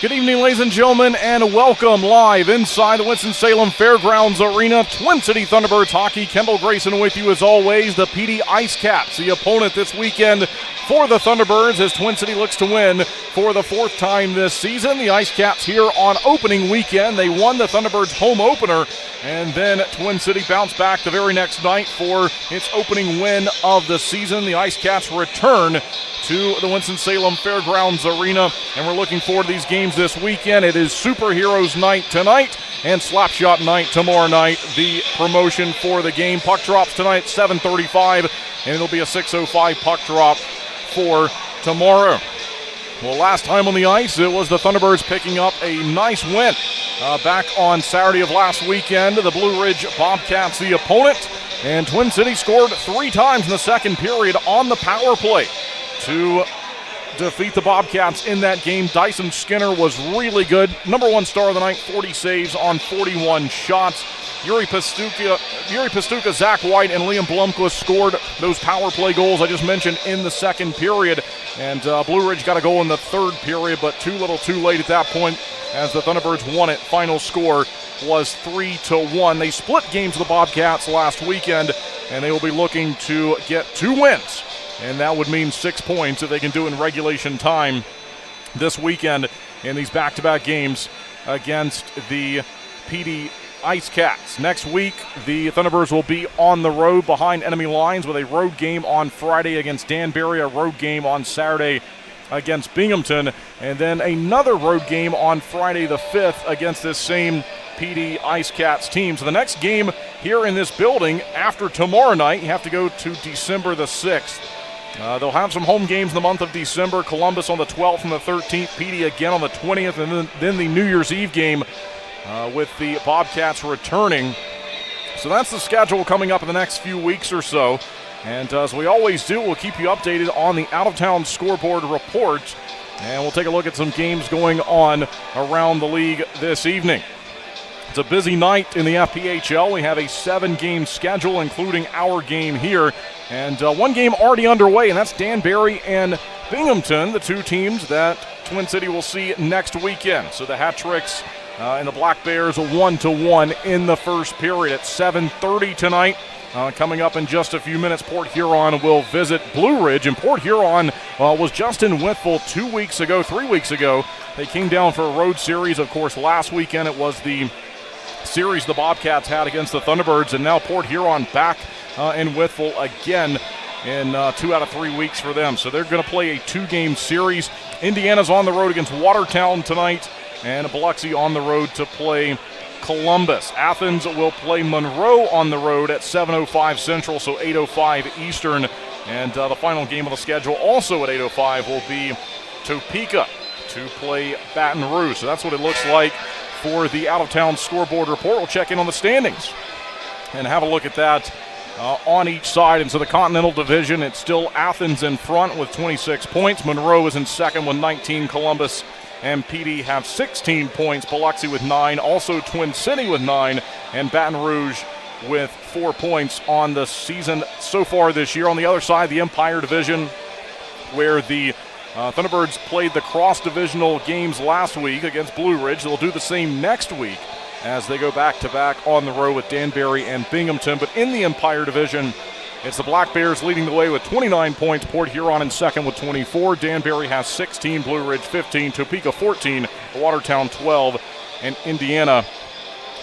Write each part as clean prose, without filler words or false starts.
Good evening, ladies and gentlemen, and welcome live inside the Winston-Salem Fairgrounds Arena. Twin City Thunderbirds hockey. Kendall Grayson with you as always. The PD IceCats, the opponent this weekend for the Thunderbirds as Twin City looks to win for the fourth time this season. The IceCats here on opening weekend. They won the Thunderbirds home opener, and then Twin City bounced back the very next night for its opening win of the season. The IceCats return to the Winston-Salem Fairgrounds Arena, and we're looking forward to these games this weekend. It is Superheroes Night tonight and Slapshot Night tomorrow night, the promotion for the game. Puck drops tonight at 7:35, and it'll be a 6:05 puck drop for tomorrow. Well, last time on the ice, it was the Thunderbirds picking up a nice win back on Saturday of last weekend. The Blue Ridge Bobcats, the opponent, and Twin City scored 3 times in the second period on the power play to defeat the Bobcats in that game. Dyson Skinner was really good. Number 1 star of the night, 40 saves on 41 shots. Yuri Pastuka, Zach White, and Liam Blomquist scored those power play goals I just mentioned in the second period. And Blue Ridge got a goal in the third period, but too little too late at that point as the Thunderbirds won it. Final score was 3-1. They split games with the Bobcats last weekend, and they will be looking to get 2 wins. And that would mean 6 points if they can do it in regulation time this weekend in these back-to-back games against the PD IceCats. Next week, the Thunderbirds will be on the road behind enemy lines with a road game on Friday against Danbury, a road game on Saturday against Binghamton, and then another road game on Friday the 5th against this same PD IceCats team. So the next game here in this building after tomorrow night, you have to go to December the 6th. They'll have some home games in the month of December. Columbus on the 12th and the 13th, PD again on the 20th, and then the New Year's Eve game with the Bobcats returning. So that's the schedule coming up in the next few weeks or so. And as we always do, we'll keep you updated on the out-of-town scoreboard report. And we'll take a look at some games going on around the league this evening. It's a busy night in the FPHL. We have a 7-game schedule, including our game here. And 1 game already underway, and that's Danbury and Binghamton, the 2 teams that Twin City will see next weekend. So the Hat-Tricks and the Black Bears 1-1 in the first period at 7:30 tonight. Coming up in just a few minutes, Port Huron will visit Blue Ridge, and Port Huron was just in Whitville 3 weeks ago. They came down for a road series. Of course, last weekend it was the series the Bobcats had against the Thunderbirds, and now Port Huron back in Whitville again in 2 out of 3 weeks for them. So they're going to play a 2-game series. Indiana's on the road against Watertown tonight, and Biloxi on the road to play Columbus. Athens will play Monroe on the road at 7:05 Central, so 8:05 Eastern. And the final game of the schedule, also at 8:05, will be Topeka to play Baton Rouge. So that's what it looks like for the out-of-town scoreboard report. We'll check in on the standings and have a look at that on each side. And so the Continental Division, it's still Athens in front with 26 points. Monroe is in second with 19. Columbus and PD have 16 points. Biloxi with 9. Also Twin City with 9. And Baton Rouge with 4 points on the season so far this year. On the other side, the Empire Division, where the Thunderbirds played the cross-divisional games last week against Blue Ridge. They'll do the same next week as they go back-to-back on the road with Danbury and Binghamton. But in the Empire Division, it's the Black Bears leading the way with 29 points. Port Huron in second with 24. Danbury has 16. Blue Ridge 15. Topeka 14. Watertown 12. And Indiana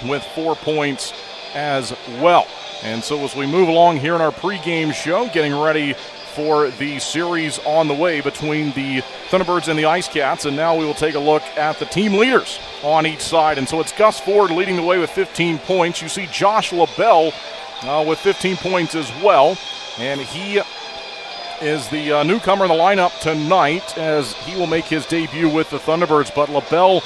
with 4 points as well. And so as we move along here in our pregame show, getting ready for the series on the way between the Thunderbirds and the IceCats. And now we will take a look at the team leaders on each side. And so it's Gus Ford leading the way with 15 points. You see Josh LaBelle with 15 points as well. And he is the newcomer in the lineup tonight as he will make his debut with the Thunderbirds. But LaBelle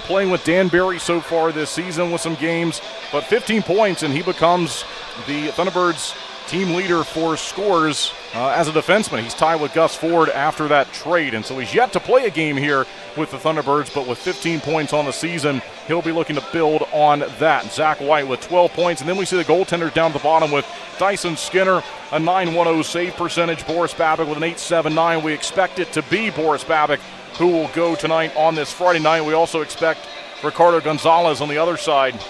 playing with Danbury so far this season with some games, but 15 points, and he becomes the Thunderbirds' team leader for scores as a defenseman. He's tied with Gus Ford after that trade, and so he's yet to play a game here with the Thunderbirds, but with 15 points on the season, he'll be looking to build on that. Zach White with 12 points, and then we see the goaltenders down at the bottom with Dyson Skinner, a .910 save percentage, Boris Babic with an .879. We expect it to be Boris Babic who will go tonight on this Friday night. We also expect Ricardo Gonzalez on the other side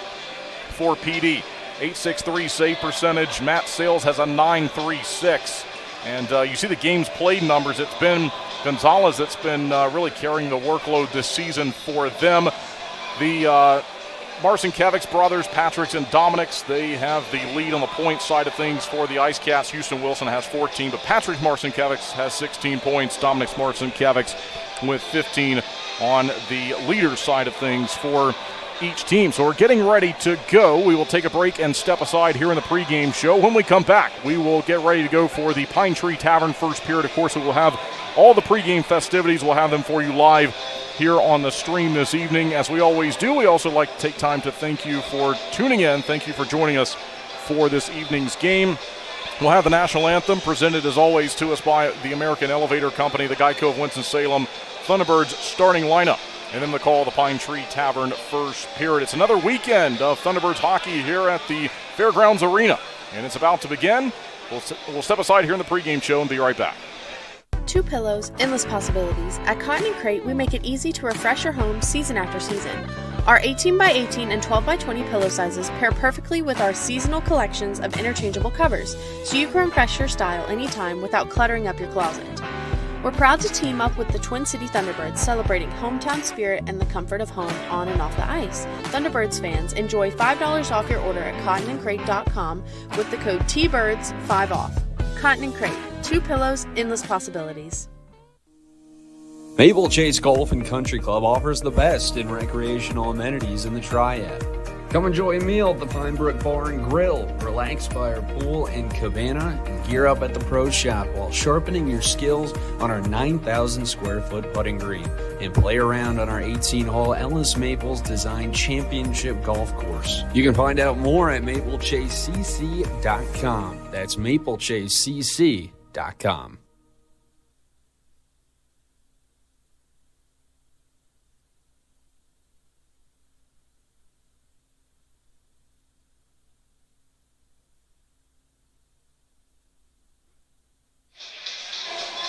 for PD. .863 save percentage. Matt Sales has a .936. And you see the games played numbers. It's been Gonzalez that's been really carrying the workload this season for them. The Marcinkiewicz brothers, Patrick's and Dominic's, they have the lead on the point side of things for the IceCats. Houston Wilson has 14, but Patrick Marcinkiewicz has 16 points. Dominic's Marcinkiewicz with 15 on the leader side of things for each team. So we're getting ready to go. We will take a break and step aside here in the pregame show. When we come back, we will get ready to go for the Pine Tree Tavern first period. Of course, we will have all the pregame festivities. We'll have them for you live here on the stream this evening. As we always do, we also like to take time to thank you for tuning in. Thank you for joining us for this evening's game. We'll have the national anthem presented as always to us by the American Elevator Company, the Geico of Winston-Salem, Thunderbirds starting lineup, and then the call of the Pine Tree Tavern first period. It's another weekend of Thunderbirds hockey here at the Fairgrounds Arena, and it's about to begin. We'll step aside here in the pregame show and be right back. 2 pillows, endless possibilities. At Cotton and Crate, we make it easy to refresh your home season after season. Our 18x18 and 12x20 pillow sizes pair perfectly with our seasonal collections of interchangeable covers, so you can refresh your style anytime without cluttering up your closet. We're proud to team up with the Twin City Thunderbirds, celebrating hometown spirit and the comfort of home on and off the ice. Thunderbirds fans, enjoy $5 off your order at cottonandcrate.com with the code TBIRDS 5 off. Cotton and Crate, 2 pillows, endless possibilities. Maple Chase Golf and Country Club offers the best in recreational amenities in the Triad. Come enjoy a meal at the Pinebrook Bar and Grill, relax by our pool and cabana, and gear up at the Pro Shop while sharpening your skills on our 9,000 square foot putting green, and play around on our 18-hole Ellis Maples Design Championship Golf Course. You can find out more at maplechasecc.com. That's maplechasecc.com.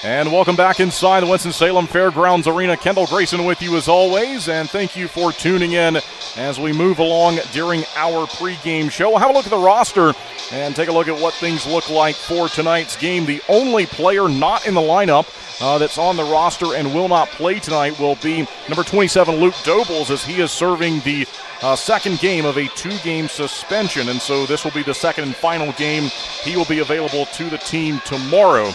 And welcome back inside the Winston-Salem Fairgrounds Arena. Kendall Grayson with you as always, and thank you for tuning in as we move along during our pregame show. We'll have a look at the roster and take a look at what things look like for tonight's game. The only player not in the lineup that's on the roster and will not play tonight will be number 27, Luke Dobles, as he is serving the second game of a 2-game suspension, and so this will be the second and final game. He will be available to the team tomorrow.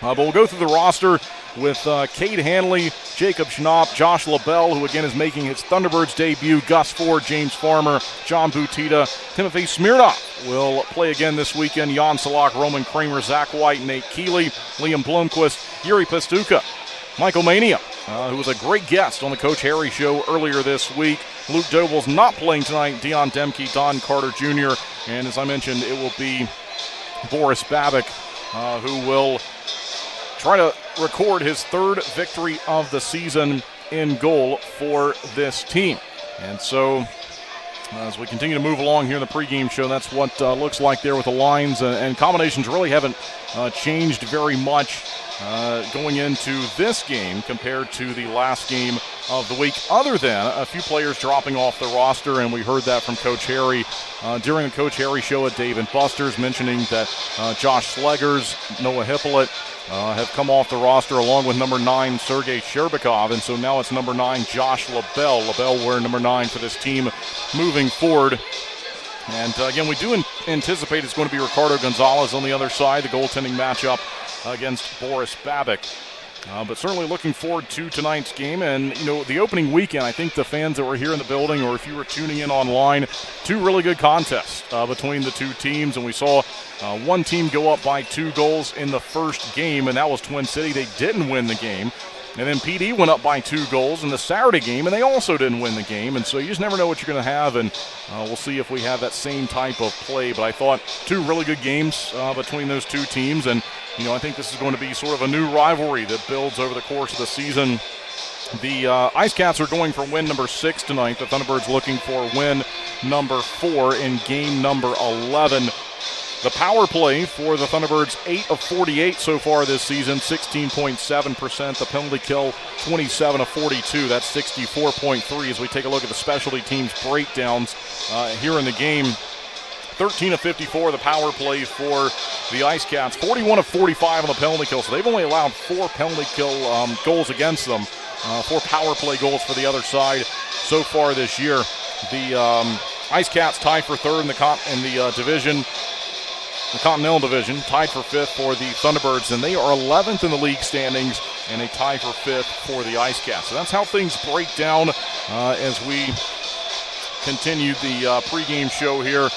But we'll go through the roster with Cade Hanley, Jacob Schnapp, Josh LaBelle, who again is making his Thunderbirds debut, Gus Ford, James Farmer, John Butita, Timothy Smirnoff will play again this weekend, Jan Salak, Roman Kramer, Zach White, Nate Keeley, Liam Blomquist, Yuri Pastuka, Michael Mania, who was a great guest on the Coach Harry Show earlier this week. Luke Dobles not playing tonight, Dion Demke, Don Carter Jr., and as I mentioned, it will be Boris Babic, who will try to record his third victory of the season in goal for this team. And so as we continue to move along here in the pregame show, that's what looks like there with the lines, and combinations really haven't changed very much going into this game compared to the last game of the week, other than a few players dropping off the roster, and we heard that from Coach Harry during the Coach Harry Show at Dave & Buster's, mentioning that Josh Slegers, Noah Hippolyte have come off the roster along with number 9, Sergei Sherbakov, and so now it's number 9, Josh LaBelle. LaBelle wearing number 9 for this team moving forward. And again, we do anticipate it's going to be Ricardo Gonzalez on the other side, the goaltending matchup against Boris Babic. But certainly looking forward to tonight's game. And, you know, the opening weekend, I think the fans that were here in the building, or if you were tuning in online, 2 really good contests between the 2 teams. And we saw one team go up by 2 goals in the first game, and that was Twin City. They didn't win the game. And then PD went up by 2 goals in the Saturday game, and they also didn't win the game. And so you just never know what you're going to have, and we'll see if we have that same type of play. But I thought 2 really good games between those 2 teams, and I think this is going to be sort of a new rivalry that builds over the course of the season. The IceCats are going for win number 6 tonight. The Thunderbirds looking for win number 4 in game number 11. The power play for the Thunderbirds, 8 of 48 so far this season, 16.7%. The penalty kill, 27 of 42. That's 64.3 as we take a look at the specialty teams breakdowns here in the game. 13 of 54, the power play for the IceCats. 41 of 45 on the penalty kill, so they've only allowed 4 penalty kill goals against them. 4 power play goals for the other side so far this year. The IceCats tied for 3rd in the division. The Continental Division, tied for 5th for the Thunderbirds, and they are 11th in the league standings, and they tie for 5th for the IceCats. So that's how things break down as we continue the pregame show here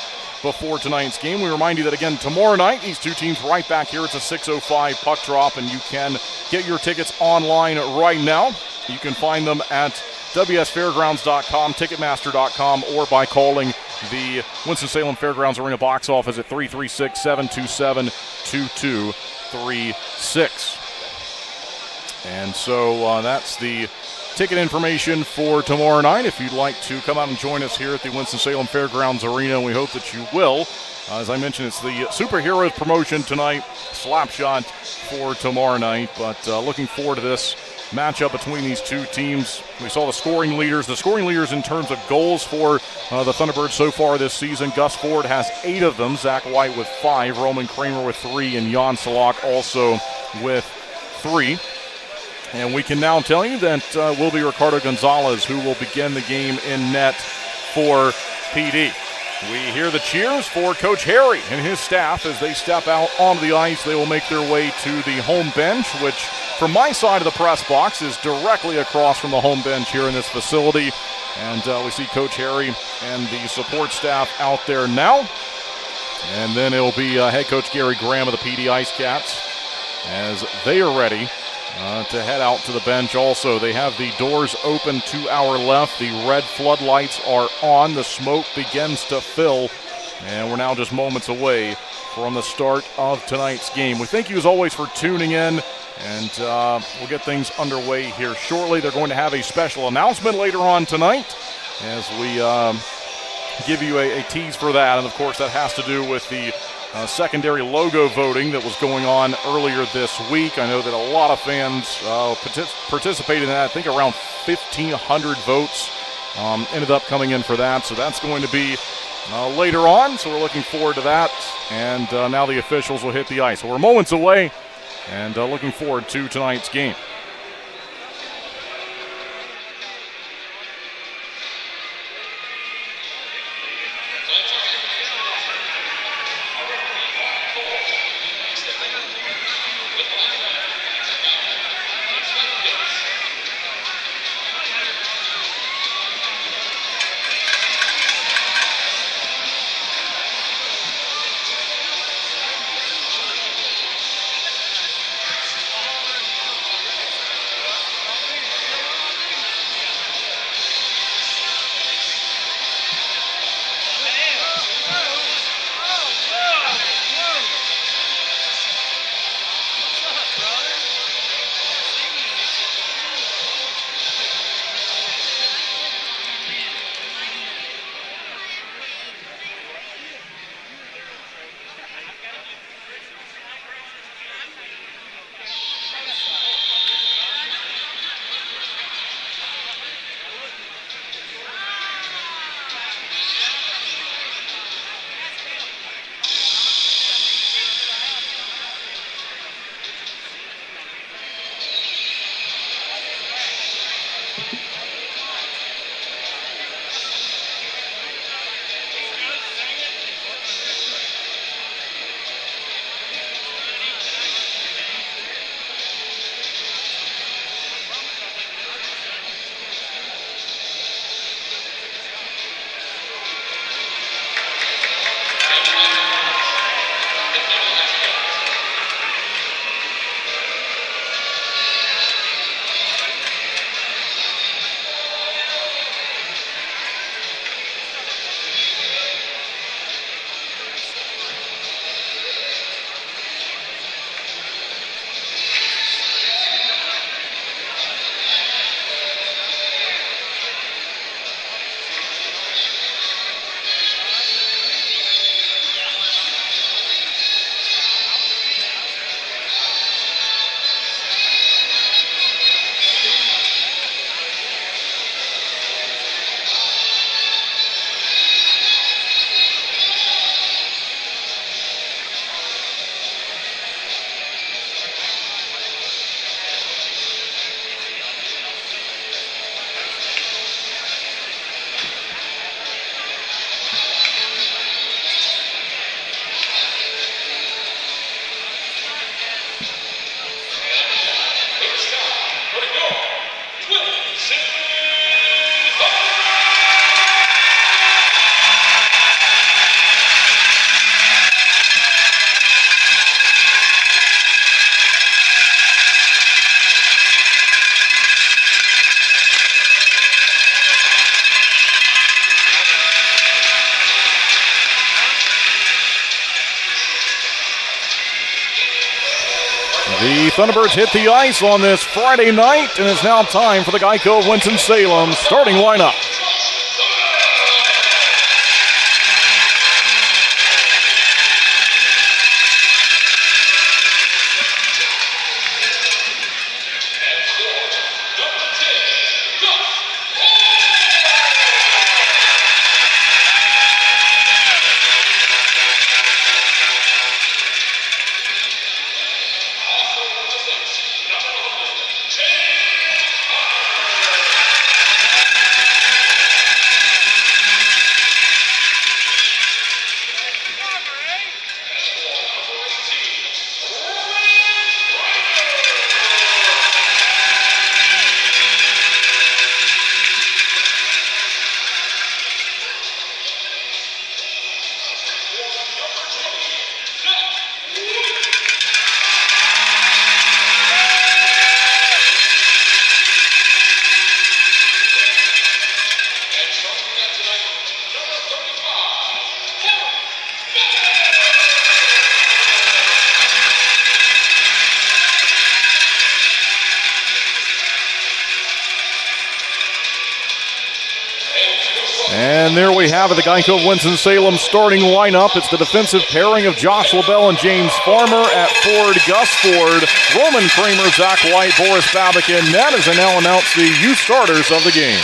before tonight's game. We remind you that, again, tomorrow night, these 2 teams right back here. It's a 6:05 puck drop, and you can get your tickets online right now. You can find them at WSFairgrounds.com, Ticketmaster.com, or by calling the Winston-Salem Fairgrounds Arena box office at 336-727-2236. And so that's the ticket information for tomorrow night. If you'd like to come out and join us here at the Winston-Salem Fairgrounds Arena, and we hope that you will. As I mentioned, it's the Superheroes promotion tonight, Slapshot for tomorrow night. But looking forward to this matchup between these 2 teams. We saw the scoring leaders. The scoring leaders in terms of goals for the Thunderbirds so far this season. Gus Ford has 8 of them. Zach White with 5. Roman Kramer with 3. And Jan Salak also with 3. And we can now tell you that will be Ricardo Gonzalez who will begin the game in net for PD. We hear the cheers for Coach Harry and his staff as they step out onto the ice. They will make their way to the home bench, which from my side of the press box is directly across from the home bench here in this facility. And we see Coach Harry and the support staff out there now. And then it'll be head coach Gary Graham of the PD IceCats as they are ready to head out to the bench also. They have the doors open to our left. The red floodlights are on. The smoke begins to fill. And we're now just moments away from the start of tonight's game. We thank you as always for tuning in. And we'll get things underway here shortly. They're going to have a special announcement later on tonight as we give you a tease for that. And, of course, that has to do with the secondary logo voting that was going on earlier this week. I know that a lot of fans participated in that. I think around 1,500 votes ended up coming in for that. So that's going to be later on. So we're looking forward to that. And now the officials will hit the ice. So we're moments away. And looking forward to tonight's game. Thunderbirds hit the ice on this Friday night, and it's now time for the Geico of Winston-Salem starting lineup. And there we have it, the Geico of Winston-Salem starting lineup. It's the defensive pairing of Josh LaBelle and James Farmer. At Ford, Gus Ford, Roman Kramer, Zach White, Boris Babick, and net as they now announce the youth starters of the game.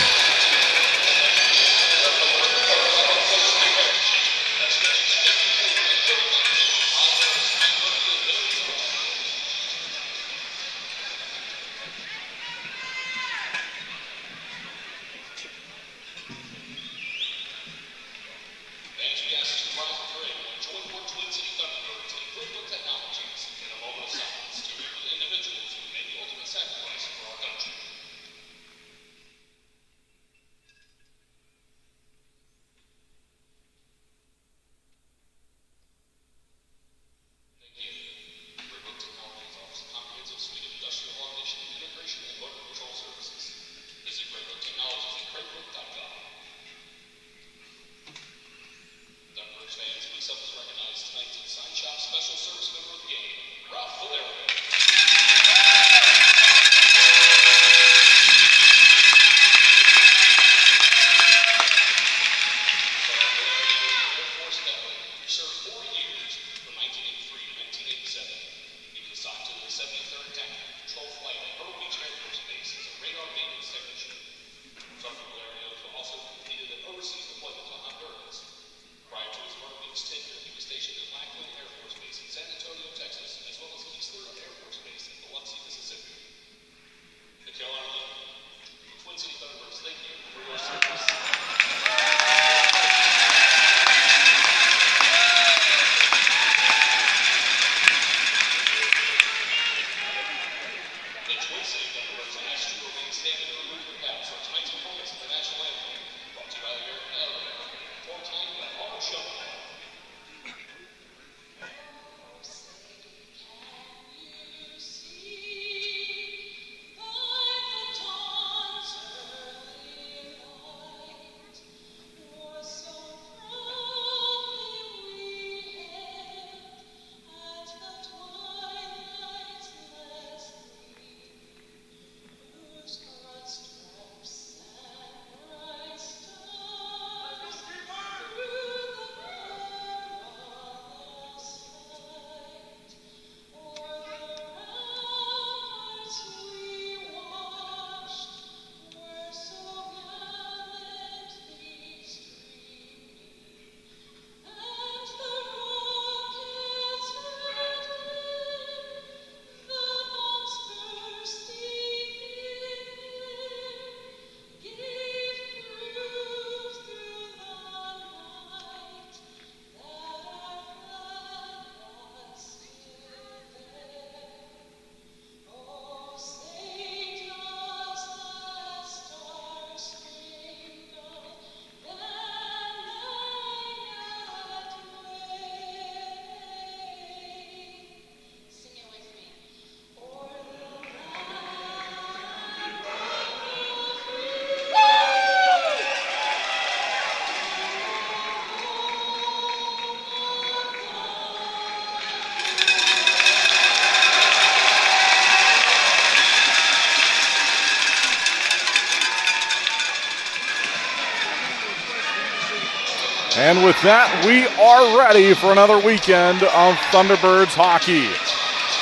And with that, we are ready for another weekend of Thunderbirds hockey.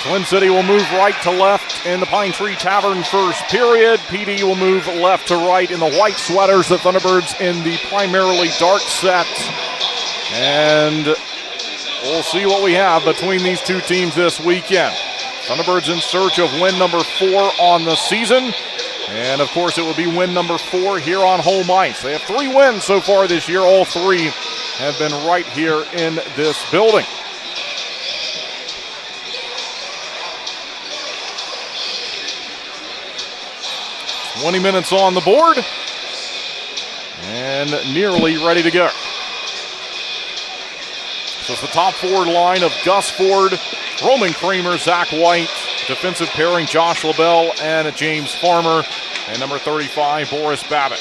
Twin City will move right to left in the Pine Tree Tavern first period. PD will move left to right in the white sweaters. The Thunderbirds in the primarily dark set. And we'll see what we have between these two teams this weekend. Thunderbirds in search of win number 4 on the season. And, of course, it will be win number 4 here on home ice. They have 3 wins so far this year. All 3 have been right here in this building. "20 minutes on the board and nearly ready to go." So it's the top forward line of Gus Ford, Roman Kramer, Zach White, defensive pairing Josh LaBelle and James Farmer, and number 35, Boris Babbitt.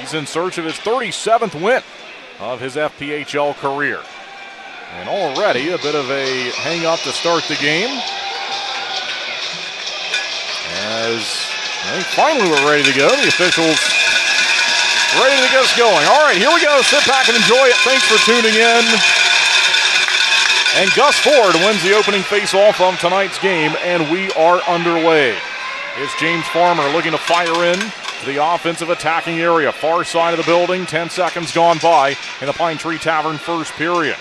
He's in search of his 37th win of his FPHL career. And already a bit of a hang-up to start the game. As I think finally we're ready to go. The officials ready to get us going. All right, here we go. Sit back and enjoy it. Thanks for tuning in. And Gus Ford wins the opening face-off from tonight's game, and we are underway. It's James Farmer looking to fire in to the offensive attacking area. Far side of the building, 10 seconds gone by in the Pine Tree Tavern first period.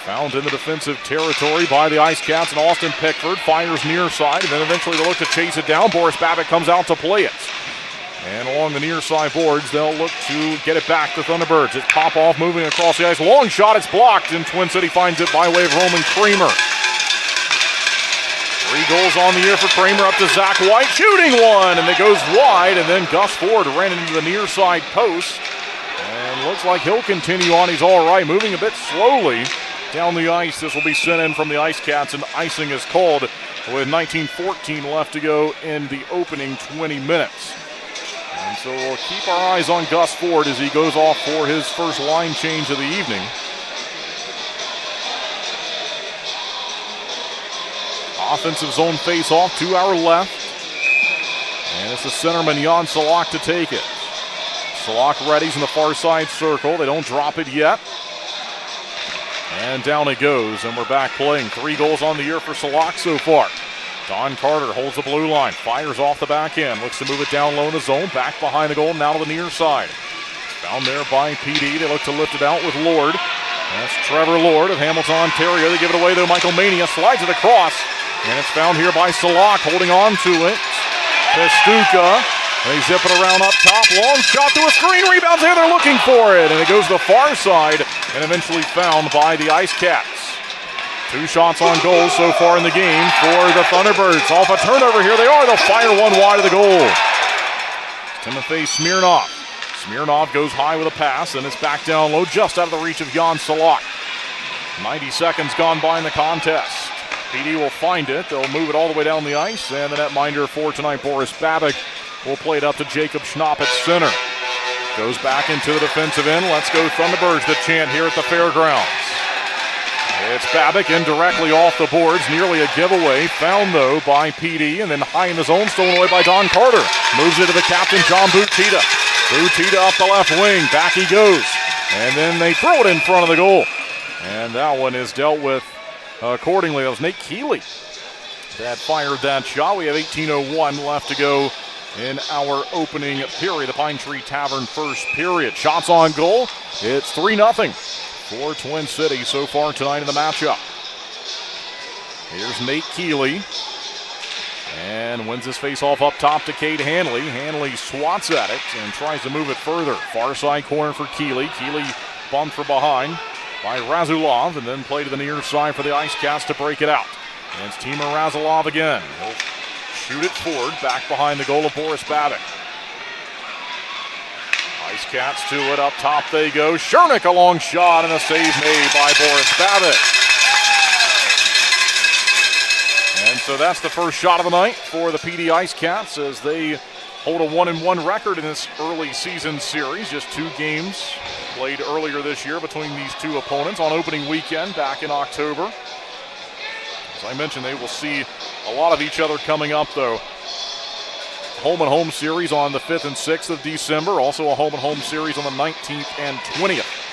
Found in the defensive territory by the IceCats, and Austin Pickford fires near side, and then eventually they'll look to chase it down. Boris Babbitt comes out to play it. And along the near side boards, they'll look to get it back to Thunderbirds. It's Popoff moving across the ice. Long shot, it's blocked, and Twin City finds it by way of Roman Kramer. 3 goals on the year for Kramer, up to Zach White, shooting one, and it goes wide, and then Gus Ford ran into the near side post. And looks like he'll continue on. He's all right, moving a bit slowly down the ice. This will be sent in from the IceCats, and icing is called with 19:14 left to go in the opening 20 minutes. And so we'll keep our eyes on Gus Ford as he goes off for his first line change of the evening. Offensive zone face-off to our left. And it's the centerman, Jan Salak, to take it. Salak readies in the far side circle. They don't drop it yet. And down it goes, and we're back playing. 3 goals on the year for Salak so far. Don Carter holds the blue line, fires off the back end, looks to move it down low in the zone, back behind the goal, now to the near side. Found there by PD. They look to lift it out with Lord. That's Trevor Lord of Hamilton, Ontario. They give it away to Michael Mania, slides it across, and it's found here by Salak, holding on to it. Pestuka, they zip it around up top, long shot to a screen, rebounds here, they're looking for it, and it goes to the far side, and eventually found by the IceCats. 2 shots on goal so far in the game for the Thunderbirds. Off a turnover, here they are. They'll fire one wide of the goal. Timothy Smirnov. Smirnov goes high with a pass, and it's back down low, just out of the reach of Jan Salak. 90 seconds gone by in the contest. PD will find it. They'll move it all the way down the ice, and the netminder for tonight, Boris Babbitt, will play it up to Jacob Schnapp at center. Goes back into the defensive end. Let's go Thunderbirds, the chant here at the Fairgrounds. It's Babbitt indirectly off the boards, nearly a giveaway. Found, though, by PD, and then high in the zone, stolen away by Don Carter. Moves it to the captain, John Butita. Butita up the left wing, back he goes. And then they throw it in front of the goal. And that one is dealt with accordingly. That was Nate Keeley that fired that shot. We have 18:01 left to go in our opening period. The Pine Tree Tavern first period. Shots on goal. It's 3-0. For Twin City so far tonight in the matchup. Here's Nate Keeley. And wins his faceoff up top to Cade Hanley. Hanley swats at it and tries to move it further. Far side corner for Keeley. Keeley bumped from behind by Razulov, and then play to the near side for the IceCats to break it out. And it's Timur Razulov again. He'll shoot it forward, back behind the goal of Boris Babbitt. IceCats to it, up top they go. Shernick, a long shot, and a save made by Boris Babbitt. And so that's the first shot of the night for the PD IceCats as they hold a 1-1 record in this early season series. Just 2 games played earlier this year between these 2 opponents on opening weekend back in October. As I mentioned, they will see a lot of each other coming up, though, home-and-home series on the 5th and 6th of December. Also a home-and-home series on the 19th and 20th.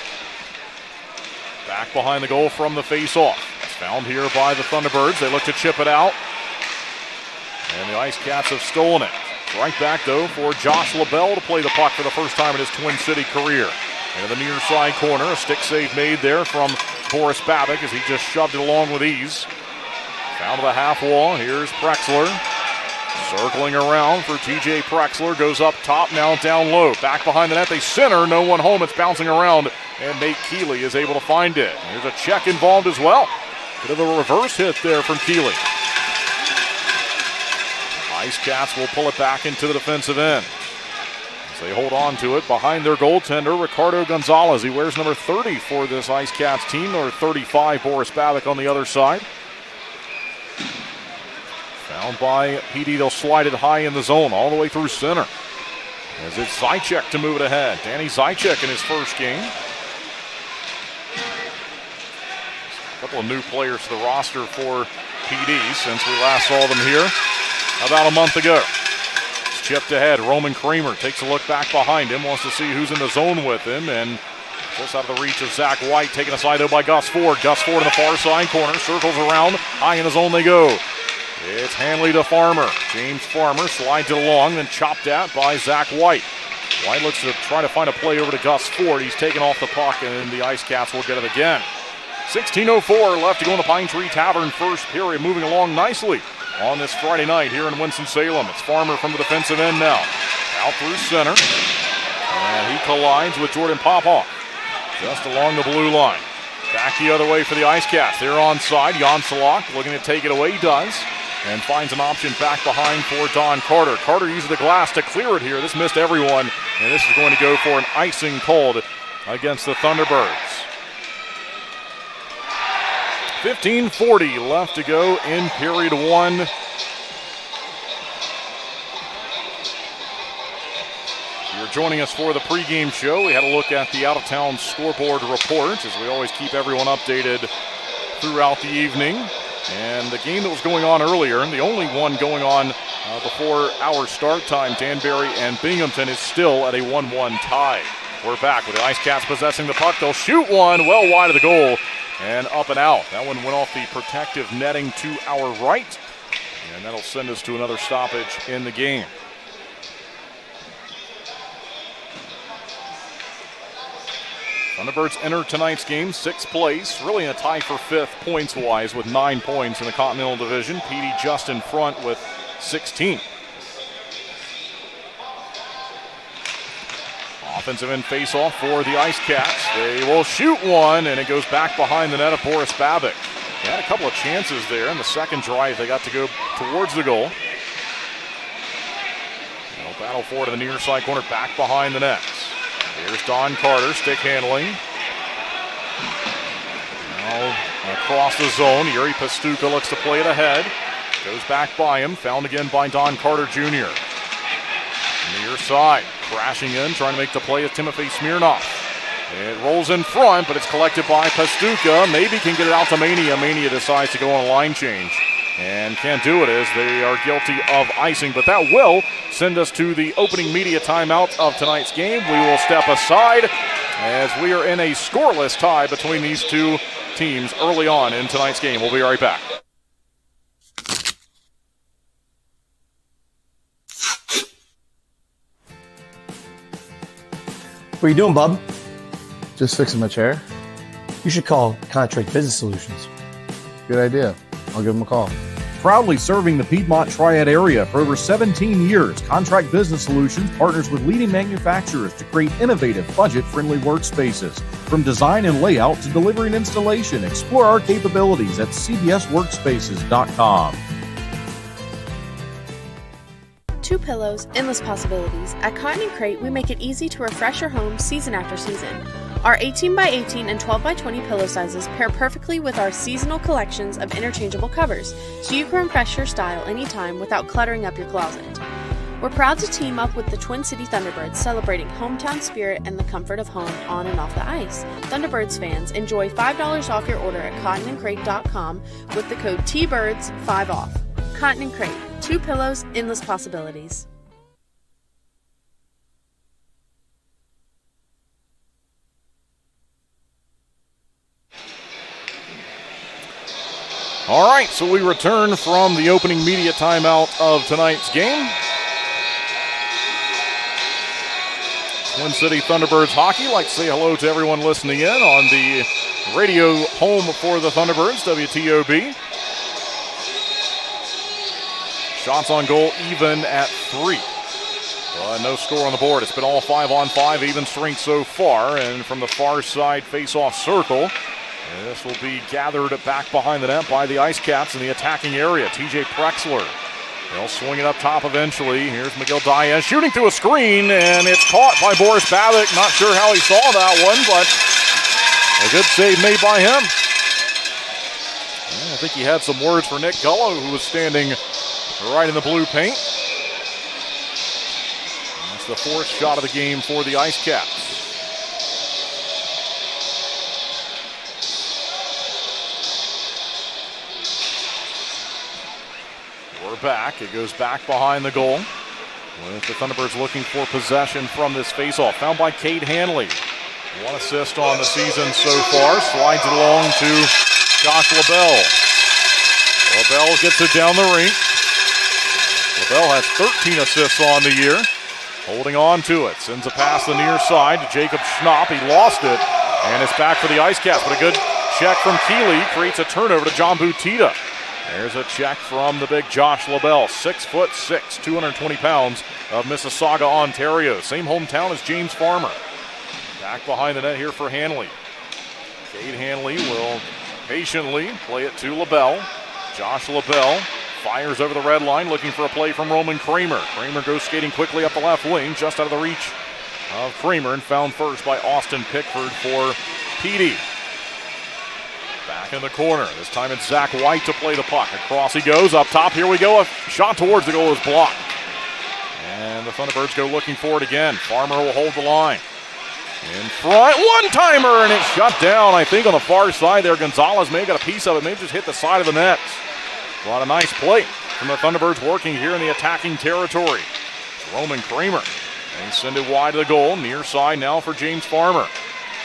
Back behind the goal from the face-off. It's found here by the Thunderbirds. They look to chip it out. And the IceCats have stolen it. Right back, though, for Josh LaBelle to play the puck for the first time in his Twin City career. Into the near side corner. A stick save made there from Boris Babic as he just shoved it along with ease. Down to the half wall. Here's Prexler. Circling around for TJ Prexler. Goes up top, now down low. Back behind the net. They center. No one home. It's bouncing around. And Nate Keeley is able to find it. There's a check involved as well. Bit of a reverse hit there from Keeley. IceCats will pull it back into the defensive end. As they hold on to it behind their goaltender, Ricardo Gonzalez. He wears number 30 for this IceCats team, or 35, Boris Babic on the other side. Found by PD, they'll slide it high in the zone, all the way through center. As it's Zajac to move it ahead. Danny Zajac in his first game. A couple of new players to the roster for PD since we last saw them here about a month ago. It's chipped ahead. Roman Kramer takes a look back behind him, wants to see who's in the zone with him, and just out of the reach of Zach White, taken aside though by Gus Ford. Gus Ford in the far side corner, circles around, high in the zone they go. It's Hanley to Farmer. James Farmer slides it along, then chopped at by Zach White. White looks to try to find a play over to Gus Ford. He's taken off the puck, and the IceCats will get it again. 16:04 left to go in the Pine Tree Tavern first period, moving along nicely on this Friday night here in Winston-Salem. It's Farmer from the defensive end now. Out through center. And he collides with Jordan Popoff just along the blue line. Back the other way for the IceCats. They're onside. Janselak looking to take it away. He does. And finds an option back behind for Don Carter. Carter uses the glass to clear it here. This missed everyone. And this is going to go for an icing called against the Thunderbirds. 15:40 left to go in period one. If you're joining us for the pregame show, we had a look at the out-of-town scoreboard report, as we always keep everyone updated throughout the evening. And the game that was going on earlier, and the only one going on before our start time, Danbury and Binghamton, is still at a 1-1 tie. We're back with the IceCats possessing the puck. They'll shoot one well wide of the goal and up and out. That one went off the protective netting to our right, and that'll send us to another stoppage in the game. Thunderbirds enter tonight's game 6th place, really in a tie for 5th points-wise with 9 points in the Continental Division. PD just in front with 16. Offensive end face-off for the IceCats. They will shoot one, and it goes back behind the net of Boris Babic. They had a couple of chances there in the second drive. They got to go towards the goal. They'll battle forward to the near side corner, back behind the net. Here's Don Carter, stick handling. Now across the zone, Yuri Pastuka looks to play it ahead. Goes back by him, found again by Don Carter Jr. Near side, crashing in, trying to make the play is Timothy Smirnoff. It rolls in front, but it's collected by Pastuka. Maybe can get it out to Mania. Mania decides to go on a line change and can't do it as they are guilty of icing, but that will send us to the opening media timeout of tonight's game. We will step aside as we are in a scoreless tie between these two teams early on in tonight's game. We'll be right back. What are you doing, bub? Just fixing my chair. You should call Contract Business Solutions. Good idea. I'll give them a call. Proudly serving the Piedmont Triad area for over 17 years, Contract Business Solutions partners with leading manufacturers to create innovative, budget-friendly workspaces. From design and layout to delivery and installation, explore our capabilities at cbsworkspaces.com. Two pillows, endless possibilities. At Cotton & Crate, we make it easy to refresh your home season after season. Our 18x18 and 12x20 pillow sizes pair perfectly with our seasonal collections of interchangeable covers, so you can refresh your style anytime without cluttering up your closet. We're proud to team up with the Twin City Thunderbirds, celebrating hometown spirit and the comfort of home on and off the ice. Thunderbirds fans, enjoy $5 off your order at cottonandcrate.com with the code TBIRDS5OFF. Cotton & Crate, two pillows, endless possibilities. All right, so we return from the opening media timeout of tonight's game. Twin City Thunderbirds hockey. Like to say hello to everyone listening in on the radio home for the Thunderbirds, WTOB. Shots on goal even at 3. No score on the board. It's been all 5-on-5, even strength so far. And from the far side face-off circle, this will be gathered back behind the net by the IceCats in the attacking area. TJ Prexler. They'll swing it up top eventually. Here's Miguel Diaz shooting through a screen, and it's caught by Boris Babic. Not sure how he saw that one, but a good save made by him. I think he had some words for Nick Gullo, who was standing right in the blue paint. That's the 4th shot of the game for the IceCats. We're back. It goes back behind the goal. With the Thunderbirds looking for possession from this faceoff. Found by Cade Hanley. 1 assist on the season so far. Slides it along to Josh LaBelle. LaBelle gets it down the rink. LaBelle has 13 assists on the year. Holding on to it. Sends a pass to the near side to Jacob Schnapp. He lost it. And it's back for the IceCats. But a good check from Keeley creates a turnover to John Butita. There's a check from the big Josh LaBelle, 6'6", 220 pounds of Mississauga, Ontario. Same hometown as James Farmer. Back behind the net here for Hanley. Cade Hanley will patiently play it to LaBelle. Josh LaBelle fires over the red line, looking for a play from Roman Kramer. Kramer goes skating quickly up the left wing, just out of the reach of Kramer, and found first by Austin Pickford for Petey. Back in the corner. This time it's Zach White to play the puck. Across he goes. Up top, here we go. A shot towards the goal is blocked. And the Thunderbirds go looking for it again. Farmer will hold the line. In front, one-timer, and it's shut down. I think on the far side there, Gonzalez may have got a piece of it. Maybe just hit the side of the net. A lot of nice play from the Thunderbirds working here in the attacking territory. Roman Kramer. They send it wide to the goal. Near side now for James Farmer.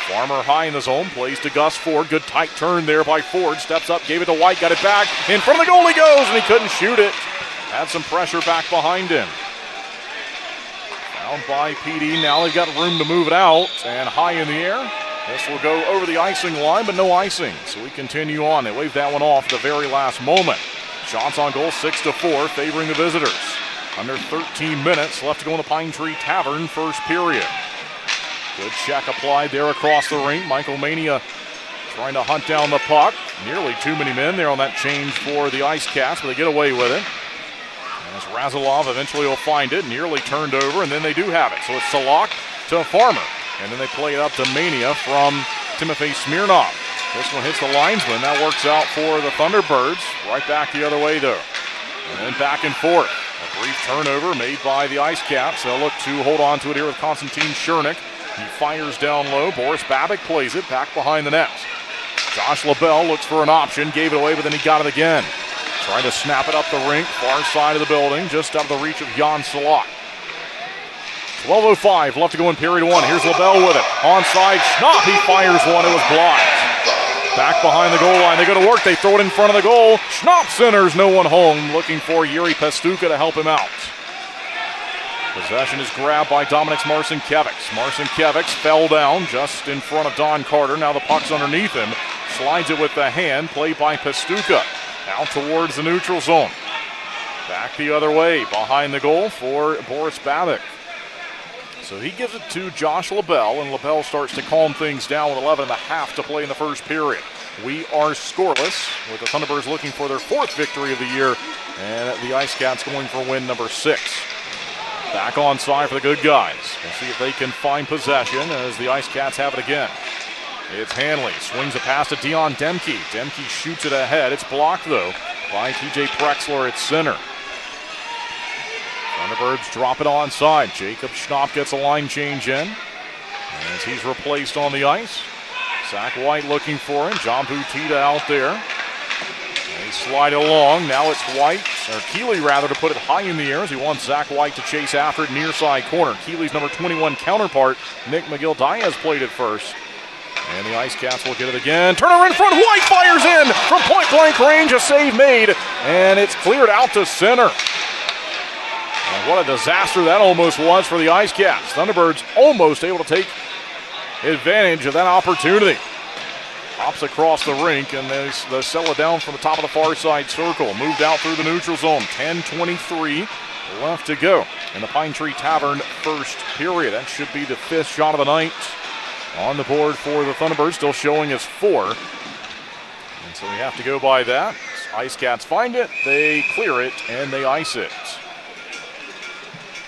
Farmer high in the zone, plays to Gus Ford. Good tight turn there by Ford. Steps up, gave it to White, got it back. In front of the goal he goes, and he couldn't shoot it. Had some pressure back behind him. Found by PD. Now they've got room to move it out, and high in the air. This will go over the icing line, but no icing. So we continue on. They waved that one off at the very last moment. Shots on goal, 6-4, favoring the visitors. Under 13 minutes left to go in the Pine Tree Tavern first period. Good check applied there across the rink. Michael Mania trying to hunt down the puck. Nearly too many men there on that change for the IceCats, but they get away with it. As Razilov eventually will find it, nearly turned over, and then they do have it. So it's Salak to Farmer, and then they play it up to Mania from Timofey Smirnov. This one hits the linesman. That works out for the Thunderbirds. Right back the other way, though. And then back and forth. A brief turnover made by the IceCats. They'll look to hold on to it here with Konstantin Chernik. He fires down low. Boris Babic plays it back behind the net. Josh LaBelle looks for an option, gave it away, but then he got it again. Trying to snap it up the rink, far side of the building, just out of the reach of Jan Salak. 12:05 left to go in period 1. Here's LaBelle with it. Onside, Schnapp, he fires one, it was blocked. Back behind the goal line, they go to work, they throw it in front of the goal. Schnapp centers, no one home, looking for Yuri Pestuka to help him out. Possession is grabbed by Dominik Marcinkiewicz. Marcinkiewicz fell down just in front of Don Carter. Now the puck's underneath him. Slides it with the hand. Played by Pestuka. Out towards the neutral zone. Back the other way. Behind the goal for Boris Babic. So he gives it to Josh LaBelle, and LaBelle starts to calm things down with 11.5 to play in the first period. We are scoreless, with the Thunderbirds looking for their 4th victory of the year, and the IceCats going for win number 6. Back on side for the good guys. We'll see if they can find possession as the IceCats have it again. It's Hanley. Swings a pass to Dion Demke. Demke shoots it ahead. It's blocked, though, by TJ Prexler at center. Thunderbirds drop it onside. Jacob Schnapp gets a line change in as he's replaced on the ice. Zach White looking for him. John Butita out there. They slide it along. Now it's White, or Keeley rather, to put it high in the air as he wants Zach White to chase after it near side corner. Keeley's number 21 counterpart, Nick McGill-Diaz, played it first. And the IceCats will get it again. Turnover in front. White fires in from point-blank range. A save made, and it's cleared out to center. And what a disaster that almost was for the IceCats. Thunderbirds almost able to take advantage of that opportunity. Hops across the rink, and they settle it down from the top of the far side circle. Moved out through the neutral zone. 10:23 left to go in the Pine Tree Tavern first period. That should be the 5th shot of the night on the board for the Thunderbirds, still showing as 4. And so we have to go by that. IceCats find it, they clear it, and they ice it.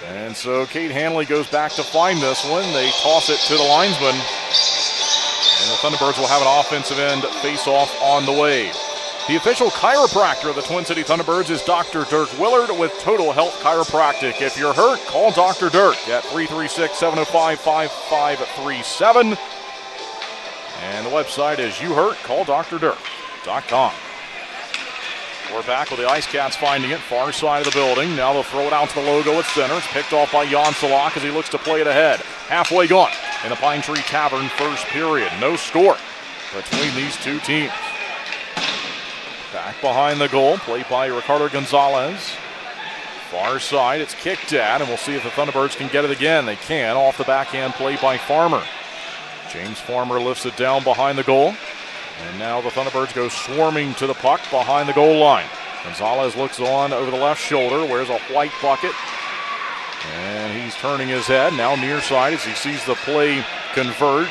And so Kate Hanley goes back to find this one. They toss it to the linesman. And the Thunderbirds will have an offensive end face-off on the way. The official chiropractor of the Twin City Thunderbirds is Dr. Dirk Willard with Total Health Chiropractic. If you're hurt, call Dr. Dirk at 336-705-5537. And the website is youhurtcalldrdirk.com. We're back with the IceCats finding it, far side of the building. Now they'll throw it out to the logo at center. It's picked off by Jan Salak as he looks to play it ahead. Halfway gone in the Pine Tree Tavern first period. No score between these two teams. Back behind the goal, played by Ricardo Gonzalez. Far side, it's kicked at, and we'll see if the Thunderbirds can get it again. They can, off the backhand play by Farmer. James Farmer lifts it down behind the goal. And now the Thunderbirds go swarming to the puck behind the goal line. Gonzalez looks on over the left shoulder, wears a white bucket. And he's turning his head, now near side as he sees the play converge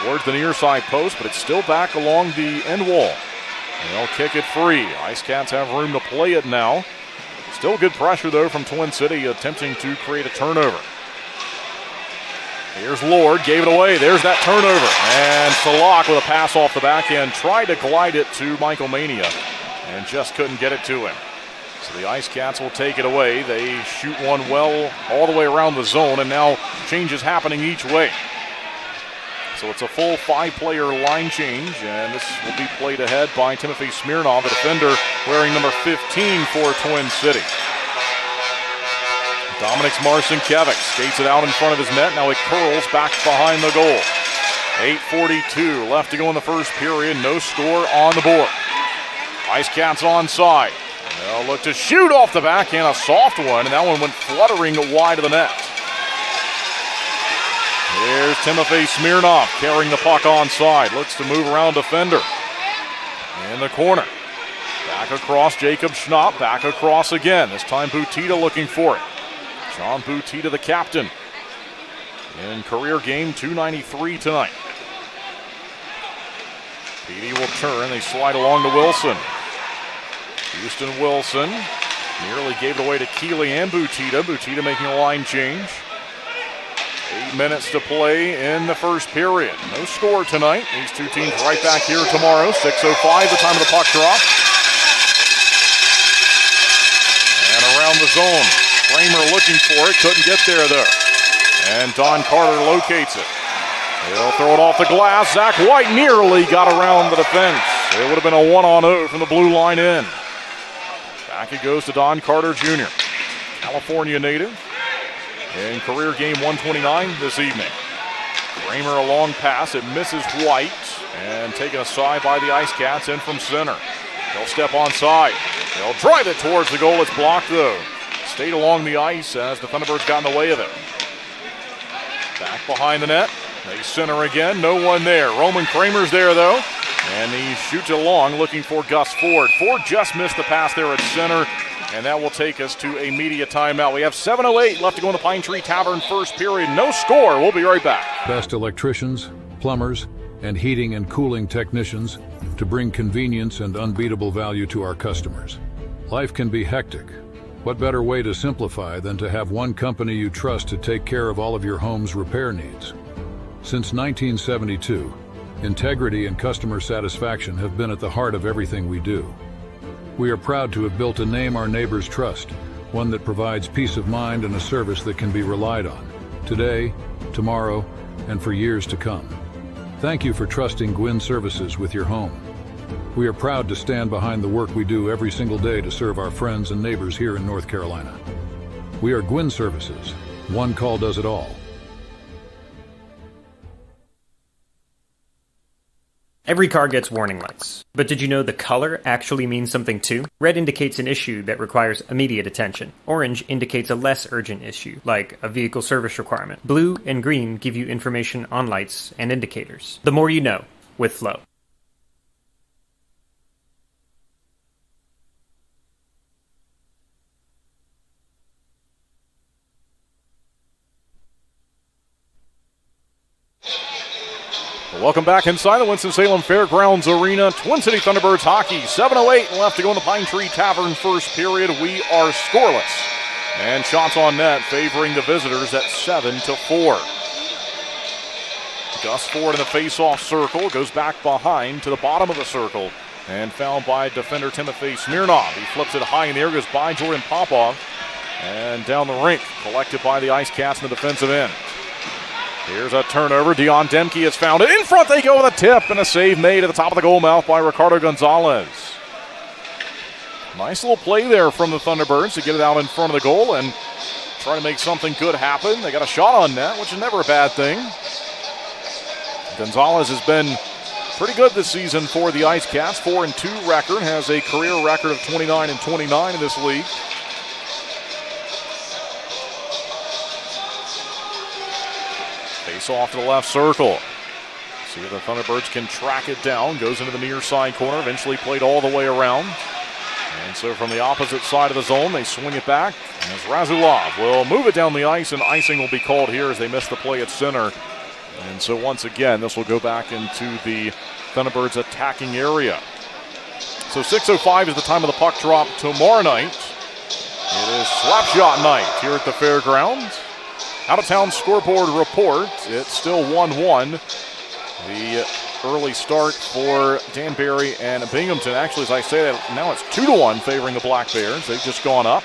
towards the near side post, but it's still back along the end wall. And they'll kick it free. IceCats have room to play it now. Still good pressure, though, from Twin City, attempting to create a turnover. Here's Lord, gave it away. There's that turnover. And Salak with a pass off the backhand, tried to glide it to Michael Mania, and just couldn't get it to him. So the IceCats will take it away. They shoot one well all the way around the zone, and now changes happening each way. So it's a full 5-player line change, and this will be played ahead by Timothy Smirnov, the defender, wearing number 15 for Twin City. Dominic Marcinkiewicz skates it out in front of his net. Now it curls back behind the goal. 8:42 left to go in the first period. No score on the board. IceCats onside. They'll look to shoot off the backhand, a soft one, and that one went fluttering wide of the net. Here's Timothy Smirnov carrying the puck onside. Looks to move around defender. In the corner. Back across Jacob Schnapp. Back across again. This time Butita looking for it. John Butita, the captain. In career game 293 tonight. Petey will turn. They slide along to Wilson. Houston Wilson nearly gave it away to Keeley and Butita. Butita making a line change. 8 minutes to play in the first period. No score tonight. These two teams right back here tomorrow. 6:05, the time of the puck drop. And around the zone. Kramer looking for it. Couldn't get there, though. And Don Carter locates it. He'll throw it off the glass. Zach White nearly got around the defense. It would have been a 1-on-0 from the blue line in. Back it goes to Don Carter Jr., California native. In career game 129 this evening. Kramer a long pass. It misses White. And taken aside by the IceCats in from center. They'll step onside. They'll drive it towards the goal. It's blocked, though. Stayed along the ice as the Thunderbirds got in the way of it. Back behind the net. They center again. No one there. Roman Kramer's there, though. And he shoots it along looking for Gus Ford. Ford just missed the pass there at center. And that will take us to a media timeout. We have 7:08 left to go in the Pine Tree Tavern first period. No score. We'll be right back. Best electricians, plumbers, and heating and cooling technicians to bring convenience and unbeatable value to our customers. Life can be hectic. What better way to simplify than to have one company you trust to take care of all of your home's repair needs? Since 1972, integrity and customer satisfaction have been at the heart of everything we do. We are proud to have built a name our neighbors trust, one that provides peace of mind and a service that can be relied on, today, tomorrow, and for years to come. Thank you for trusting Gwynn Services with your home. We are proud to stand behind the work we do every single day to serve our friends and neighbors here in North Carolina. We are Gwynn Services. One call does it all. Every car gets warning lights, but did you know the color actually means something too? Red indicates an issue that requires immediate attention. Orange indicates a less urgent issue, like a vehicle service requirement. Blue and green give you information on lights and indicators. The more you know with Flow. Welcome back inside the Winston-Salem Fairgrounds Arena. Twin City Thunderbirds hockey. 7:08 left to go in the Pine Tree Tavern first period. We are scoreless. And shots on net favoring the visitors at 7-4. Gus Ford in the face-off circle. Goes back behind to the bottom of the circle. And fouled by defender Timothy Smirnov. He flips it high in the air. Goes by Jordan Popov. And down the rink. Collected by the IceCats in the defensive end. Here's a turnover. Dion Demke has found it. In front they go with a tip and a save made at the top of the goal mouth by Ricardo Gonzalez. Nice little play there from the Thunderbirds to get it out in front of the goal and try to make something good happen. They got a shot on net, which is never a bad thing. Gonzalez has been pretty good this season for the IceCats. 4-2 record, has a career record of 29-29 in this league. Face off to the left circle. See if the Thunderbirds can track it down. Goes into the near side corner. Eventually played all the way around. And so from the opposite side of the zone, they swing it back. As Razulov will move it down the ice, and icing will be called here as they miss the play at center. And so once again, this will go back into the Thunderbirds attacking area. So 6:05 is the time of the puck drop tomorrow night. It is slapshot night here at the Fairgrounds. Out-of-town scoreboard report, it's still 1-1. The early start for Danbury and Binghamton. Actually, as I say that, now it's 2-1 favoring the Black Bears. They've just gone up.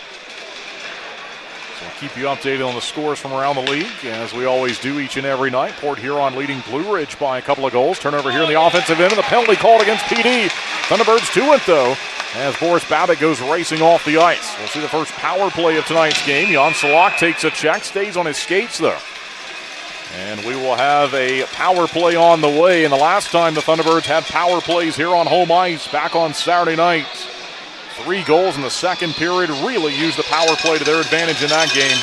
So we'll keep you updated on the scores from around the league, as we always do each and every night. Port Huron leading Blue Ridge by a couple of goals. Turnover here in the offensive end, and the penalty called against PD. Thunderbirds to it, though, as Boris Babbitt goes racing off the ice. We'll see the first power play of tonight's game. Jan Salak takes a check, stays on his skates, though. And we will have a power play on the way. And the last time the Thunderbirds had power plays here on home ice, back on Saturday night, 3 goals in the second period, really used the power play to their advantage in that game.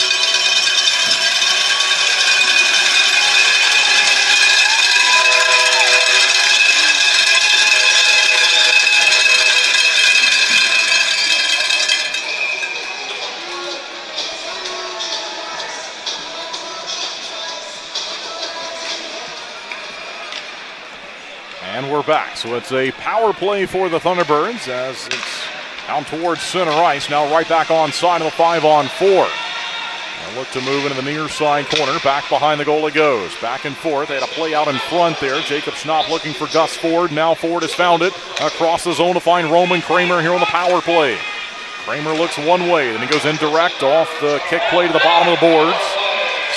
And we're back. So it's a power play for the Thunderbirds as it's down towards center ice. Now right back on side of the 5-on-4. They look to move into the near side corner. Back behind the goal it goes. Back and forth. They had a play out in front there. Jacob Schnapp looking for Gus Ford. Now Ford has found it. Across the zone to find Roman Kramer here on the power play. Kramer looks one way. Then he goes indirect off the kick play to the bottom of the boards.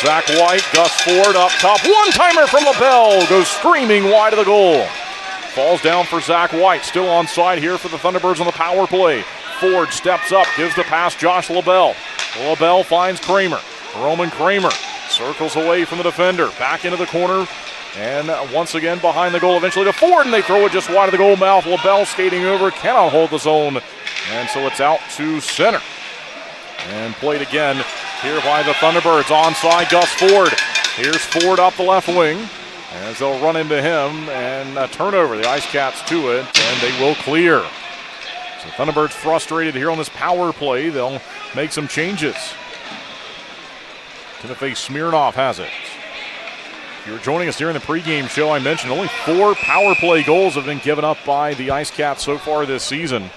Zach White, Gus Ford up top. One-timer from LaBelle. Goes screaming wide of the goal. Falls down for Zach White. Still on side here for the Thunderbirds on the power play. Ford steps up, gives the pass Josh LaBelle. LaBelle finds Kramer. Roman Kramer circles away from the defender. Back into the corner. And once again behind the goal, eventually to Ford, and they throw it just wide of the goal mouth. LaBelle skating over, cannot hold the zone. And so it's out to center. And played again here by the Thunderbirds. Onside, Gus Ford. Here's Ford up the left wing, as they'll run into him, and a turnover. The IceCats to it, and they will clear. So Thunderbirds frustrated here on this power play. They'll make some changes. Timothy Smirnov has it. If you were joining us during the pregame show, I mentioned only 4 power play goals have been given up by the IceCats so far this season,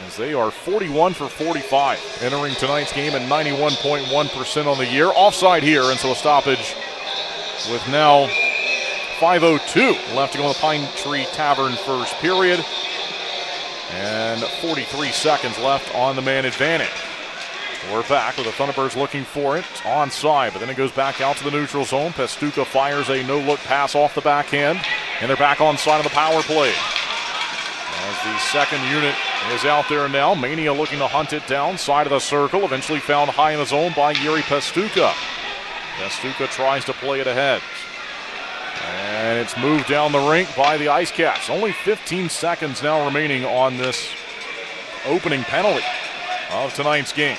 as they are 41 for 45, entering tonight's game at 91.1% on the year. Offside here, and so a stoppage with now 5:02 left to go in the Pine Tree Tavern first period. And 43 seconds left on the man advantage. We're back with the Thunderbirds looking for it onside, but then it goes back out to the neutral zone. Pestuka fires a no-look pass off the backhand, and they're back on side of the power play. As the second unit is out there now, Mania looking to hunt it down, side of the circle, eventually found high in the zone by Yuri Pestuka. Pestuka tries to play it ahead. And it's moved down the rink by the IceCats. Only 15 seconds now remaining on this opening penalty of tonight's game.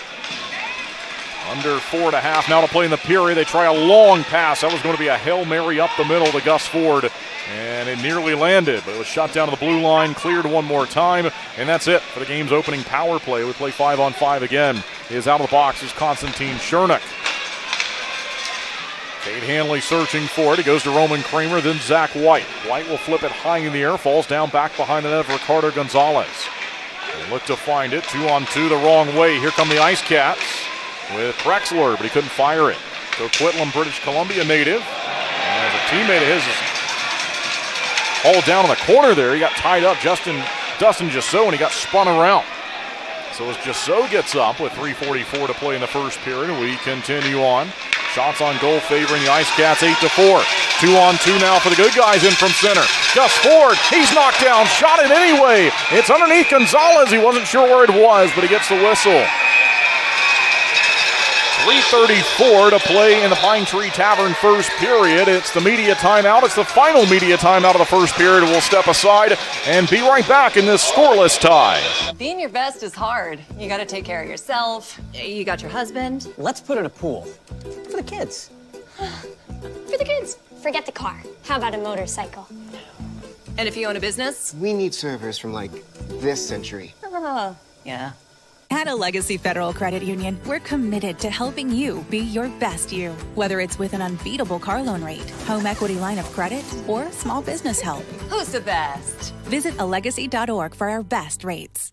Under 4.5 now to play in the period. They try a long pass. That was going to be a Hail Mary up the middle to Gus Ford, and it nearly landed, but it was shot down to the blue line, cleared one more time, and that's it for the game's opening power play. We play 5-on-5 again. Is out of the box is Konstantin Chernik. Cade Hanley searching for it. It goes to Roman Kramer, then Zach White. White will flip it high in the air, falls down back behind the net of Ricardo Gonzalez. They look to find it. 2-on-2 the wrong way. Here come the IceCats with Prexler, but he couldn't fire it. So Quitlam, British Columbia native. As a teammate of his is hauled down in the corner there. He got tied up, Dustin Jasso, and he got spun around. So as Jasso gets up with 3:44 to play in the first period, we continue on. Shots on goal favoring the IceCats 8-4. 2-on-2 now for the good guys in from center. Gus Ford, he's knocked down, shot it anyway. It's underneath Gonzalez. He wasn't sure where it was, but he gets the whistle. 3:34 to play in the Pine Tree Tavern first period. It's the media timeout. It's the final media timeout of the first period. We'll step aside and be right back in this scoreless tie. Being your best is hard. You got to take care of yourself. You got your husband. Let's put in a pool. For the kids. For the kids. Forget the car. How about a motorcycle? And if you own a business? We need servers from, like, this century. Oh, yeah. At a Legacy Federal Credit Union, we're committed to helping you be your best you. Whether it's with an unbeatable car loan rate, home equity line of credit, or small business help. Who's the best? Visit alegacy.org for our best rates.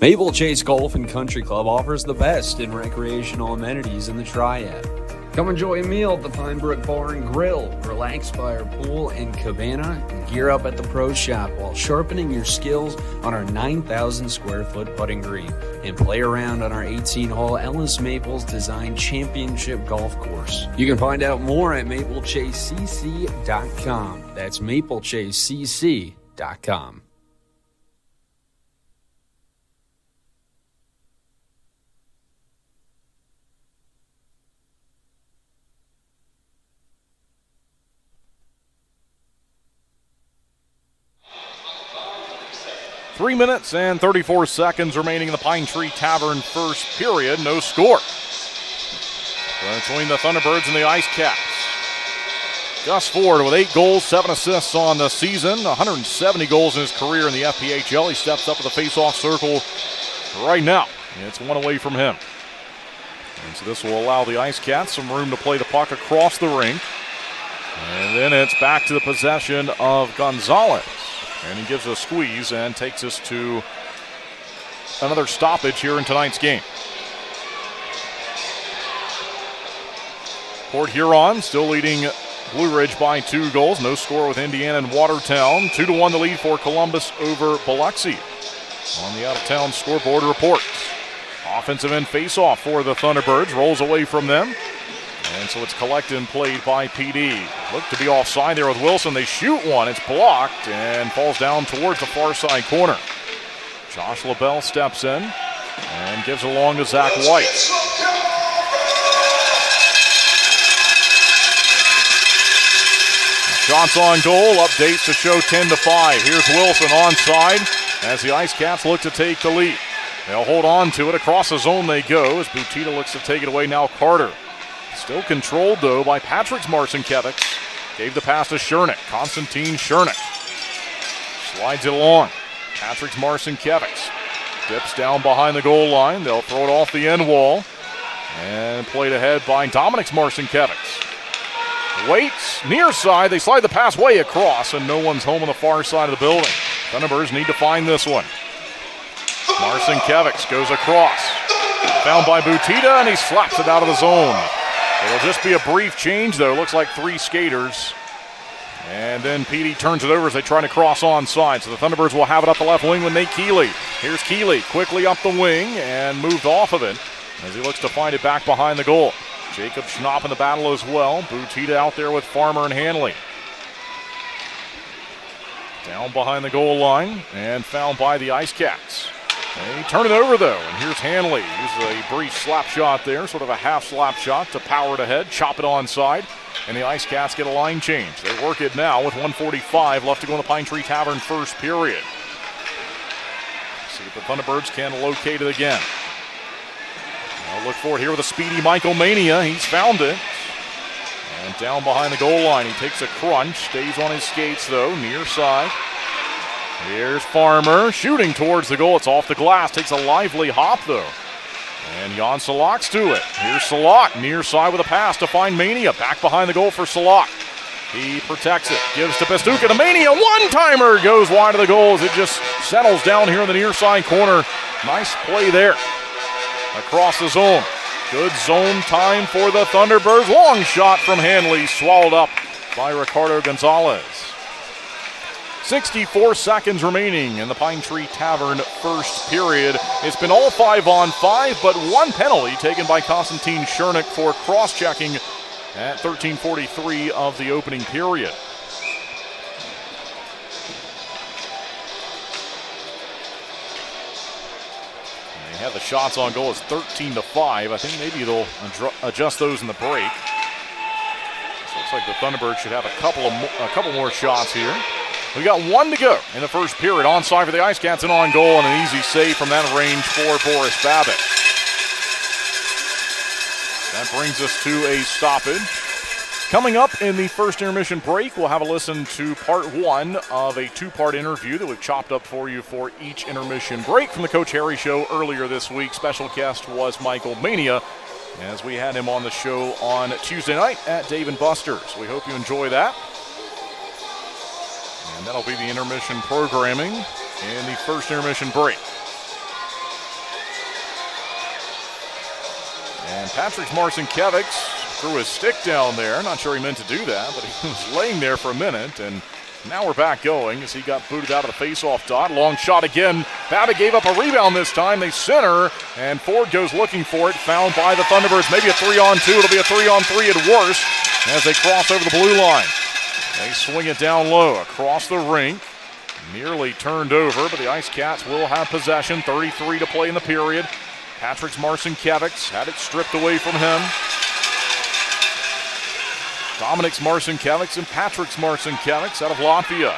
Maple Chase Golf and Country Club offers the best in recreational amenities in the Triad. Come enjoy a meal at the Pinebrook Bar and Grill, relax by our pool and cabana, and gear up at the Pro Shop while sharpening your skills on our 9,000 square foot putting green and play around on our 18-hole Ellis Maples Design Championship Golf Course. You can find out more at maplechasecc.com. That's maplechasecc.com. Three minutes and 34 seconds remaining in the Pine Tree Tavern first period. No score between the Thunderbirds and the IceCats. Gus Ford with 8 goals, 7 assists on the season, 170 goals in his career in the FPHL. He steps up to the face-off circle right now. It's one away from him. And so this will allow the IceCats some room to play the puck across the rink. And then it's back to the possession of Gonzalez. And he gives it a squeeze and takes us to another stoppage here in tonight's game. Port Huron still leading Blue Ridge by 2 goals. No score with Indiana and Watertown. 2-1 the lead for Columbus over Biloxi. On the out-of-town scoreboard report. Offensive end face-off for the Thunderbirds. Rolls away from them. And so it's collected and played by PD. Look to be offside there with Wilson. They shoot one. It's blocked and falls down towards the far side corner. Josh LaBelle steps in and gives it along to Zach White. Shots on goal. Updates to show 10-5. Here's Wilson onside as the IceCats look to take the lead. They'll hold on to it. Across the zone they go as Butita looks to take it away. Now Carter. Still controlled, though, by Patrick's Marcinkiewicz. Gave the pass to Chernik. Konstantin Chernik. Slides it along. Patrick's Marcinkiewicz. Dips down behind the goal line. They'll throw it off the end wall. And played ahead by Dominic's Marcinkiewicz. Waits, near side. They slide the pass way across, and no one's home on the far side of the building. Thunderbirds need to find this one. Marcinkiewicz goes across. Found by Butita, and he slaps it out of the zone. It'll just be a brief change, though. Looks like 3 skaters. And then PD turns it over as they try to cross onside. So the Thunderbirds will have it up the left wing with Nate Keeley. Here's Keeley quickly up the wing and moved off of it as he looks to find it back behind the goal. Jacob Schnapp in the battle as well. Butita out there with Farmer and Hanley. Down behind the goal line and found by the IceCats. They turn it over, though, and here's Hanley. Uses a brief slap shot there, sort of a half slap shot to power it ahead, chop it onside, and the IceCats get a line change. They work it now with 1:45 left to go in the Pine Tree Tavern first period. See if the Thunderbirds can locate it again. I'll look for it here with a speedy Michael Mania. He's found it. And down behind the goal line, he takes a crunch, stays on his skates, though, near side. Here's Farmer shooting towards the goal. It's off the glass. Takes a lively hop, though. And Jan Salak's to it. Here's Salak near side with a pass to find Mania. Back behind the goal for Salak. He protects it. Gives to Pastuca to Mania. One-timer goes wide of the goal as it just settles down here in the near side corner. Nice play there. Across the zone. Good zone time for the Thunderbirds. Long shot from Hanley. Swallowed up by Ricardo Gonzalez. 64 seconds remaining in the Pine Tree Tavern first period. It's been all 5-on-5, but one penalty taken by Konstantin Chernik for cross-checking at 13:43 of the opening period. And they have the shots on goal. It's 13-5. I think maybe they'll adjust those in the break. So it looks like the Thunderbirds should have a couple more shots here. We got one to go in the first period. Onside for the IceCats and on goal, and an easy save from that range for Boris Babbitt. That brings us to a stoppage. Coming up in the first intermission break, we'll have a listen to part one of a two-part interview that we've chopped up for you for each intermission break from the Coach Harry Show earlier this week. Special guest was Michael Mania, as we had him on the show on Tuesday night at Dave & Buster's. We hope you enjoy that. And that'll be the intermission programming in the first intermission break. And Patrick Marcinkiewicz threw his stick down there. Not sure he meant to do that, but he was laying there for a minute. And now we're back going as he got booted out of the face-off dot. Long shot again. Babbitt gave up a rebound this time. They center, and Ford goes looking for it. Found by the Thunderbirds. Maybe a 3-on-2. It'll be a 3-on-3 at worst as they cross over the blue line. They swing it down low across the rink. Nearly turned over, but the IceCats will have possession. 33 to play in the period. Patrick's Marcinkiewicz had it stripped away from him. Dominic's Marcinkiewicz and Patrick's Marcinkiewicz out of Latvia.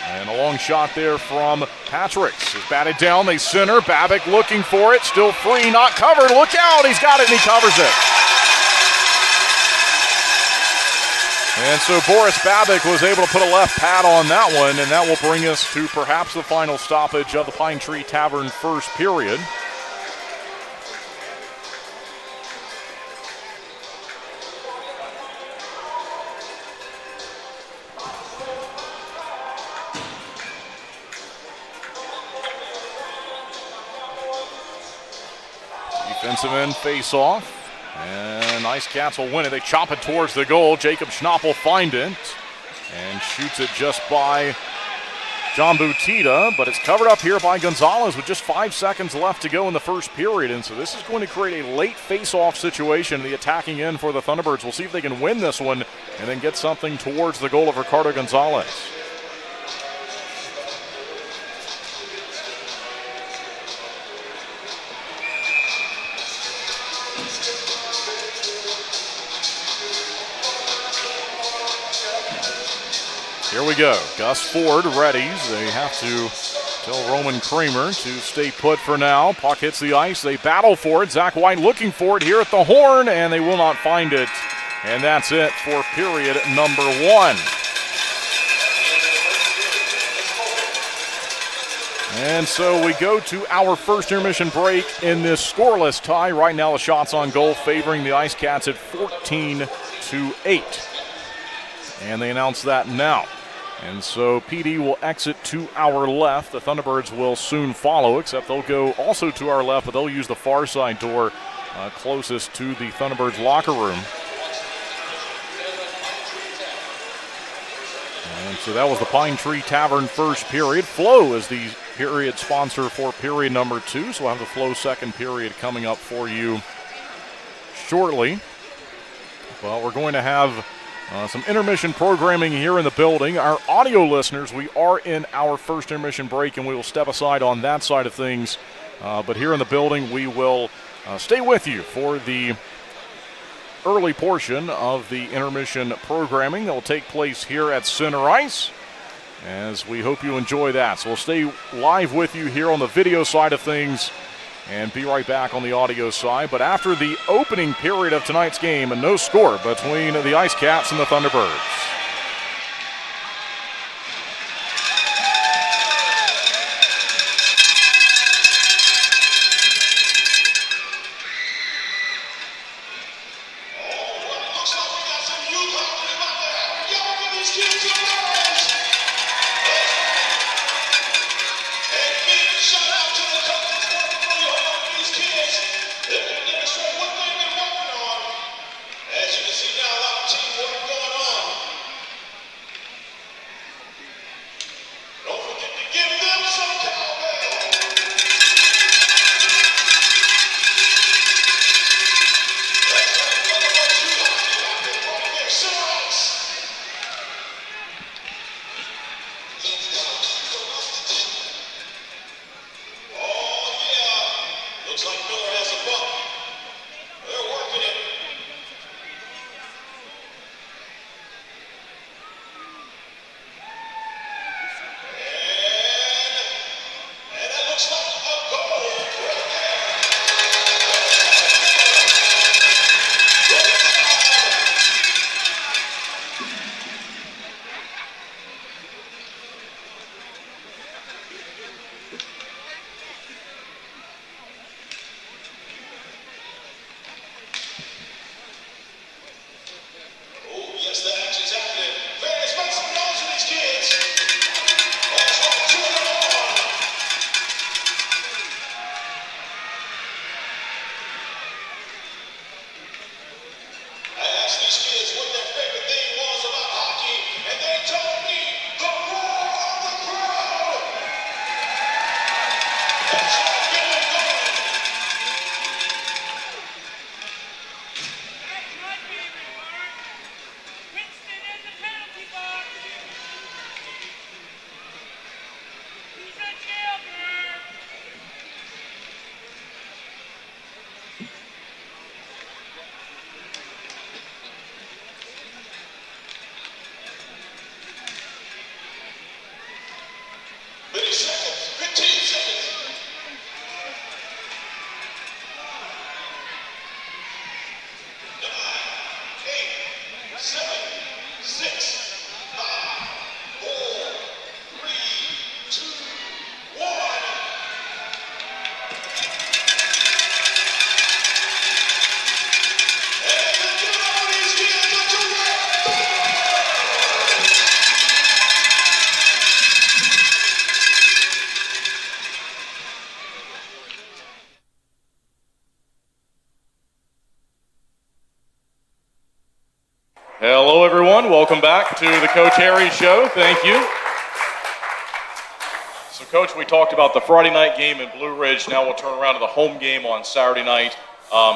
And a long shot there from Patrick's. Is batted down, they center. Babbitt looking for it, still free, not covered. Look out, he's got it and he covers it. And so Boris Babbitt was able to put a left pad on that one, and that will bring us to perhaps the final stoppage of the Pine Tree Tavern first period. Defensive end face-off. And IceCats will win it. They chop it towards the goal. Jacob Schnapp will find it and shoots it just by John Butita, but it's covered up here by Gonzalez with just 5 seconds left to go in the first period. And so this is going to create a late face-off situation in the attacking end for the Thunderbirds. We'll see if they can win this one and then get something towards the goal of Ricardo Gonzalez. Here we go. Gus Ford readies. They have to tell Roman Kramer to stay put for now. Puck hits the ice. They battle for it. Zach White looking for it here at the horn, and they will not find it. And that's it for period number one. And so we go to our first intermission break in this scoreless tie. Right now the shots on goal favoring the IceCats at 14-8. And they announce that now. And so PD will exit to our left. The Thunderbirds will soon follow, except they'll go also to our left, but they'll use the far side door closest to the Thunderbirds locker room. And so that was the Pine Tree Tavern first period. Flow is the period sponsor for period number two, so we'll have the Flow second period coming up for you shortly. Well, we're going to have some intermission programming here in the building. Our audio listeners, we are in our first intermission break, and we will step aside on that side of things But here in the building, we will stay with you for the early portion of the intermission programming that will take place here at Center Ice, as we hope you enjoy that. So we'll stay live with you here on the video side of things and be right back on the audio side. But after the opening period of tonight's game, a no score between the IceCats and the Thunderbirds. Hello, everyone. Welcome back to the Coach Harry Show. Thank you. So, Coach, we talked about the Friday night game in Blue Ridge. Now we'll turn around to the home game on Saturday night.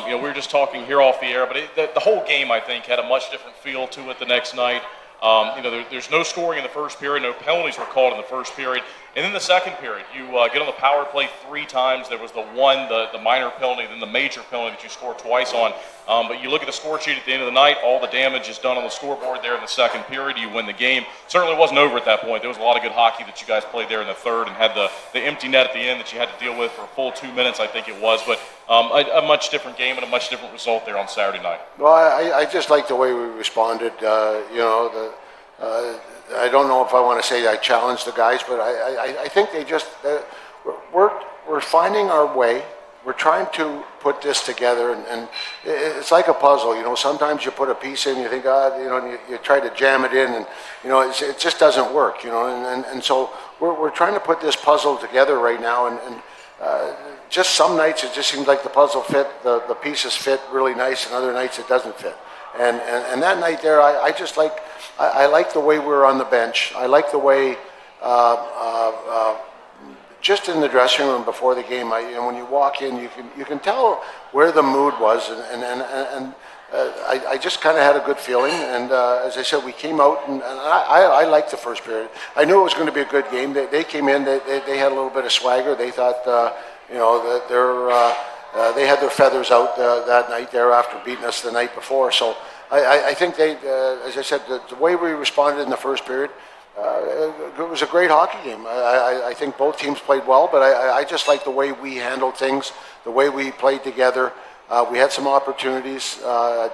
We were just talking here off the air, but the whole game, I think, had a much different feel to it the next night. There's no scoring in the first period. No penalties were called in the first period. And in the second period, you get on the power play 3 times. There was the minor penalty, then the major penalty that you scored twice on. But you look at the score sheet at the end of the night, all the damage is done on the scoreboard there in the second period. You win the game. Certainly wasn't over at that point. There was a lot of good hockey that you guys played there in the third and had the empty net at the end that you had to deal with for a full 2 minutes, I think it was. But a much different game and a much different result there on Saturday night. Well, I just like the way we responded. I don't know if I want to say I challenged the guys, but I think they just we're finding our way. We're trying to put this together, and it's like a puzzle. Sometimes you put a piece in, you think, and you try to jam it in, and it just doesn't work. And so we're trying to put this puzzle together right now, and just some nights it just seems like the puzzle fit, the pieces fit really nice, and other nights it doesn't fit. And that night there, I just like. I like the way we're on the bench. I like the way, just in the dressing room before the game. When you walk in, you can tell where the mood was, and I just kind of had a good feeling. And as I said, we came out, and I liked the first period. I knew it was going to be a good game. They came in. They had a little bit of swagger. They thought, They had their feathers out that night there after beating us the night before. So I think they, as I said, the way we responded in the first period, it was a great hockey game. I think both teams played well, but I just like the way we handled things, the way we played together. We had some opportunities.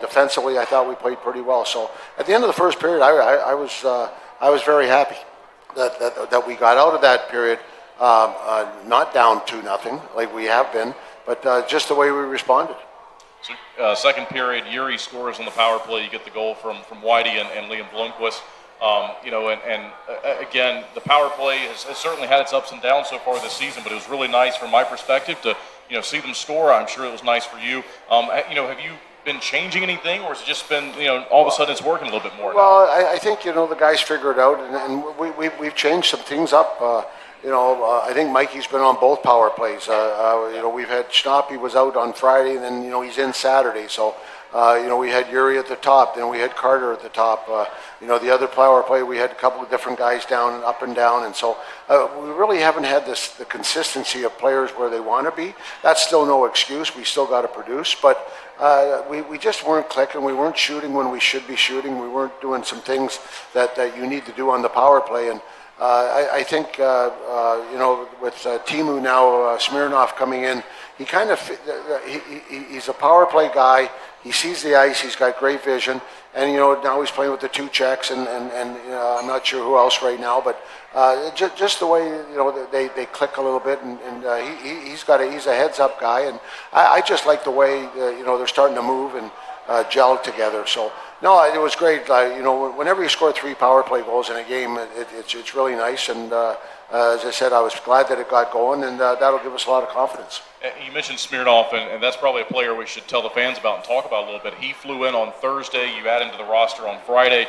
Defensively, I thought we played pretty well. So at the end of the first period, I was very happy that we got out of that period not down 2-0 like we have been, but just the way we responded. So second period, Yuri scores on the power play. You get the goal from Whitey and Liam Blomqvist. Again, the power play has certainly had its ups and downs so far this season, but it was really nice from my perspective to see them score. I'm sure it was nice for you. Have you been changing anything, or has it just been all of a sudden it's working a little bit more? Well, I think the guys figure it out, and we've changed some things up. I think Mikey's been on both power plays. We've had Schnappy was out on Friday, and then he's in Saturday. So we had Yuri at the top, then we had Carter at the top. The other power play, we had a couple of different guys down and up and down, and so we really haven't had the consistency of players where they want to be. That's still no excuse. We still got to produce, but we just weren't clicking. We weren't shooting when we should be shooting. We weren't doing some things that you need to do on the power play, and I think with Timu now, Smirnoff coming in, he kind of he's a power play guy. He sees the ice. He's got great vision, and now he's playing with the two checks, and I'm not sure who else right now, but just the way they click a little bit, and he's a heads up guy, and I just like the way they're starting to move and gel together. So no, it was great. Whenever you score 3 power play goals in a game, it's really nice, and as I said, I was glad that it got going, and that'll give us a lot of confidence. You mentioned Smirnoff, and that's probably a player we should tell the fans about and talk about a little bit. He flew in on Thursday. You add him to the roster on Friday.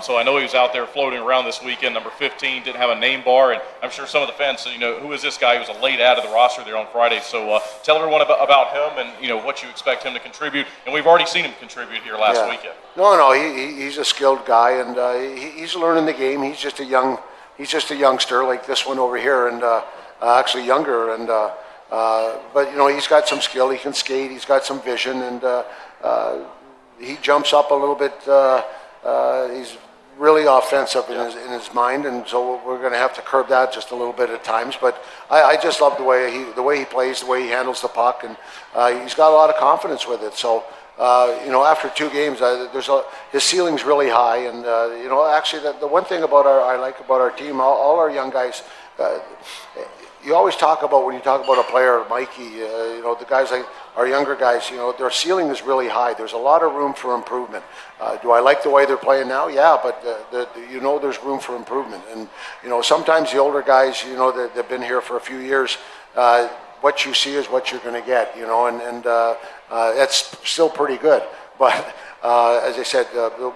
So I know he was out there floating around this weekend, number 15, didn't have a name bar, and I'm sure some of the fans say, who is this guy? He was a late add of the roster there on Friday. So tell everyone about him and, what you expect him to contribute. And we've already seen him contribute here last weekend. No, he's a skilled guy, and he's learning the game. He's just a youngster like this one over here, and actually younger, and but he's got some skill. He can skate. He's got some vision, and he jumps up a little bit. He's really offensive in his mind, and so we're going to have to curb that just a little bit at times. But I just love the way he plays, the way he handles the puck, and he's got a lot of confidence with it. So. After 2 games, his ceiling's really high, and actually, the one thing I like about our team, all our young guys. You always talk about when you talk about a player, Mikey. The guys like our younger guys. Their ceiling is really high. There's a lot of room for improvement. Do I like the way they're playing now? Yeah, but there's room for improvement, and sometimes the older guys, they've been here for a few years. What you see is what you're going to get, and that's still pretty good. But as I said,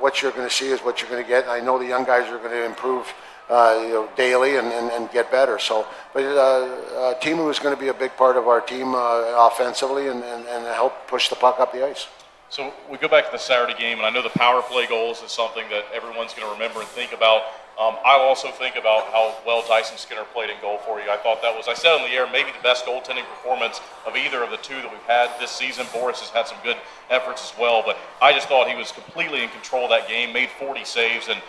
what you're going to see is what you're going to get. I know the young guys are going to improve, daily and get better. So, but Timu is going to be a big part of our team offensively and help push the puck up the ice. So we go back to the Saturday game, and I know the power play goals is something that everyone's going to remember and think about. I'll also think about how well Dyson Skinner played in goal for you. I thought that was, I said on the air, maybe the best goaltending performance of either of the 2 that we've had this season. Boris has had some good efforts as well, but I just thought he was completely in control of that game, made 40 saves, and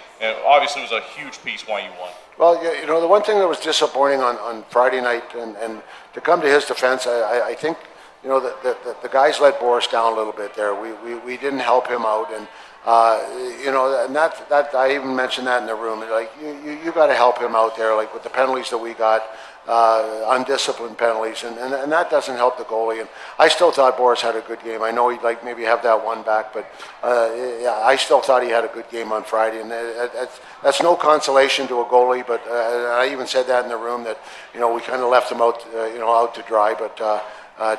obviously it was a huge piece why you won. Well, the one thing that was disappointing on Friday night, and to come to his defense, I think, the guys let Boris down a little bit there. We didn't help him out, and and that I even mentioned that in the room. Like you got to help him out there, like with the penalties that we got, undisciplined penalties, and that doesn't help the goalie. And I still thought Boris had a good game. I know he'd like maybe have that one back, but I still thought he had a good game on Friday, and that's no consolation to a goalie. But I even said that in the room that we kind of left him out, out to dry. But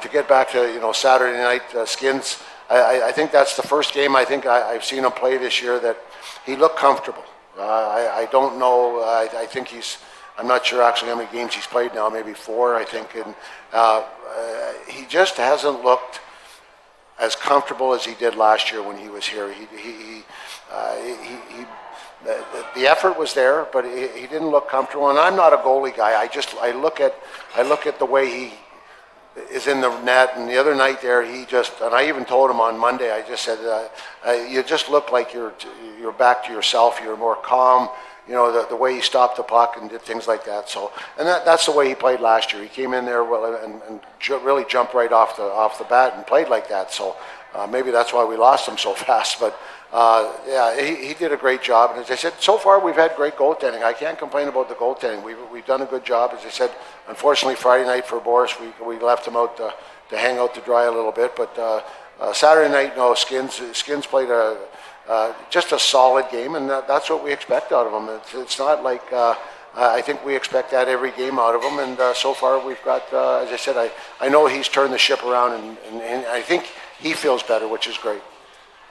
to get back to Saturday night, Skins. I think that's the first game I've seen him play this year that he looked comfortable. I don't know. I think I'm not sure actually how many games he's played now, maybe 4, I think. And he just hasn't looked as comfortable as he did last year when he was here. The effort was there, but he didn't look comfortable. And I'm not a goalie guy. I look at the way is in the net, and the other night there, and I even told him on Monday, I just said, you just look like you're back to yourself, you're more calm, the way he stopped the puck and did things like that. So, and that's the way he played last year. He came in there and really jumped right off the bat and played like that. So maybe that's why we lost him so fast, but he did a great job. And as I said, so far we've had great goaltending. I can't complain about the goaltending. We've done a good job. As I said, unfortunately Friday night for Boris, we left him out to hang out to dry a little bit. But Saturday night, no, Skins played just a solid game, and that's what we expect out of him. It's not like I think we expect that every game out of him. And so far we've got, as I said, I know he's turned the ship around, and I think he feels better, which is great.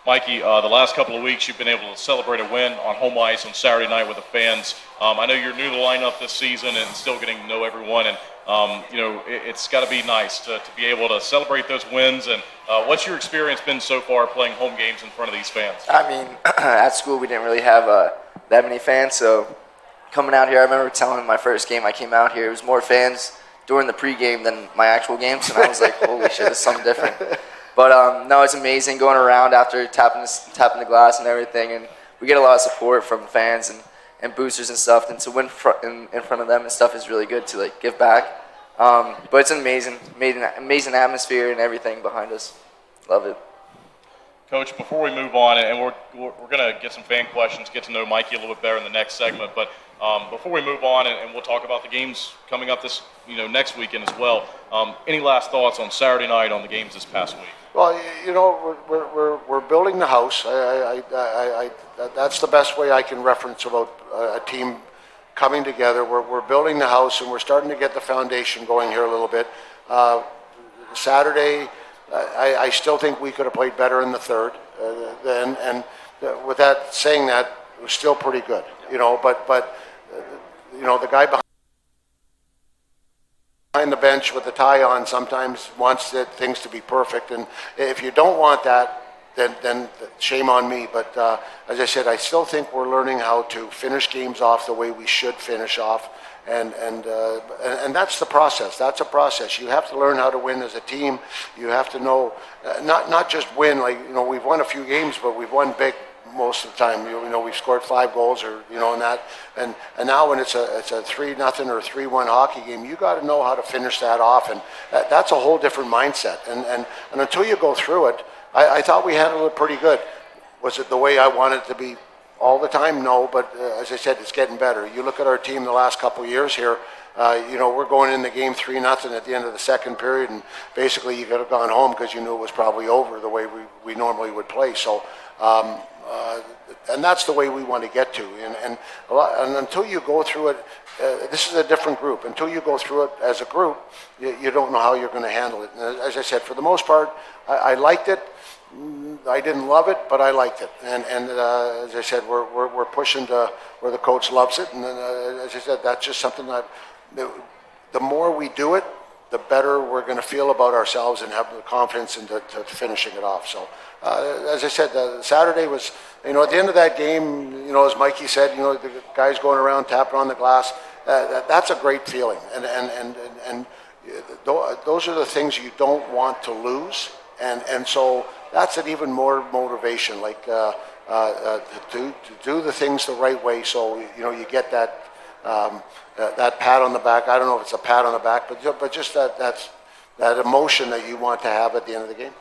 Mikey, the last couple of weeks you've been able to celebrate a win on home ice on Saturday night with the fans. I know you're new to the lineup this season and still getting to know everyone, and it's got to be nice to be able to celebrate those wins. And what's your experience been so far playing home games in front of these fans? I mean, at school we didn't really have that many fans, so coming out here, I remember telling my first game I came out here, it was more fans during the pregame than my actual games, and I was like, holy shit, it's something different. But no, it's amazing going around after tapping the glass and everything, and we get a lot of support from fans and boosters and stuff, and to win in front of them and stuff is really good to give back. But it's an amazing atmosphere and everything behind us. Love it. Coach, before we move on, and we're going to get some fan questions, get to know Mikey a little bit better in the next segment, but before we move on, and we'll talk about the games coming up this next weekend as well, any last thoughts on Saturday night on the games this past week? Well, we're building the house. That's the best way I can reference about a team coming together. We're building the house, and we're starting to get the foundation going here a little bit. Saturday, I still think we could have played better in the third. And with that, saying that, it was still pretty good. But the guy behind the bench with the tie on sometimes wants things to be perfect, and if you don't want that, then shame on me. But as I said, I still think we're learning how to finish games off the way we should finish off, and that's the process. That's a process. You have to learn how to win as a team. You have to know not just win. We've won a few games, but we've won big most of the time. We've scored 5 goals, or and now when it's a 3-0 or 3-1 hockey game, you got to know how to finish that off, and that's a whole different mindset. And until you go through it, I thought we handled it pretty good. Was it the way I wanted it to be all the time? No, but as I said, it's getting better. You look at our team the last couple of years here. We're going in the game 3-0 at the end of the second period, and basically you could have gone home because you knew it was probably over the way we normally would play. So. And that's the way we want to get to. And until you go through it, this is a different group. Until you go through it as a group, you don't know how you're going to handle it. And as I said, for the most part, I liked it. I didn't love it, but I liked it. And as I said, we're pushing to where the coach loves it. And as I said, that's just something that the more we do it, the better we're going to feel about ourselves and have the confidence into finishing it off. So, as I said, Saturday was, at the end of that game, as Mikey said, the guys going around tapping on the glass, that's a great feeling. And those are the things you don't want to lose. And so that's an even more motivation, to do the things the right way. So, you get that pat on the back. I don't know if it's a pat on the back, but just that emotion that you want to have at the end of the game.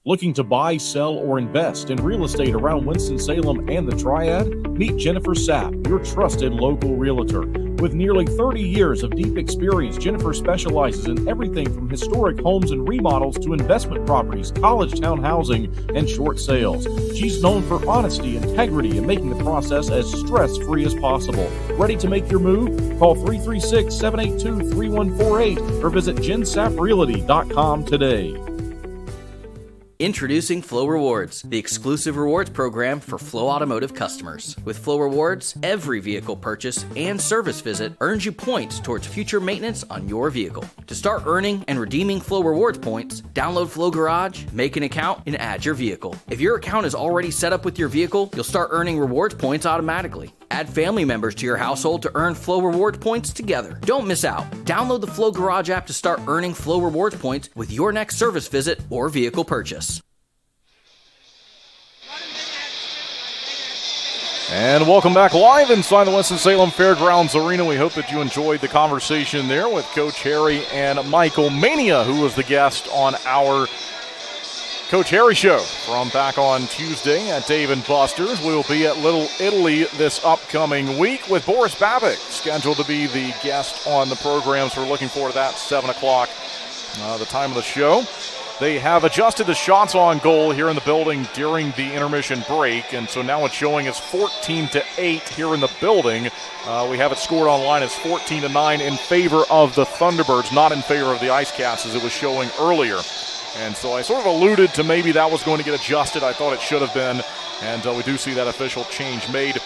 Looking to buy, sell, or invest in real estate around Winston-Salem and the Triad? Meet Jennifer Sapp, your trusted local realtor. With nearly 30 years of deep experience, Jennifer specializes in everything from historic homes and remodels to investment properties, college town housing, and short sales. She's known for honesty, integrity, and making the process as stress-free as possible. Ready to make your move? Call 336-782-3148 or visit jensapprealty.com today. Introducing Flow Rewards, the exclusive rewards program for Flow Automotive customers. With Flow Rewards, every vehicle purchase and service visit earns you points towards future maintenance on your vehicle. To start earning and redeeming Flow Rewards points, download Flow Garage, make an account, and add your vehicle. If your account is already set up with your vehicle, you'll start earning rewards points automatically. Add family members to your household to earn Flow Rewards points together. Don't miss out. Download the Flow Garage app to start earning Flow Rewards points with your next service visit or vehicle purchase. And welcome back live inside the Winston-Salem Fairgrounds Arena. We hope that you enjoyed the conversation there with Coach Harry and Michael Mania, who was the guest on our Coach Harry Show from back on Tuesday at Dave & Buster's. We will be at Little Italy this upcoming week with Boris Babic scheduled to be the guest on the program, so we're looking forward to that, 7 o'clock, the time of the show. They have adjusted the shots on goal here in the building during the intermission break, and so now it's showing as 14-8 here in the building. We have it scored online as 14-9 in favor of the Thunderbirds, not in favor of the IceCats as it was showing earlier. And so I sort of alluded to maybe that was going to get adjusted. I thought it should have been, and we do see that official change made.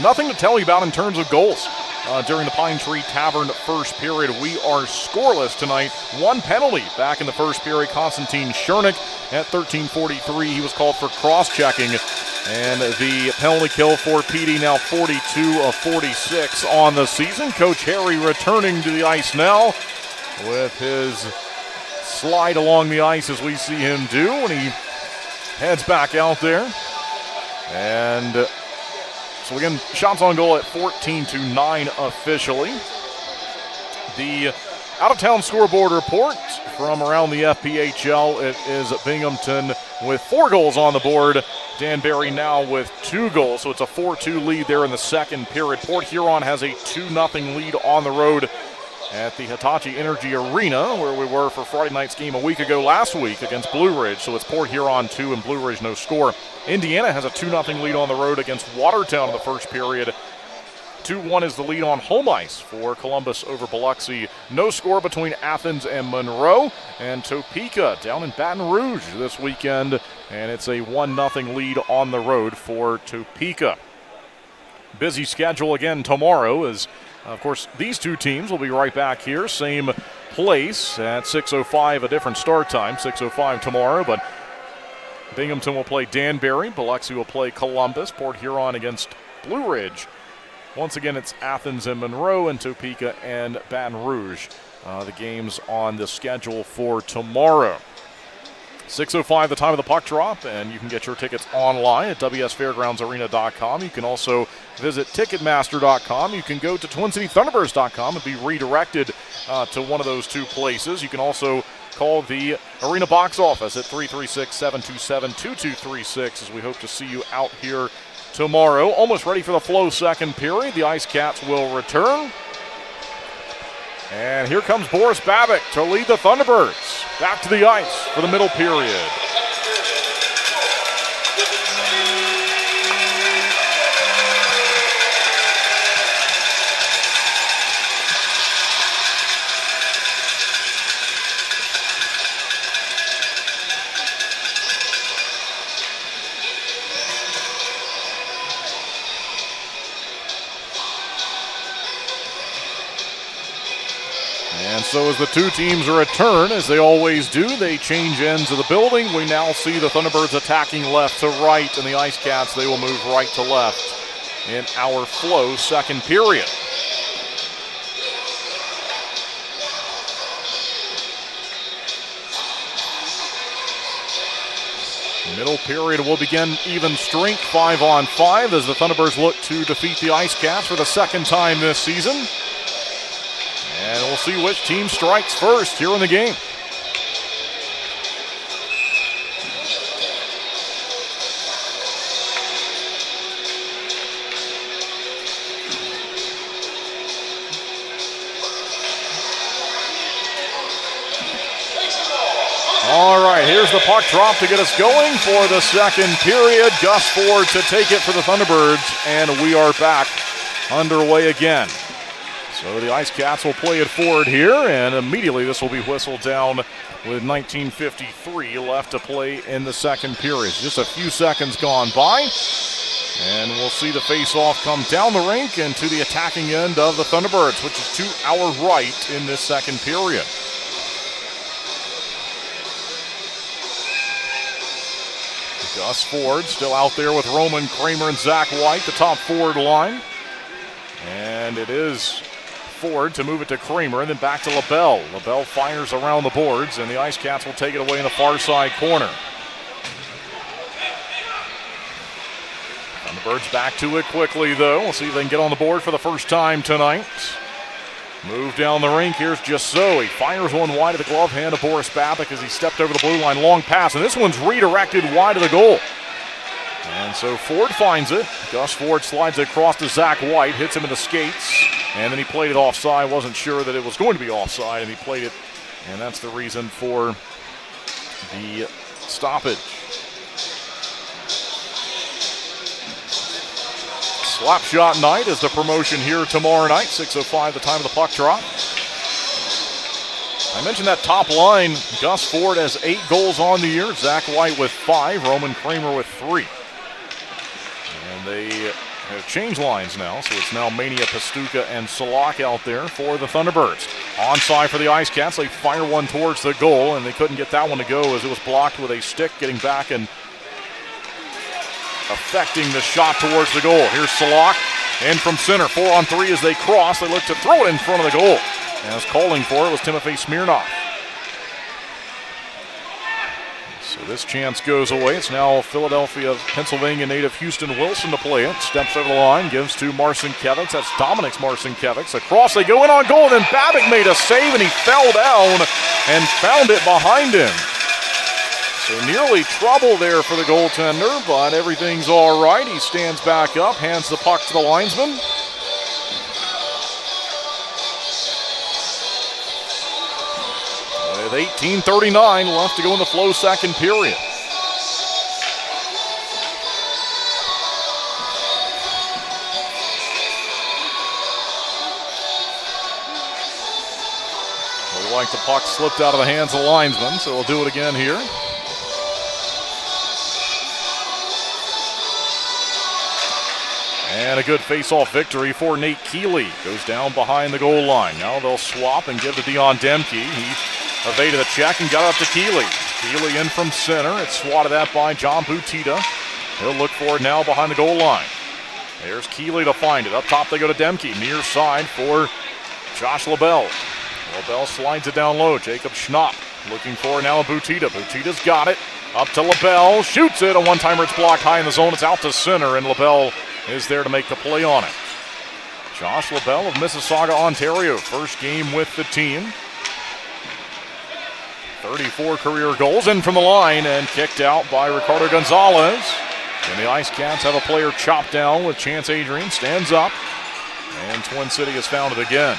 Nothing to tell you about in terms of goals. During the Pine Tree Tavern first period, we are scoreless tonight. One penalty back in the first period. Konstantin Chernik at 13:43. He was called for cross-checking. And the penalty kill for PD, now 42 of 46 on the season. Coach Harry returning to the ice now with his slide along the ice as we see him do when he heads back out there. And so again, shots on goal at 14-9 officially. The out-of-town scoreboard report from around the FPHL. It is Binghamton with 4 goals on the board. Danbury now with 2 goals, so it's a 4-2 lead there in the second period. Port Huron has a 2-0 lead on the road at the Hitachi Energy Arena, where we were for Friday night's game a week ago last week against Blue Ridge. So it's Port Huron 2 and Blue Ridge no score. Indiana has a 2-0 lead on the road against Watertown in the first period. 2-1 is the lead on home ice for Columbus over Biloxi. No score between Athens and Monroe. And Topeka down in Baton Rouge this weekend, and it's a 1-0 lead on the road for Topeka. Busy schedule again tomorrow as, of course, these two teams will be right back here, same place at 6:05, a different start time, 6:05 tomorrow, but Binghamton will play Danbury, Biloxi will play Columbus, Port Huron against Blue Ridge. Once again, it's Athens and Monroe, and Topeka and Baton Rouge, the games on the schedule for tomorrow. 6:05, the time of the puck drop, and you can get your tickets online at WSFairgroundsArena.com. You can also visit Ticketmaster.com. You can go to TwinCityThunderbirds.com and be redirected to one of those two places. You can also call the arena box office at 336-727-2236 as we hope to see you out here tomorrow. Almost ready for the Flow second period. The IceCats will return. And here comes Boris Babic to lead the Thunderbirds back to the ice for the middle period. And so as the two teams return, as they always do, they change ends of the building. We now see the Thunderbirds attacking left to right, and the IceCats, they will move right to left in our Flow second period. Middle period will begin even strength, 5-on-5, as the Thunderbirds look to defeat the IceCats for the second time this season. And we'll see which team strikes first here in the game. All right, here's the puck drop to get us going for the second period. Gus Ford to take it for the Thunderbirds, and we are back underway again. So the IceCats will play it forward here, and immediately this will be whistled down with 19:53 left to play in the second period. Just a few seconds gone by, and we'll see the face-off come down the rink and to the attacking end of the Thunderbirds, which is to our right in this second period. Gus Ford still out there with Roman Kramer and Zach White, the top forward line. And it is Ford to move it to Kramer and then back to LaBelle. LaBelle fires around the boards, and the IceCats will take it away in the far side corner. Thunderbirds back to it quickly, though. We'll see if they can get on the board for the first time tonight. Move down the rink. Here's Jasot. He fires one wide of the glove hand of Boris Babbitt as he stepped over the blue line. Long pass, and this one's redirected wide of the goal. And so Ford finds it. Gus Ford slides it across to Zach White, hits him in the skates, and then he played it offside. Wasn't sure that it was going to be offside, and he played it, and that's the reason for the stoppage. Slap shot night is the promotion here tomorrow night. 6:05 the time of the puck drop. I mentioned that top line. Gus Ford has 8 goals on the year. Zach White with 5. Roman Kramer with 3. And they have changed lines now, so it's now Mania, Pastuca, and Salak out there for the Thunderbirds. Onside for the IceCats. They fire one towards the goal, and they couldn't get that one to go as it was blocked with a stick, getting back and affecting the shot towards the goal. Here's Salak in from center. 4-on-3 as they cross. They look to throw it in front of the goal. As calling for it was Timofey Smirnov. So this chance goes away. It's now Philadelphia, Pennsylvania native Houston Wilson to play it. Steps over the line, gives to Marcinkiewicz. That's Dominik's Marcinkiewicz. Across they go in on goal. Then Babbitt made a save and he fell down and found it behind him. So nearly trouble there for the goaltender, but everything's all right. He stands back up, hands the puck to the linesman. With 18:39 left to go in the Flow second period. Looks like the puck slipped out of the hands of the linesman, so we'll do it again here. And a good face-off victory for Nate Keeley. Goes down behind the goal line. Now they'll swap and give to Dion Demke. He evaded the check and got up to Keeley. Keeley in from center. It's swatted at by John Butita. He'll look for it now behind the goal line. There's Keeley to find it. Up top they go to Demke. Near side for Josh LaBelle. LaBelle slides it down low. Jacob Schnapp looking for it now Butita. Butita's got it. Up to LaBelle. Shoots it. A one-timer. It's blocked high in the zone. It's out to center, and LaBelle is there to make the play on it. Josh LaBelle of Mississauga, Ontario. First game with the team. 34 career goals in from the line and kicked out by Ricardo Gonzalez. And the IceCats have a player chopped down with Chance Adrian. Stands up. And Twin City has found it again.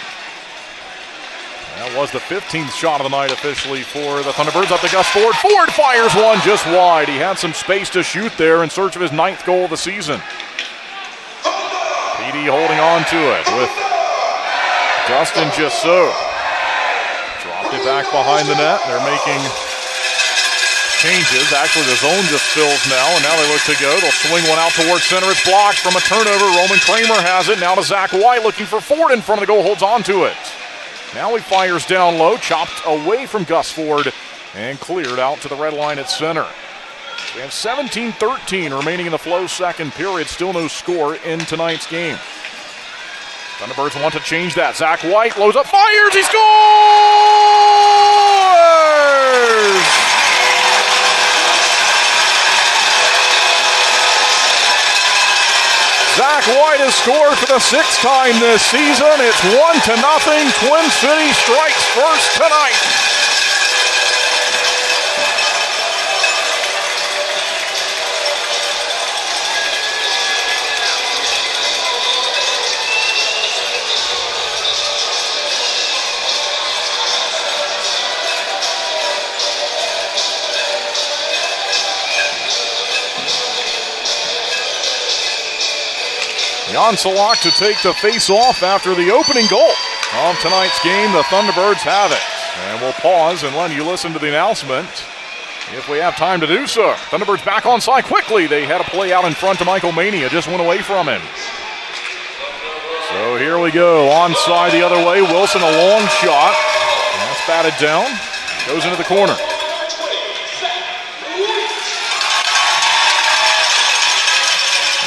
That was the 15th shot of the night officially for the Thunderbirds. Up to Gus Ford. Ford fires one just wide. He had some space to shoot there in search of his 9th goal of the season. PD holding on to it with Dustin Jasot. Dropped it back behind the net. They're making changes. Actually, the zone just fills now, and now they look to go. They'll swing one out towards center. It's blocked from a turnover. Roman Kramer has it. Now to Zach White looking for Ford in front of the goal. Holds on to it. Now he fires down low. Chopped away from Gus Ford and cleared out to the red line at center. We have 17-13 remaining in the Flow second period. Still no score in tonight's game. Thunderbirds want to change that. Zach White loads up, fires, he scores! Zach White has scored for the 6th time this season. It's 1-0. Twin City strikes first tonight. Jan Salak to take the face-off after the opening goal. of tonight's game. The Thunderbirds have it. And we'll pause and let you listen to the announcement if we have time to do so. Thunderbirds back on side quickly. They had a play out in front to Michael Mania. Just went away from him. So here we go. Onside the other way. Wilson, a long shot. And that's batted down. Goes into the corner.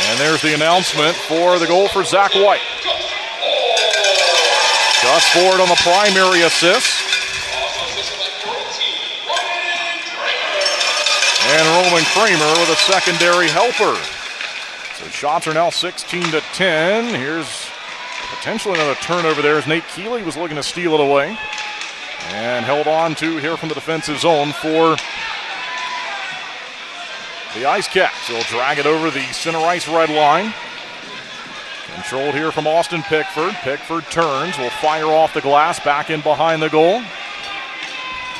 And there's the announcement for the goal for Zach White. Gus Ford on the primary assist. And Roman Kramer with a secondary helper. So shots are now 16-10. Here's potentially another turnover there as Nate Keeley was looking to steal it away. And held on to here from the defensive zone for the IceCats. They'll drag it over the center ice red line. Controlled here from Austin Pickford. Pickford turns, will fire off the glass, back in behind the goal.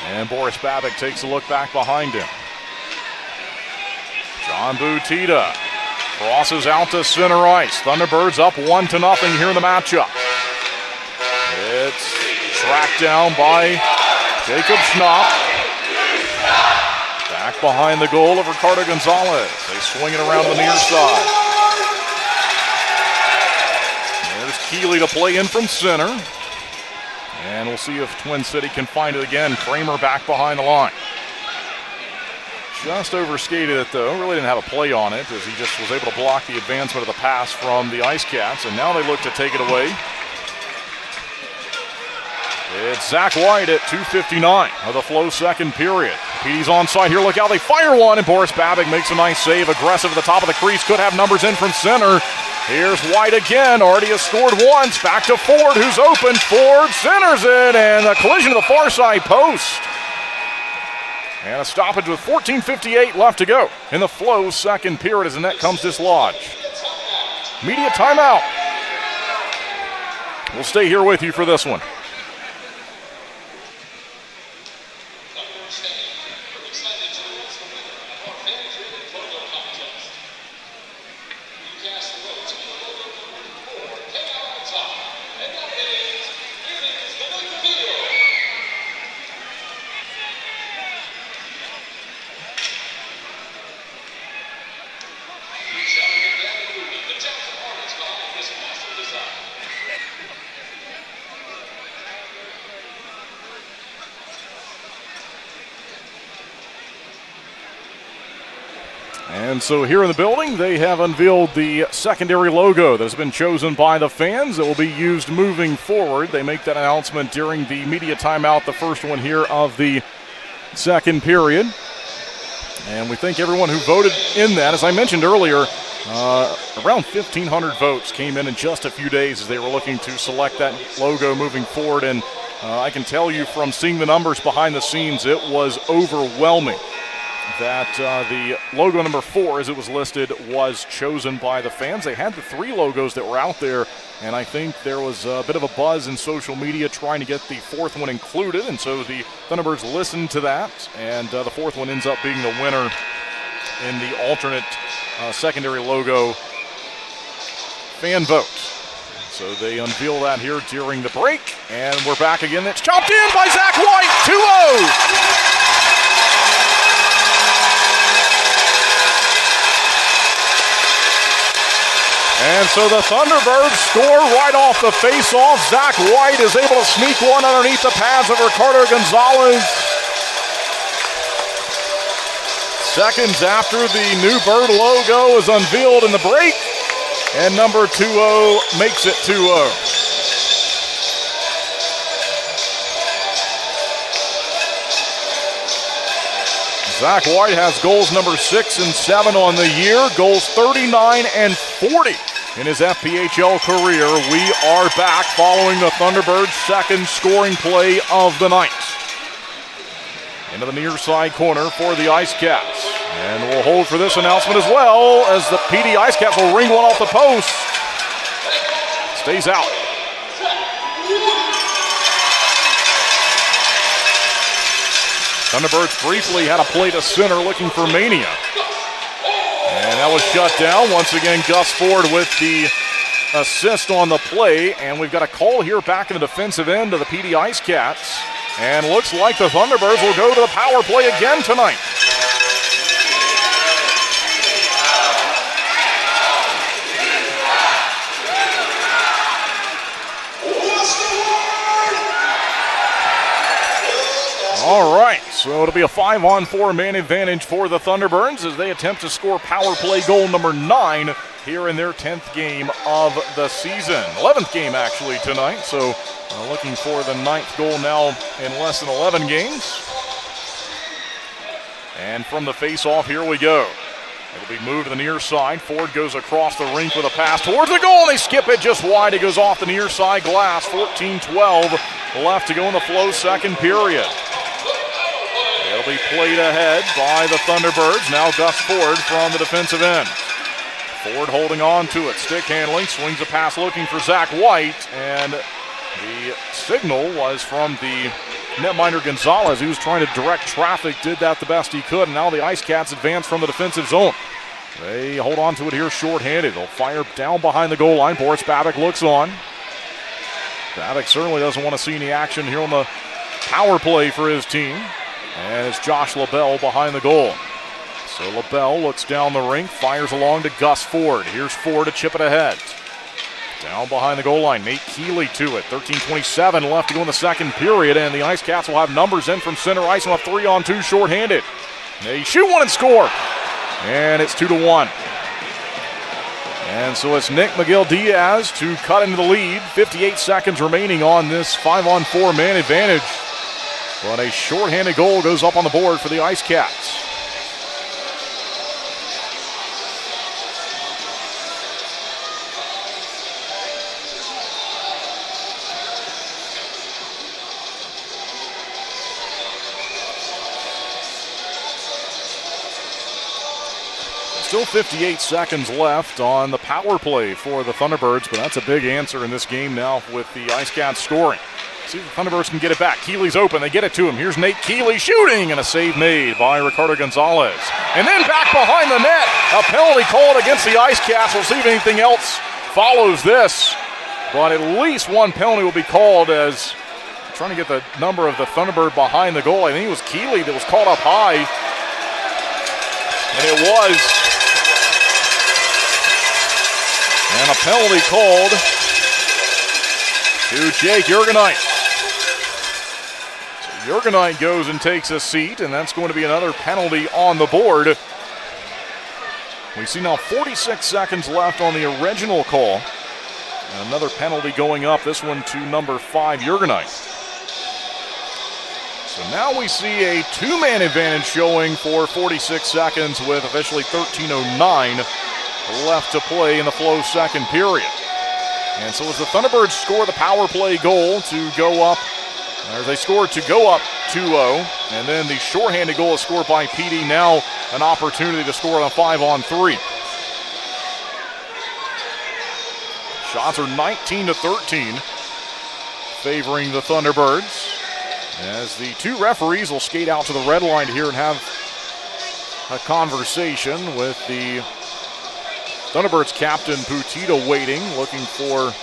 And Boris Babic takes a look back behind him. John Butita crosses out to center ice. Thunderbirds up 1-0 here in the matchup. It's tracked down by Jacob Schnapp. Back behind the goal of Ricardo Gonzalez. They swing it around the near side. There's Keeley to play in from center. And we'll see if Twin City can find it again. Kramer back behind the line. Just overskated it though. Really didn't have a play on it as he just was able to block the advancement of the pass from the IceCats. And now they look to take it away. It's Zach White at 2:59 of the Flow second period. PD's onside here. Look out. They fire one, and Boris Babic makes a nice save. Aggressive at the top of the crease. Could have numbers in from center. Here's White again. Already has scored once. Back to Ford, who's open. Ford centers it, and a collision to the far side post. And a stoppage with 14:58 left to go in the Flow second period as the net comes dislodged. Media timeout. We'll stay here with you for this one. And so here in the building, they have unveiled the secondary logo that has been chosen by the fans that will be used moving forward. They make that announcement during the media timeout, the first one here of the second period. And we thank everyone who voted in that. As I mentioned earlier, around 1,500 votes came in just a few days as they were looking to select that logo moving forward. And I can tell you from seeing the numbers behind the scenes, it was overwhelming that the logo number 4, as it was listed, was chosen by the fans. They had the 3 logos that were out there, and I think there was a bit of a buzz in social media trying to get the 4th one included, and so the Thunderbirds listened to that, and the 4th one ends up being the winner in the alternate secondary logo fan vote. So they unveil that here during the break, and we're back again. It's chopped in by Zach White, 2-0. And so the Thunderbirds score right off the face-off. Zach White is able to sneak one underneath the pads of Ricardo Gonzalez. Seconds after the new bird logo is unveiled in the break, and number 2-0 makes it 2-0. Zach White has goals number 6 and 7 on the year, goals 39 and 40 in his FPHL career. We are back following the Thunderbirds' second scoring play of the night. Into the near side corner for the IceCats. And we'll hold for this announcement as well as the PD IceCats will ring one off the post. Stays out. Thunderbirds briefly had a play to center looking for Mania. And that was shut down. Once again, Gus Ford with the assist on the play, and we've got a call here back in the defensive end of the PD IceCats. And looks like the Thunderbirds will go to the power play again tonight. All right, so it'll be a 5-on-4 man advantage for the Thunderbirds as they attempt to score power play goal number 9 here in their 10th game of the season. 11th game, actually, tonight, so looking for the 9th goal now in less than 11 games. And from the face-off, here we go. It'll be moved to the near side. Ford goes across the rink with a pass towards the goal, and they skip it just wide. It goes off the near side glass. 14-12 left to go in the Flow second period. It'll be played ahead by the Thunderbirds. Now Gus Ford from the defensive end. Ford holding on to it. Stick handling. Swings a pass looking for Zach White. And the signal was from the netminder Gonzalez. He was trying to direct traffic. Did that the best he could. And now the IceCats advance from the defensive zone. They hold on to it here shorthanded. They'll fire down behind the goal line. Boris Babick looks on. Babick certainly doesn't want to see any action here on the power play for his team. And it's Josh LaBelle behind the goal. So LaBelle looks down the rink, fires along to Gus Ford. Here's Ford to chip it ahead. Down behind the goal line, Nate Keeley to it. 13:27 left to go in the second period, and the IceCats will have numbers in from center ice and will have 3-on-2 shorthanded. They shoot one and score. And it's 2-1. And so it's Nick McGill-Diaz to cut into the lead. 58 seconds remaining on this 5-on-4 man advantage. But a shorthanded goal goes up on the board for the IceCats. Still 58 seconds left on the power play for the Thunderbirds, but that's a big answer in this game now with the IceCats scoring. See if the Thunderbirds can get it back. Keeley's open. They get it to him. Here's Nate Keeley shooting, and a save made by Ricardo Gonzalez. And then back behind the net, a penalty called against the IceCats. We'll see if anything else follows this. But at least one penalty will be called as trying to get the number of the Thunderbird behind the goal. I think it was Keeley that was caught up high. And it was. And a penalty called to Jake Jurgenite. So Jurgenite goes and takes a seat, and that's going to be another penalty on the board. We see now 46 seconds left on the original call. And another penalty going up, this one to number 5, Jurgenite. So now we see a two-man advantage showing for 46 seconds with officially 13:09 left to play in the Flow second period. And so as the Thunderbirds score the power play goal to go up, or they scored to go up 2-0, and then the shorthanded goal is scored by PD, now an opportunity to score on 5-on-3. Shots are 19-13, favoring the Thunderbirds, as the two referees will skate out to the red line here and have a conversation with the Thunderbirds captain Putita waiting, looking for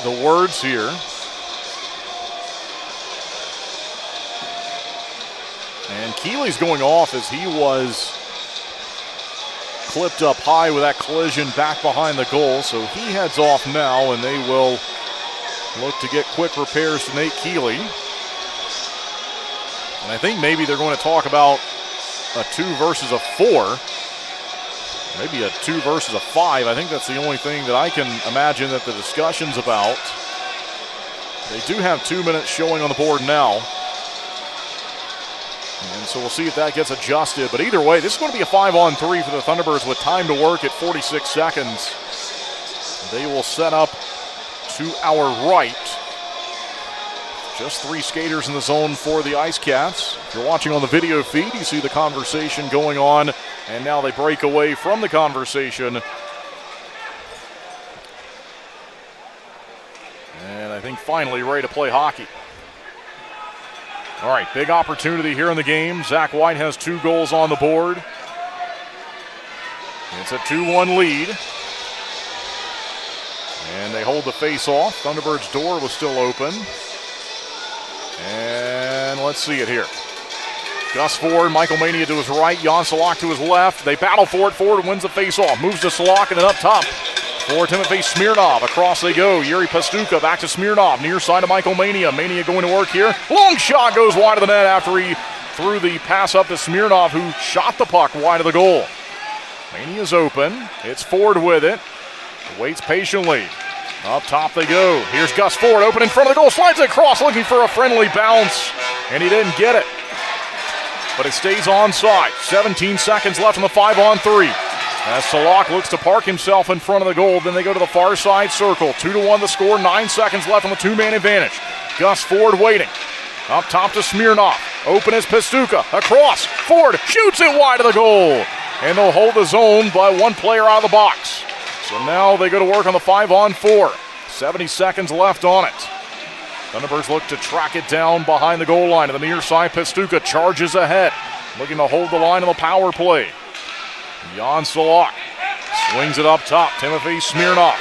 the words here. And Keeley's going off as he was clipped up high with that collision back behind the goal. So he heads off now, and they will look to get quick repairs to Nate Keeley. And I think maybe they're going to talk about a 2 versus a 4. Maybe a 2 versus a 5. I think that's the only thing that I can imagine that the discussion's about. They do have 2 minutes showing on the board now. And so we'll see if that gets adjusted. But either way, this is going to be a 5-on-3 for the Thunderbirds with time to work at 46 seconds. They will set up to our right. Just 3 skaters in the zone for the IceCats. If you're watching on the video feed, you see the conversation going on. And now they break away from the conversation. And I think finally ready to play hockey. All right, big opportunity here in the game. Zach White has 2 goals on the board. It's a 2-1 lead. And they hold the face off. Thunderbird's door was still open. And let's see it here. Gus Ford, Michael Mania to his right, Jan Salak to his left. They battle for it. Ford wins the face-off. Moves to Salak and then up top for Timothy Smirnov. Across they go. Yuri Pastuka back to Smirnov. Near side of Michael Mania. Mania going to work here. Long shot goes wide of the net after he threw the pass up to Smirnov, who shot the puck wide of the goal. Mania's open. It's Ford with it. Waits patiently. Up top they go. Here's Gus Ford, open in front of the goal. Slides it across, looking for a friendly bounce. And he didn't get it. But it stays onside. 17 seconds left on the 5-on-3. As Salak looks to park himself in front of the goal, then they go to the far side circle. 2-1 the score, 9 seconds left on the two-man advantage. Gus Ford waiting. Up top to Smirnov. Open is Pastuka. Across. Ford shoots it wide of the goal. And they'll hold the zone by one player out of the box. So now they go to work on the 5-on-4. 70 seconds left on it. Thunderbirds look to track it down behind the goal line. To the near side, Pastuka charges ahead, looking to hold the line on the power play. Jan Salak swings it up top. Timothy Smirnov.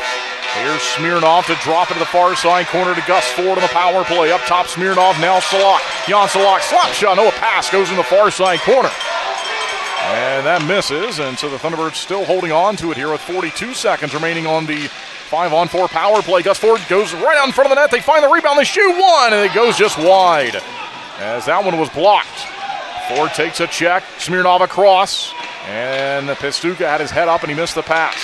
Here's Smirnov to drop it to the far side corner to Gus Ford on the power play. Up top, Smirnov, now Salak. Jan Salak, slap shot, no, a pass goes in the far side corner. And that misses, and so the Thunderbirds still holding on to it here with 42 seconds remaining on the 5-on-4 power play. Gus Ford goes right out in front of the net. They find the rebound. They shoot one, and it goes just wide as that one was blocked. Ford takes a check. Smirnov across, and Pastuka had his head up, and he missed the pass.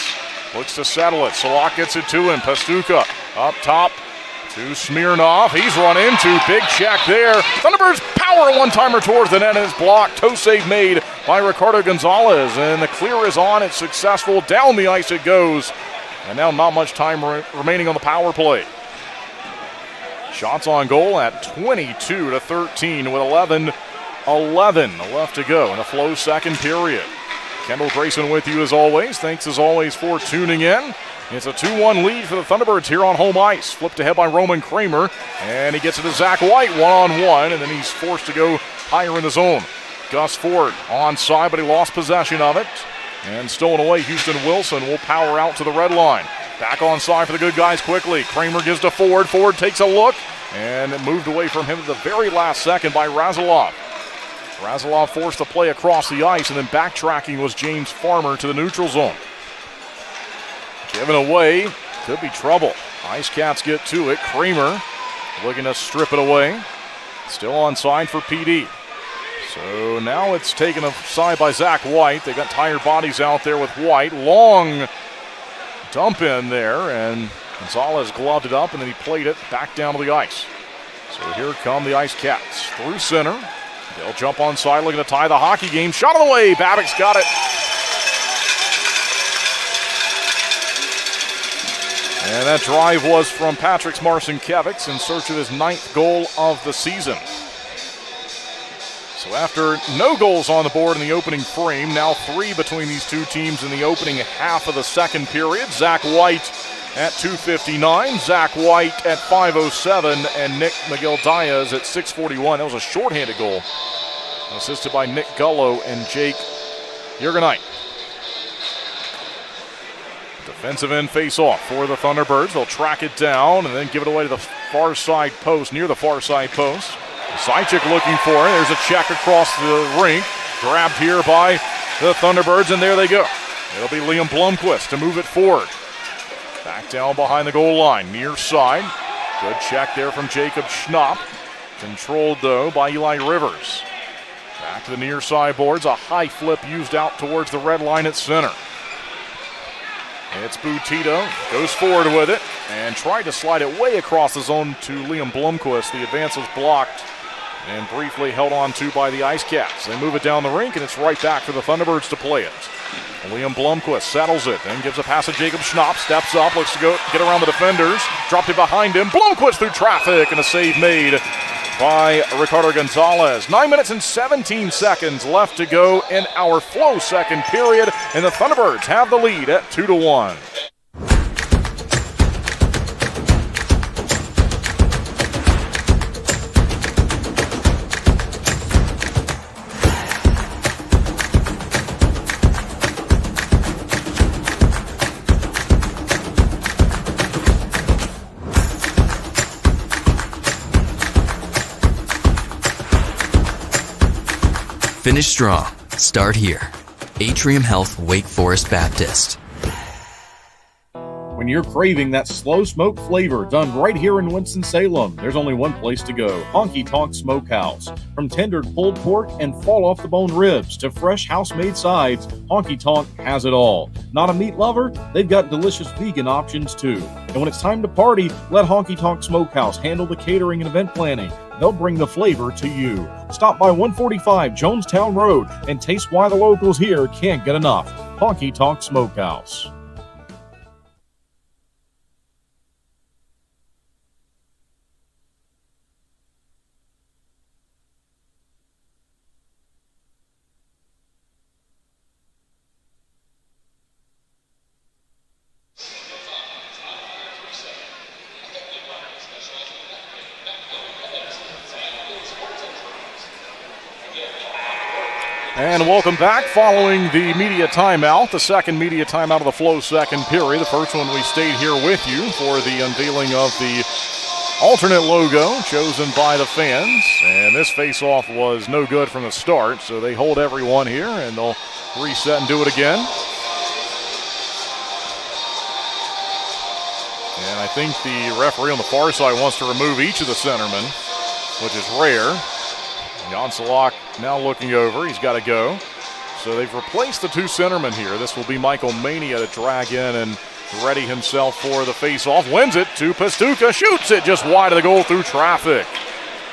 Looks to settle it. Salak gets it to him. Pastuka up top to Smirnov. He's run into. Big check there. Thunderbirds power a one-timer towards the net, and it's blocked. Toe save made by Ricardo Gonzalez, and the clear is on. It's successful. Down the ice it goes. And now not much time remaining on the power play. Shots on goal at 22-13 with 11 left to go in the Flow second period. Kendall Grayson with you as always. Thanks as always for tuning in. It's a 2-1 lead for the Thunderbirds here on home ice. Flipped ahead by Roman Kramer, and he gets it to Zach White one-on-one, and then he's forced to go higher in the zone. Gus Ford onside, but he lost possession of it. And stolen away, Houston Wilson will power out to the red line. Back on side for the good guys quickly. Kramer gives to Ford. Ford takes a look, and it moved away from him at the very last second by Razilov. Razilov forced the play across the ice, and then backtracking was James Farmer to the neutral zone. Given away, could be trouble. IceCats get to it. Kramer looking to strip it away. Still on side for PD. So now it's taken aside by Zach White. They got tired bodies out there with White. Long dump in there, and Gonzalez gloved it up, and then he played it back down to the ice. So here come the IceCats through center. They'll jump on side, looking to tie the hockey game. Shot on the way. Babbitt's got it. And that drive was from Patrick Marcinkiewicz in search of his 9th goal of the season. So after no goals on the board in the opening frame, now 3 between these two teams in the opening half of the second period. Zach White at 2:59, Zach White at 5:07, and Nick McGill-Diaz at 6:41. That was a shorthanded goal, assisted by Nick Gullo and Jake Jurgenite. Defensive end face-off for the Thunderbirds. They'll track it down and then give it away to the far side post, near the far side post. Zajic looking for it. There's a check across the rink. Grabbed here by the Thunderbirds, and there they go. It'll be Liam Blomquist to move it forward. Back down behind the goal line, near side. Good check there from Jacob Schnapp. Controlled, though, by Eli Rivers. Back to the near side boards. A high flip used out towards the red line at center. It's Butito, goes forward with it, and tried to slide it way across the zone to Liam Blomquist. The advance was blocked and briefly held on to by the IceCats. They move it down the rink, and it's right back for the Thunderbirds to play it. Liam Blomquist settles it, then gives a pass to Jacob Schnapp, steps up, looks to go get around the defenders, dropped it behind him. Blomquist through traffic, and a save made by Ricardo Gonzalez. 9 minutes and 17 seconds left to go in our Flow second period, and the Thunderbirds have the lead at 2-1. Finish strong. Start here. Atrium Health Wake Forest Baptist. When you're craving that slow smoke flavor done right here in Winston-Salem, there's only one place to go, Honky Tonk Smokehouse. From tendered pulled pork and fall-off-the-bone ribs to fresh house-made sides, Honky Tonk has it all. Not a meat lover? They've got delicious vegan options too. And when it's time to party, let Honky Tonk Smokehouse handle the catering and event planning. They'll bring the flavor to you. Stop by 145 Jonestown Road and taste why the locals here can't get enough. Honky Tonk Smokehouse. And welcome back following the media timeout, the second media timeout of the Flow second period. The first one we stayed here with you for the unveiling of the alternate logo chosen by the fans. And this face-off was no good from the start, so they hold everyone here, and they'll reset and do it again. And I think the referee on the far side wants to remove each of the centermen, which is rare. Jan Salak now looking over. He's got to go. So they've replaced the two centermen here. This will be Michael Mania to drag in and ready himself for the face-off. Wins it to Pastuca. Shoots it just wide of the goal through traffic.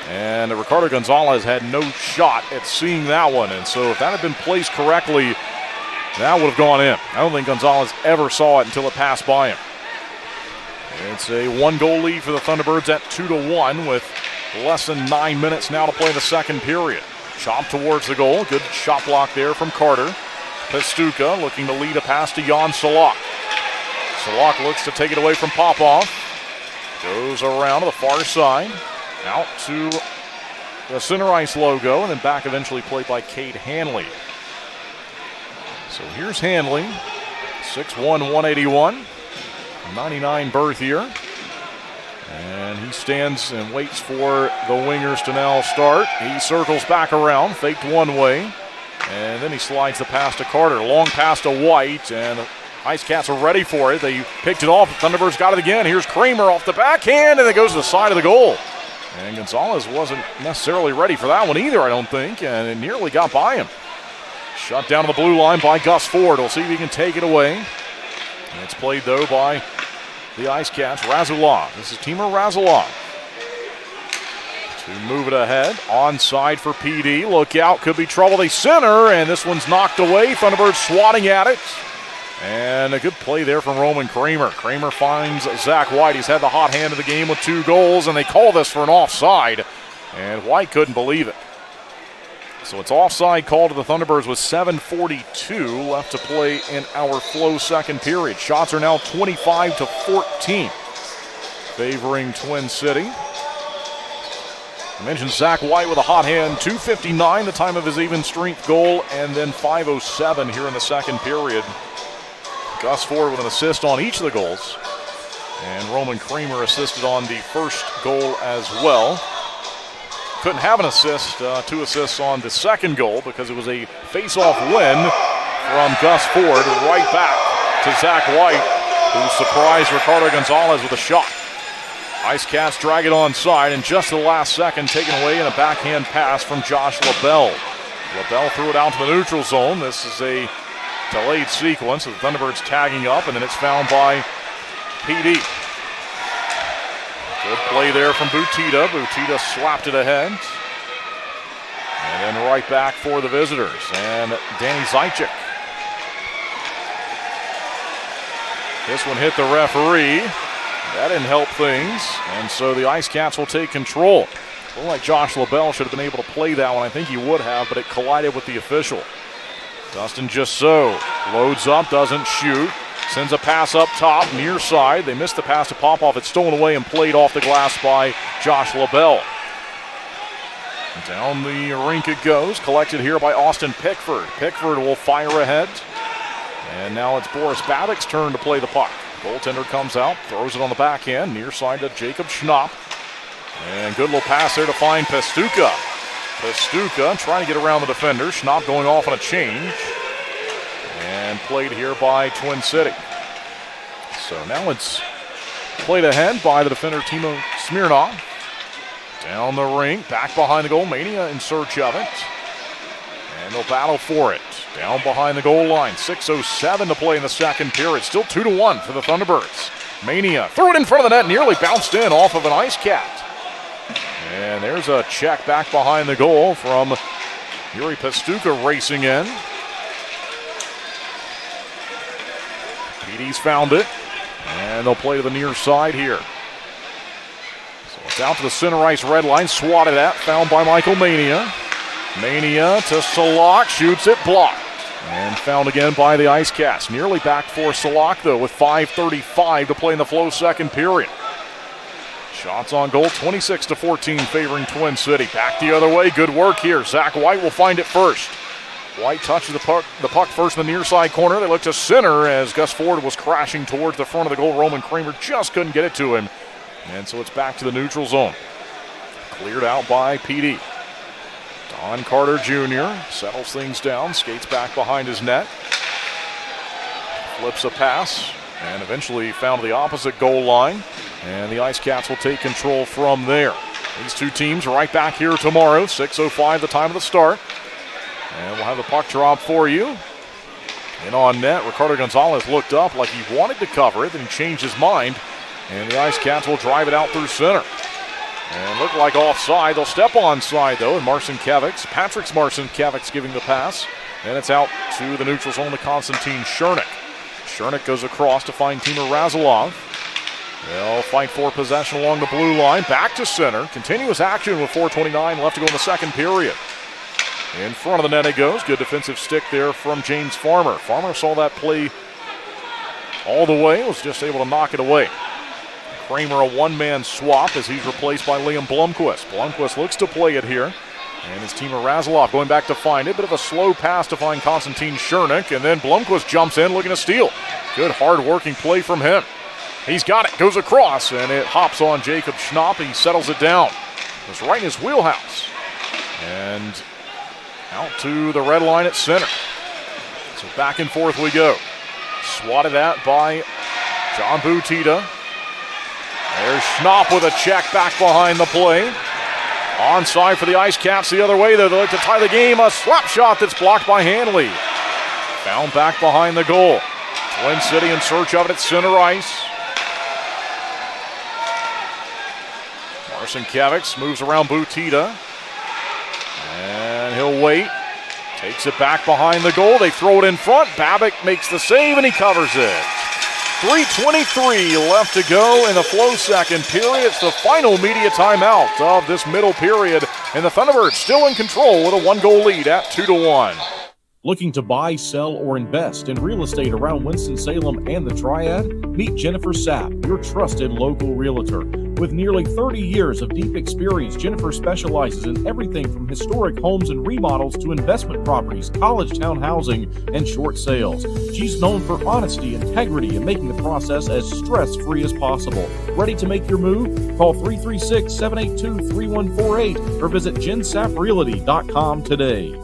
And Ricardo Gonzalez had no shot at seeing that one. And so if that had been placed correctly, that would have gone in. I don't think Gonzalez ever saw it until it passed by him. It's a one-goal lead for the Thunderbirds at 2-1 with less than 9 minutes now to play the second period. Chop towards the goal. Good shot block there from Carter. Pastuca looking to lead a pass to Jan Salak. Salak looks to take it away from Popov. Goes around to the far side. Out to the center ice logo, and then back eventually played by Cade Hanley. So here's Hanley. 6'1", 181. 99 birth year. And he stands and waits for the wingers to now start. He circles back around, faked one way, and then he slides the pass to Carter. Long pass to White, and the IceCats are ready for it. They picked it off. The Thunderbirds got it again. Here's Kramer off the backhand, and it goes to the side of the goal. And Gonzalez wasn't necessarily ready for that one either, I don't think, and it nearly got by him. Shut down to the blue line by Gus Ford. We'll see if he can take it away. And it's played, though, by the IceCats. Razulov. This is Timur Razulov. To move it ahead. Onside for PD. Look out. Could be trouble. They center, and this one's knocked away. Thunderbirds swatting at it. And a good play there from Roman Kramer. Kramer finds Zach White. He's had the hot hand of the game with 2 goals, and they call this for an offside. And White couldn't believe it. So it's offside call to the Thunderbirds with 7:42 left to play in our Flow second period. Shots are now 25-14, favoring Twin City. I mentioned Zach White with a hot hand, 2:59 the time of his even strength goal, and then 5:07 here in the second period. Gus Ford with an assist on each of the goals, and Roman Kramer assisted on the first goal as well. Couldn't have an assist, 2 assists on the second goal because it was a face-off win from Gus Ford right back to Zach White, who surprised Ricardo Gonzalez with a shot. IceCats drag it onside, and just the last second taken away in a backhand pass from Josh LaBelle. LaBelle threw it out to the neutral zone. This is a delayed sequence of the Thunderbirds tagging up, and then it's found by PD. Good play there from Butita. Butita slapped it ahead. And then right back for the visitors. And Danny Zajic. This one hit the referee. That didn't help things. And so the IceCats will take control. It looked like Josh LaBelle should have been able to play that one. I think he would have, but it collided with the official. Dustin Jusseau loads up, doesn't shoot. Sends a pass up top, near side. They missed the pass to Popov. It's stolen away and played off the glass by Josh LaBelle. Down the rink it goes. Collected here by Austin Pickford. Pickford will fire ahead. And now it's Boris Babbick's turn to play the puck. Goaltender comes out, throws it on the backhand, near side to Jacob Schnapp. And good little pass there to find Pastuca. Pastuca trying to get around the defender. Schnapp going off on a change. And played here by Twin City. So now it's played ahead by the defender Timo Smirnov. Down the rink, back behind the goal. Mania in search of it. And they'll battle for it. Down behind the goal line. 6:07 to play in the second period. Still 2-1 for the Thunderbirds. Mania threw it in front of the net, nearly bounced in off of an IceCat. And there's a check back behind the goal from Yuri Pastuca racing in. PD's found it, and they'll play to the near side here. So it's out to the center ice red line, swatted at, found by Michael Mania. Mania to Salak, shoots it, blocked. And found again by the IceCats. Nearly back for Salak, though, with 5:35 to play in the Flow second period. Shots on goal, 26-14, favoring Twin City. Back the other way, good work here. Zach White will find it first. White touches the puck first in the near side corner. They look to center as Gus Ford was crashing towards the front of the goal. Roman Kramer just couldn't get it to him. And so it's back to the neutral zone. Cleared out by PD. Don Carter Jr. settles things down, skates back behind his net. Flips a pass and eventually found the opposite goal line. And the IceCats will take control from there. These two teams right back here tomorrow. 6:05 the time of the start. And we'll have the puck drop for you. In on net, Ricardo Gonzalez looked up like he wanted to cover it, then he changed his mind. And the IceCats will drive it out through center. And look like offside. They'll step onside, though, and Patrick's Marcinkiewicz giving the pass. And it's out to the neutral zone to Konstantin Chernik. Chernik goes across to find Timur Razilov. They'll fight for possession along the blue line. Back to center. Continuous action with 4:29 left to go in the second period. In front of the net it goes. Good defensive stick there from James Farmer. Farmer saw that play all the way. Was just able to knock it away. Kramer a one-man swap as he's replaced by Liam Blomqvist. Blomqvist looks to play it here. And it's Timur Razilov going back to find it. Bit of a slow pass to find Konstantin Chernik. And then Blomqvist jumps in looking to steal. Good hard-working play from him. He's got it. Goes across. And it hops on Jacob Schnapp. He settles it down. It's right in his wheelhouse. And out to the red line at center. So back and forth we go. Swatted at by John Butita. There's Schnapp with a check back behind the play. Onside for the IceCats the other way. They look to tie the game. A slap shot that's blocked by Hanley. Found back behind the goal. Twin City in search of it at center ice. Marcinkiewicz moves around Butita. And he'll wait. Takes it back behind the goal. They throw it in front. Babic makes the save and he covers it. 3:23 left to go in the Flow second period. It's the final media timeout of this middle period. And the Thunderbirds still in control with a one-goal lead at 2-1. Looking to buy, sell, or invest in real estate around Winston-Salem and the Triad? Meet Jennifer Sapp, your trusted local realtor. With nearly 30 years of deep experience, Jennifer specializes in everything from historic homes and remodels to investment properties, college town housing, and short sales. She's known for honesty, integrity, and making the process as stress-free as possible. Ready to make your move? Call 336-782-3148 or visit jensapprealty.com today.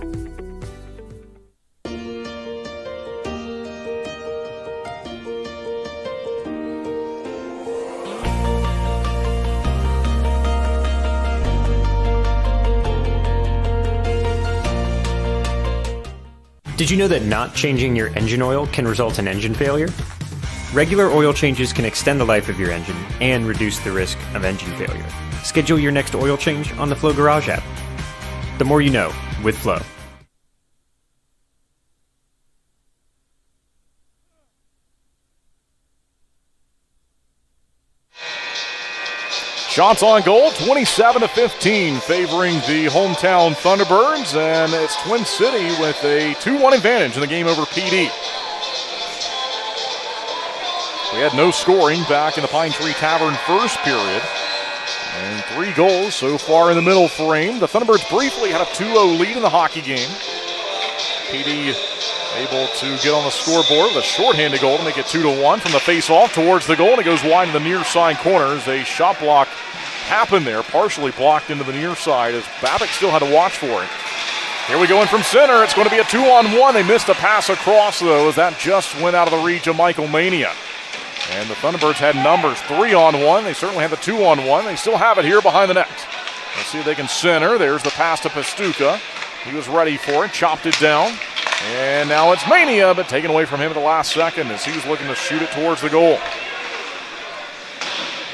Did you know that not changing your engine oil can result in engine failure? Regular oil changes can extend the life of your engine and reduce the risk of engine failure. Schedule your next oil change on the Flow Garage app. The more you know with Flow. Shots on goal, 27-15, favoring the hometown Thunderbirds, and it's Twin City with a 2-1 advantage in the game over PD. We had no scoring back in the Pine Tree Tavern first period, and 3 goals so far in the middle frame. The Thunderbirds briefly had a 2-0 lead in the hockey game. PD able to get on the scoreboard with a shorthanded goal to make it 2-1 from the face-off towards the goal, and it goes wide in the near side corner as a shot block happened there, partially blocked into the near side as Babbitt still had to watch for it. Here we go in from center. It's going to be a 2-on-1. They missed a pass across, though, as that just went out of the reach of Michael Mania. And the Thunderbirds had numbers 3-on-1. They certainly had the 2-on-1. They still have it here behind the net. Let's see if they can center. There's the pass to Pastuca. He was ready for it, chopped it down. And now it's Mania, but taken away from him at the last second as he was looking to shoot it towards the goal.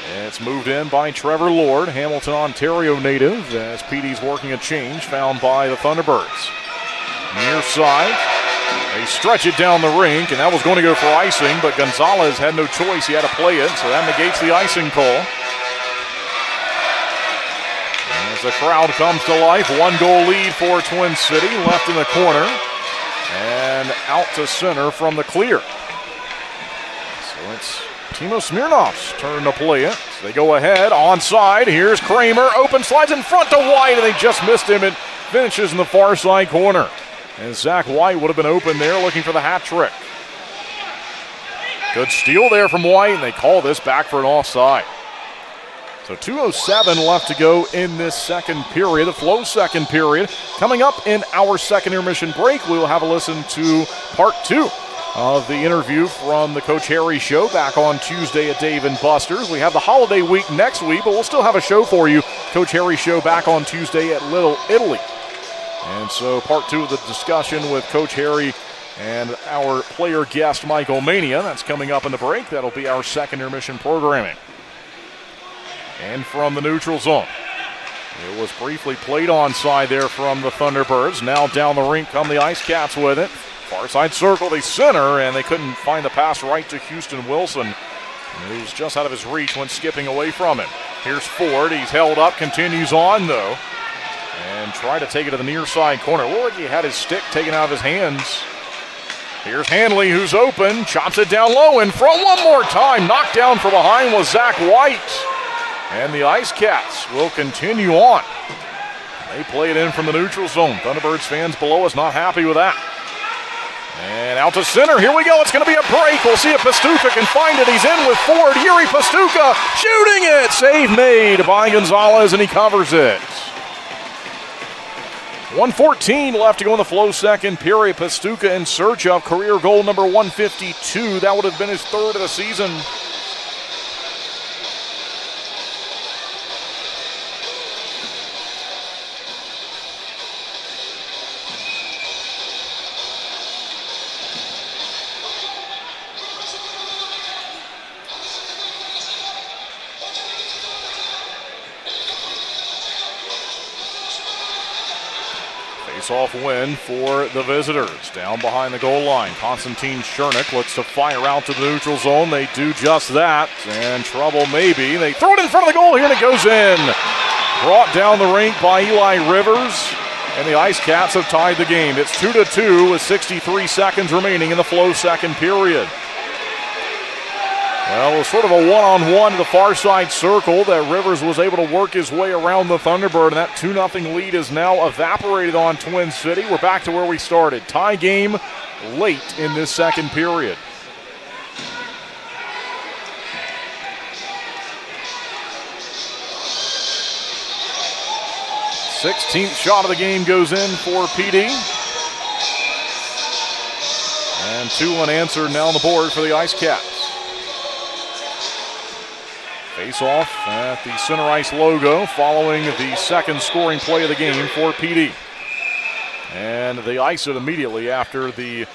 And it's moved in by Trevor Lord, Hamilton, Ontario native, as PD's working a change found by the Thunderbirds. Near side. They stretch it down the rink, and that was going to go for icing, but Gonzalez had no choice. He had to play it, so that negates the icing call. As the crowd comes to life, 1-goal lead for Twin City, left in the corner, and out to center from the clear. So it's Timo Smirnov's turn to play it. So they go ahead, onside. Here's Kramer, open, slides in front to White, and they just missed him. It finishes in the far side corner. And Zach White would have been open there looking for the hat trick. Good steal there from White, and they call this back for an offside. So 2:07 left to go in this second period, the Flow second period. Coming up in our second intermission break, we will have a listen to part 2 of the interview from the Coach Harry Show back on Tuesday at Dave & Buster's. We have the holiday week next week, but we'll still have a show for you. Coach Harry Show back on Tuesday at Little Italy. And so part 2 of the discussion with Coach Harry and our player guest, Michael Mania. That's coming up in the break. That'll be our second intermission programming. And from the neutral zone, it was briefly played onside there from the Thunderbirds. Now down the rink come the IceCats with it. Far side circle, they center, and they couldn't find the pass right to Houston Wilson. He was just out of his reach when skipping away from him. Here's Ford. He's held up, continues on, though. And try to take it to the near side corner. Looked like he had his stick taken out of his hands. Here's Hanley, who's open, chops it down low in front one more time. Knocked down from behind was Zach White. And the IceCats will continue on. They play it in from the neutral zone. Thunderbirds fans below us not happy with that. And out to center. Here we go. It's going to be a break. We'll see if Pastuca can find it. He's in with Ford. Yuri Pastuca shooting it. Save made by Gonzalez, and he covers it. 1:14 left to go in the Flow second period. Pastuca in search of career goal number 152. That would have been his third of the season. Face-off win for the visitors. Down behind the goal line, Konstantin Chernik looks to fire out to the neutral zone. They do just that, and trouble maybe. They throw it in front of the goal here, and it goes in. Brought down the rink by Eli Rivers, and the IceCats have tied the game. It's 2-2 with 63 seconds remaining in the Flow second period. Well, it was sort of a one-on-one to the far side circle that Rivers was able to work his way around the Thunderbird, and that 2-0 lead is now evaporated on Twin City. We're back to where we started. Tie game late in this second period. Sixteenth shot of the game goes in for PD. And 2 unanswered now on the board for the IceCats. Face-off at the center ice logo following the second scoring play of the game for PD. And they ice it immediately after the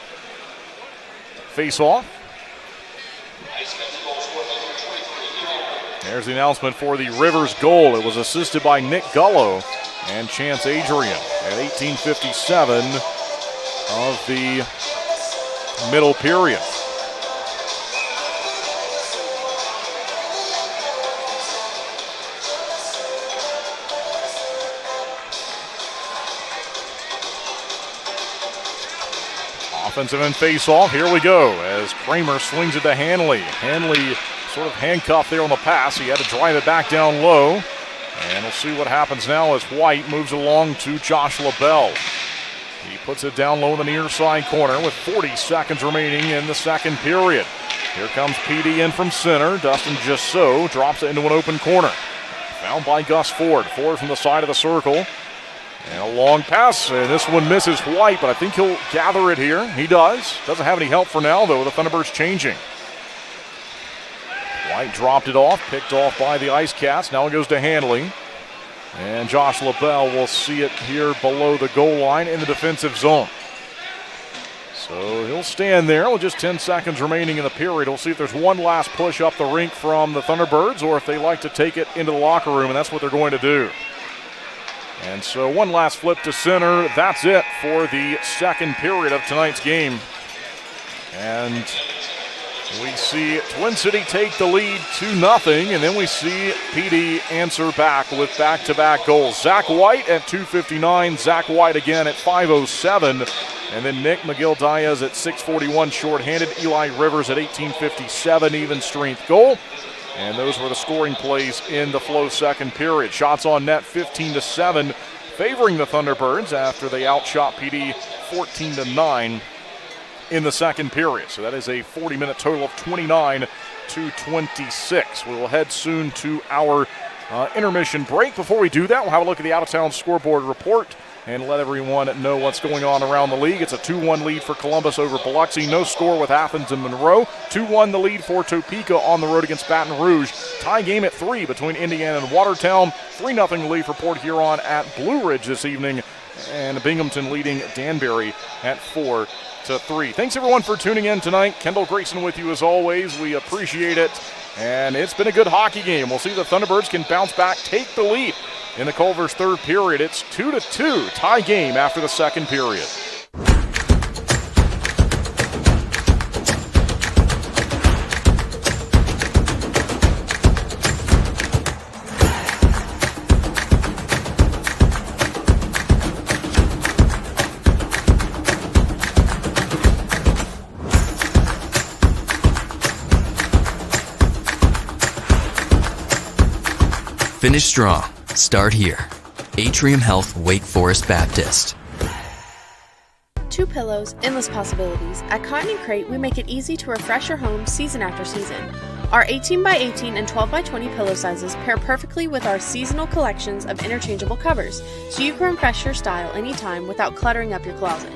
face-off. There's the announcement for the Rivers goal. It was assisted by Nick Gullo and Chance Adrian at 18:57 of the middle period. Offensive and face-off. Here we go as Kramer swings it to Hanley. Hanley sort of handcuffed there on the pass. He had to drive it back down low. And we'll see what happens now as White moves along to Josh LaBelle. He puts it down low in the near side corner with 40 seconds remaining in the second period. Here comes PD in from center. Dustin Jasso drops it into an open corner. Found by Gus Ford. Ford from the side of the circle. And a long pass, and this one misses White, but I think he'll gather it here. He does. Doesn't have any help for now, though, with the Thunderbirds changing. White dropped it off, picked off by the IceCats. Now it goes to Hanley. And Josh LaBelle will see it here below the goal line in the defensive zone. So he'll stand there with just 10 seconds remaining in the period. We'll see if there's one last push up the rink from the Thunderbirds or if they like to take it into the locker room, and that's what they're going to do. And so one last flip to center. That's it for the second period of tonight's game. And we see Twin City take the lead 2-0, and then we see PD answer back with back-to-back goals. Zach White at 2:59, Zach White again at 5:07, and then Nick McGill-Diaz at 6:41 shorthanded, Eli Rivers at 18:57 even strength goal. And those were the scoring plays in the Flow second period. Shots on net 15-7, favoring the Thunderbirds after they outshot PD 14-9 in the second period. So that is a 40-minute total of 29-26. We will head soon to our intermission break. Before we do that, we'll have a look at the out-of-town scoreboard report and let everyone know what's going on around the league. It's a 2-1 lead for Columbus over Biloxi. No score with Athens and Monroe. 2-1 the lead for Topeka on the road against Baton Rouge. Tie game at 3 between Indiana and Watertown. 3-0 lead for Port Huron at Blue Ridge this evening. And Binghamton leading Danbury at 4-3. Thanks everyone for tuning in tonight. Kendall Grayson with you as always. We appreciate it. And it's been a good hockey game. We'll see if the Thunderbirds can bounce back, take the lead in the Culver's third period. It's 2-2, tie game after the second period. Finish strong. Start here. Atrium Health Wake Forest Baptist. 2 pillows, endless possibilities. At Cotton & Crate, we make it easy to refresh your home season after season. Our 18x18 and 12x20 pillow sizes pair perfectly with our seasonal collections of interchangeable covers, so you can refresh your style anytime without cluttering up your closet.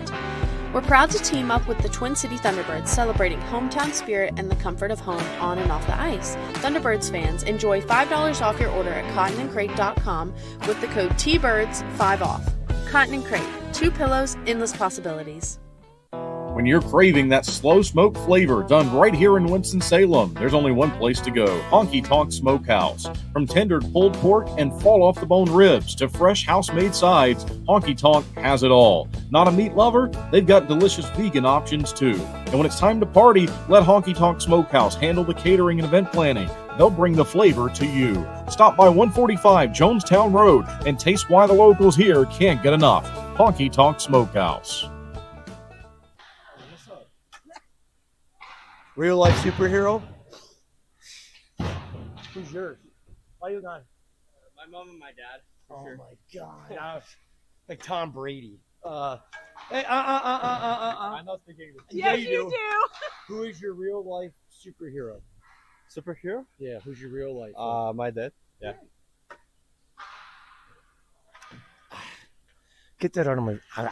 We're proud to team up with the Twin City Thunderbirds, celebrating hometown spirit and the comfort of home on and off the ice. Thunderbirds fans, enjoy $5 off your order at cottonandcrate.com with the code TBIRDS5OFF. Cotton & Crate, 2 pillows, endless possibilities. When you're craving that slow smoke flavor done right here in Winston-Salem, there's only one place to go, Honky Tonk Smokehouse. From tendered pulled pork and fall-off-the-bone ribs to fresh house-made sides, Honky Tonk has it all. Not a meat lover? They've got delicious vegan options too. And when it's time to party, let Honky Tonk Smokehouse handle the catering and event planning. They'll bring the flavor to you. Stop by 145 Jonestown Road and taste why the locals here can't get enough. Honky Tonk Smokehouse. Real life superhero? Who's yours? Why you gone? My mom and my dad. Oh sure. My God. Like Tom Brady. I'm not speaking English. Yes, you do. Who is your real life superhero? Superhero? Yeah, who's your real life? My dad. Yeah. Get that out of my. I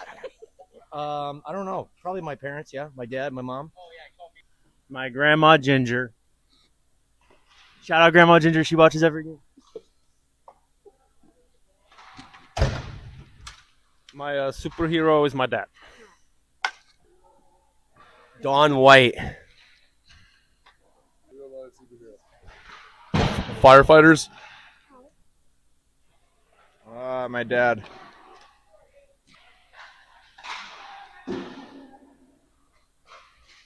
don't know. Probably my parents. Yeah, my dad, my mom. Oh yeah, my grandma Ginger. Shout out Grandma Ginger. She watches every game. My superhero is my dad. Don White. Firefighters. My dad.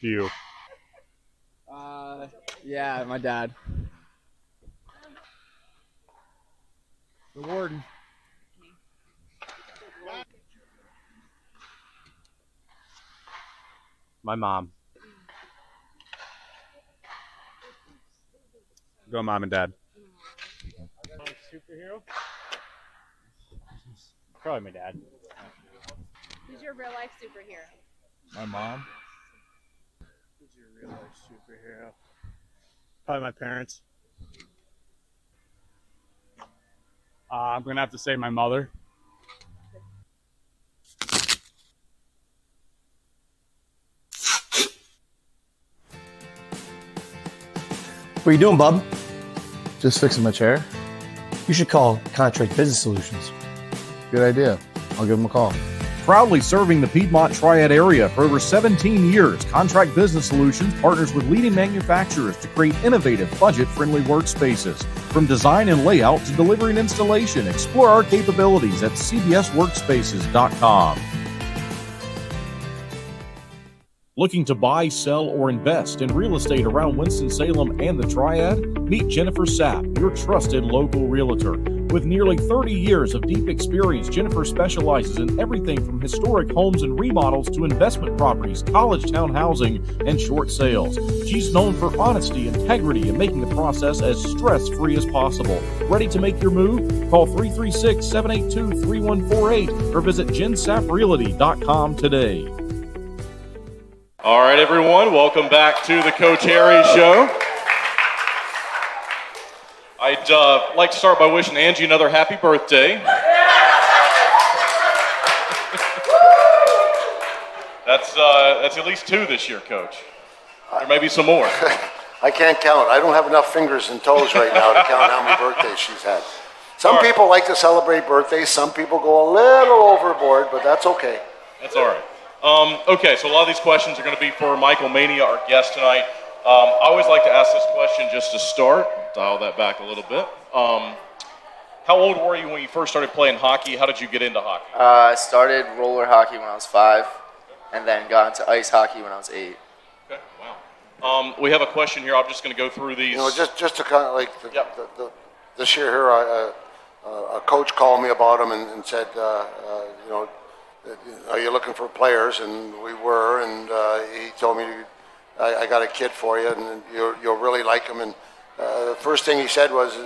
You. Yeah, my dad. The warden. My mom. Go mom and dad. Superhero? Probably my dad. Who's your real life superhero? My mom. Who's your real life superhero? Probably my parents. I'm going to have to say my mother. What are you doing, bub? Just fixing my chair. You should call Contract Business Solutions. Good idea. I'll give them a call. Proudly serving the Piedmont Triad area for over 17 years, Contract Business Solutions partners with leading manufacturers to create innovative, budget-friendly workspaces. From design and layout to delivery and installation, explore our capabilities at cbsworkspaces.com. Looking to buy, sell, or invest in real estate around Winston-Salem and the Triad? Meet Jennifer Sapp, your trusted local realtor. With nearly 30 years of deep experience, Jennifer specializes in everything from historic homes and remodels to investment properties, college town housing, and short sales. She's known for honesty, integrity, and making the process as stress-free as possible. Ready to make your move? Call 336-782-3148 or visit jensapprealty.com today. All right, everyone, welcome back to the Coach Harry Show. I'd like to start by wishing Angie another happy birthday. That's at least 2 this year, Coach. There may be some more. I can't count. I don't have enough fingers and toes right now to count how many birthdays she's had. Some people like to celebrate birthdays. Some people go a little overboard, but that's okay. That's all right. Okay, so a lot of these questions are going to be for Michael Mania, our guest tonight. I always like to ask this question just to start. Dial that back a little bit. How old were you when you first started playing hockey? How did you get into hockey? I started roller hockey when I was 5, and then got into ice hockey when I was 8. Okay, wow. We have a question here. I'm just going to go through these. You know, just to kind of like this year here, a coach called me about him and said, you know, are you looking for players? And we were, and he told me, I got a kid for you, and you'll really like him. And the first thing he said was,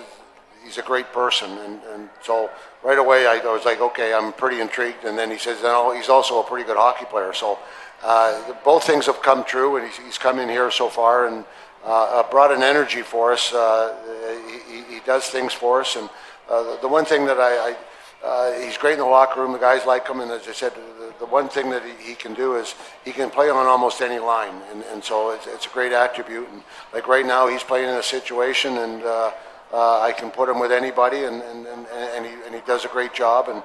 he's a great person. And so right away I was like, okay, I'm pretty intrigued. And then he says, no, he's also a pretty good hockey player. So both things have come true, and he's come in here so far and brought an energy for us. He does things for us. And the one thing that he's great in the locker room. The guys like him, and as I said, the one thing that he can do is he can play on almost any line, and so it's a great attribute. And like right now, he's playing in a situation, and I can put him with anybody, and he does a great job. And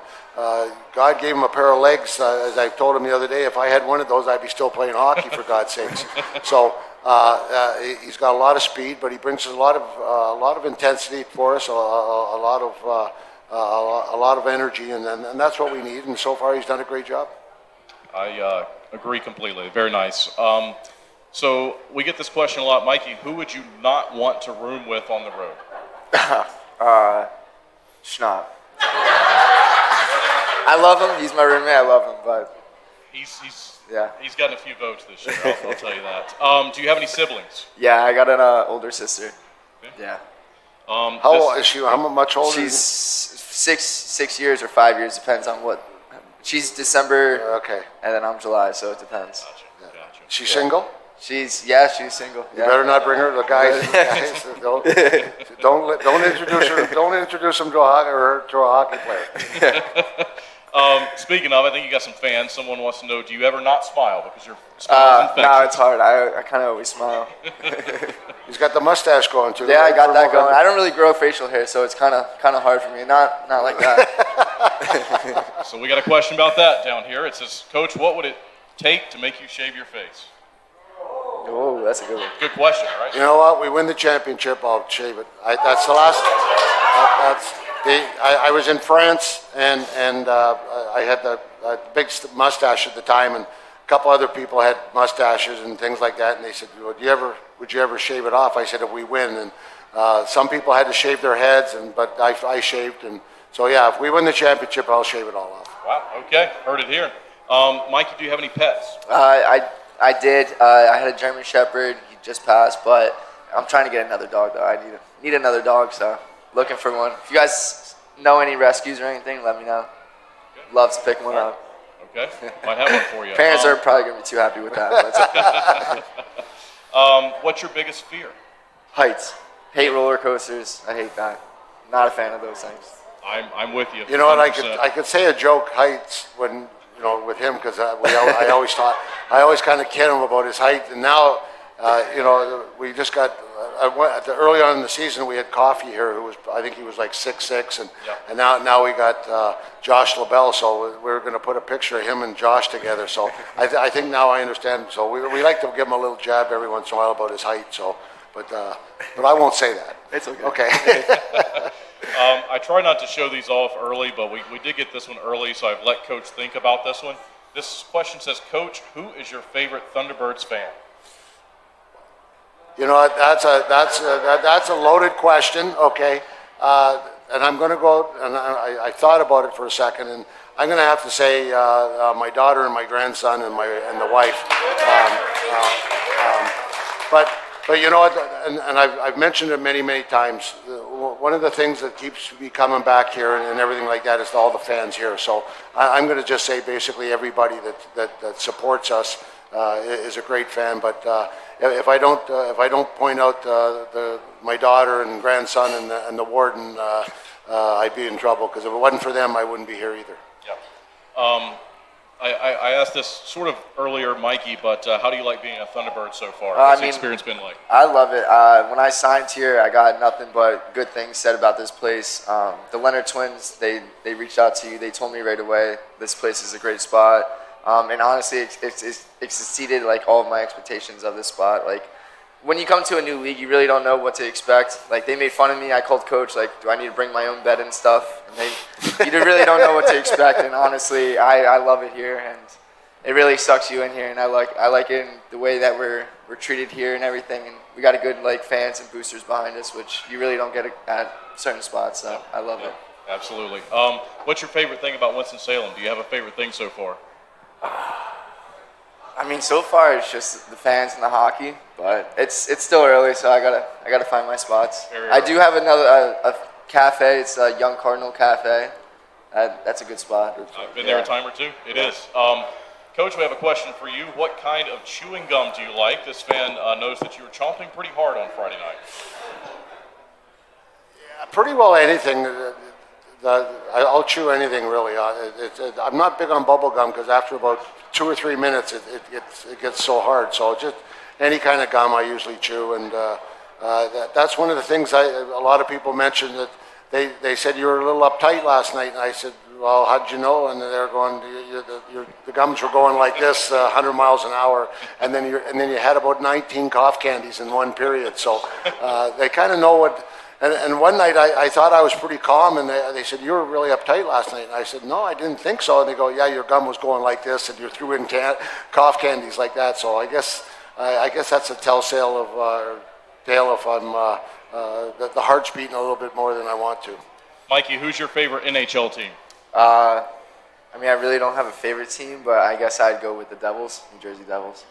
God gave him a pair of legs. As I told him the other day, if I had one of those, I'd be still playing hockey, for God's sakes. So he's got a lot of speed, but he brings a lot of intensity for us, a lot of energy, and that's what we need. And so far, he's done a great job. I agree completely. Very nice. So we get this question a lot, Mikey. Who would you not want to room with on the road? Schnapp. I love him. He's my roommate. I love him, but he's gotten a few votes this year. I'll tell you that. Do you have any siblings? Yeah, I got an older sister. Okay. Yeah. How old is she? How much older? She's 6 years or 5 years, depends on what. She's December. Okay. And then I'm July, so it depends. Gotcha. She's single? She's single. You better not bring her. The guys don't introduce him to a hockey player. Speaking of, I think you got some fans. Someone wants to know: do you ever not smile because your smile is infectious? No, it's hard. I kind of always smile. He's got the mustache going too. Yeah, I got that going. I don't really grow facial hair, so it's kind of hard for me. Not like that. So we got a question about that down here. It says, Coach, what would it take to make you shave your face? Oh, that's a good one. Good question, right? You know what? We win the championship, I'll shave it. That's the last. I was in France, and I had the big mustache at the time, and a couple other people had mustaches and things like that, and they said, would you ever shave it off? I said, if we win. And some people had to shave their heads, but I shaved. And so, yeah, if we win the championship, I'll shave it all off. Wow, okay. Heard it here. Mikey, do you have any pets? I did. I had a German Shepherd. He just passed, but I'm trying to get another dog, though. I need another dog, so looking for one. If you guys know any rescues or anything, let me know. Okay. Love to pick one up. Okay, might have one for you. Parents are probably going to be too happy with that. But what's your biggest fear? Heights. Hate roller coasters. I hate that. Not a fan of those things. I'm with you. You know what? 100%. I could say a joke heights when with him because I always kind of kid him about his height, and now we just got early on in the season we had Coffee here who was I think he was like 6'6", and now we got Josh LaBelle, so we're going to put a picture of him and Josh together. So I think now I understand. So we like to give him a little jab every once in a while about his height. So but I won't say that. It's okay. Okay. I try not to show these off early, but we did get this one early, so I've let Coach think about this one. This question says, Coach, who is your favorite Thunderbirds fan? You know, that's a loaded question, okay? And I'm going to go, and I thought about it for a second, and I'm going to have to say my daughter and my grandson and the wife. But you know what, and I've mentioned it many, many times, one of the things that keeps me coming back here and everything like that is all the fans here. So I'm going to just say basically everybody that supports us is a great fan. But if I don't point out my daughter and grandson and the warden, I'd be in trouble, because if it wasn't for them, I wouldn't be here either. Yeah. I asked this sort of earlier, Mikey, but how do you like being a Thunderbird so far? What's the experience been like? I love it. When I signed here, I got nothing but good things said about this place. The Leonard twins, they reached out to you. They told me right away, this place is a great spot. And honestly, it's exceeded like all of my expectations of this spot. Like, when you come to a new league, you really don't know what to expect. Like, they made fun of me. I called Coach, like, do I need to bring my own bed and stuff? And you really don't know what to expect. And honestly, I love it here, and it really sucks you in here. And I like it in the way that we're treated here and everything. And we got a good like fans and boosters behind us, which you really don't get at certain spots. So I love it. Absolutely. What's your favorite thing about Winston-Salem? Do you have a favorite thing so far? I mean, so far it's just the fans and the hockey, but it's still early, so I gotta find my spots. I do have a cafe. It's a Young Cardinal Cafe. That's a good spot. I've been there a time or two. It is. Coach, we have a question for you. What kind of chewing gum do you like? This fan knows that you were chomping pretty hard on Friday night. Yeah, pretty well anything. I'll chew anything really. I'm not big on bubble gum because after about 2 or 3 minutes it gets so hard. So just any kind of gum I usually chew, and that's one of the things a lot of people mentioned, that they said you were a little uptight last night, and I said, well, how'd you know? And they're going, the gums were going like this, 100 miles an hour, and then you had about 19 cough candies in one period. So they kind of know what. And one night I thought I was pretty calm, and they said, you were really uptight last night. And I said, no, I didn't think so. And they go, yeah, your gum was going like this, and you threw in cough candies like that. So I guess that's a tale of the heart's beating a little bit more than I want to. Mikey, who's your favorite NHL team? I mean, I really don't have a favorite team, but I guess I'd go with the Devils, New Jersey Devils.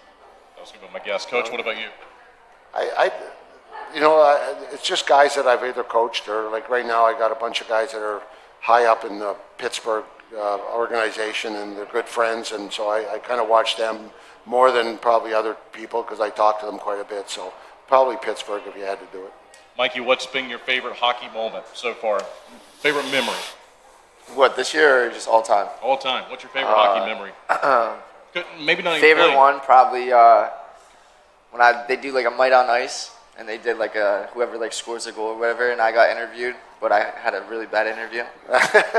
That was going to be my guess. Coach, what about you? It's just guys that I've either coached or, like right now, I got a bunch of guys that are high up in the Pittsburgh organization, and they're good friends, and so I kind of watch them more than probably other people because I talk to them quite a bit. So probably Pittsburgh if you had to do it. Mikey, what's been your favorite hockey moment so far? Favorite memory? What, this year or just all time? All time. What's your favorite hockey memory? Maybe not even favorite playing. one probably when they do like a Might on Ice, and they did like whoever like scores a goal or whatever, and I got interviewed, but I had a really bad interview.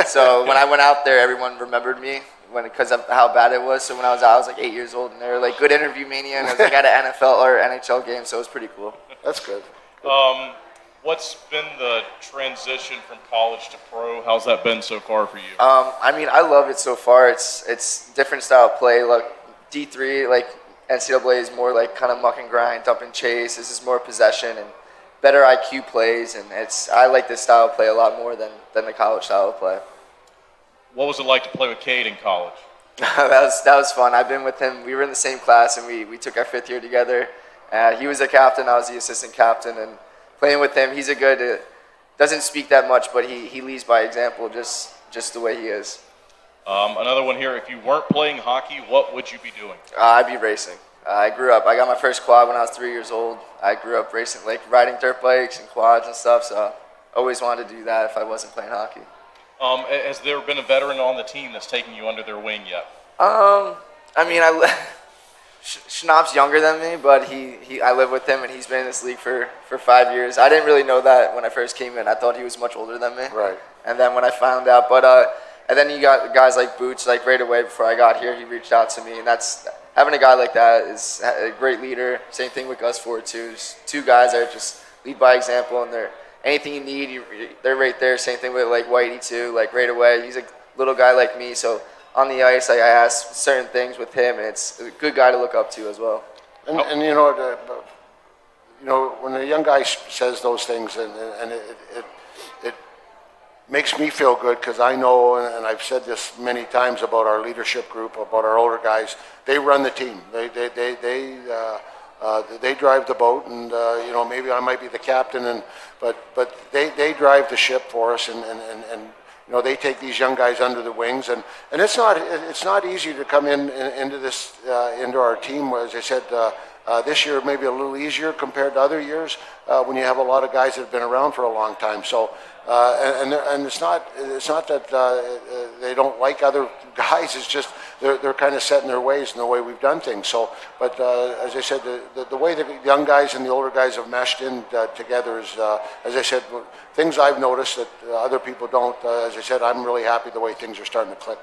So when I went out there, everyone remembered me because of how bad it was. So when I was out, I was like 8 years old, and they were like, good interview mania, and I was like at an NFL or NHL game, so it was pretty cool. That's good. What's been the transition from college to pro? How's that been so far for you? I mean, I love it so far. It's different style of play. Like D3, like NCAA is more like kind of muck and grind, dump and chase. This is more possession and better IQ plays, and I like this style of play a lot more than the college style of play. What was it like to play with Cade in college? that was fun. I've been with him. We were in the same class, and we took our 5th year together. He was the captain. I was the assistant captain, and playing with him, he's a good. Doesn't speak that much, but he leads by example, just the way he is. Another one here. If you weren't playing hockey, what would you be doing? I'd be racing. I grew up. I got my first quad when I was 3 years old. I grew up racing, like riding dirt bikes and quads and stuff. So I always wanted to do that if I wasn't playing hockey. Has there been a veteran on the team that's taken you under their wing yet? Schnapp's younger than me, but I live with him, and he's been in this league for 5 years. I didn't really know that when I first came in. I thought he was much older than me. Right. And then when I found out, and then you got guys like Boots, like right away before I got here, he reached out to me, and that's having a guy like that is a great leader. Same thing with Gus Ford too. Just two guys that just lead by example, and anything you need, they're right there. Same thing with like Whitey too, like right away. He's a little guy like me, so on the ice, I ask certain things with him, and it's a good guy to look up to as well. And when a young guy says those things, and it makes me feel good, because I know, and I've said this many times about our leadership group, about our older guys. They run the team. They drive the boat, and maybe I might be the captain, but they drive the ship for us, and they take these young guys under the wings, and it's not easy to come into our team. As I said, this year maybe a little easier compared to other years when you have a lot of guys that have been around for a long time. So and it's not that they don't like other guys. It's just they're kind of set in their ways and the way we've done things. So, but as I said, the way the young guys and the older guys have meshed in together is, as I said, things I've noticed that other people don't. As I said, I'm really happy the way things are starting to click.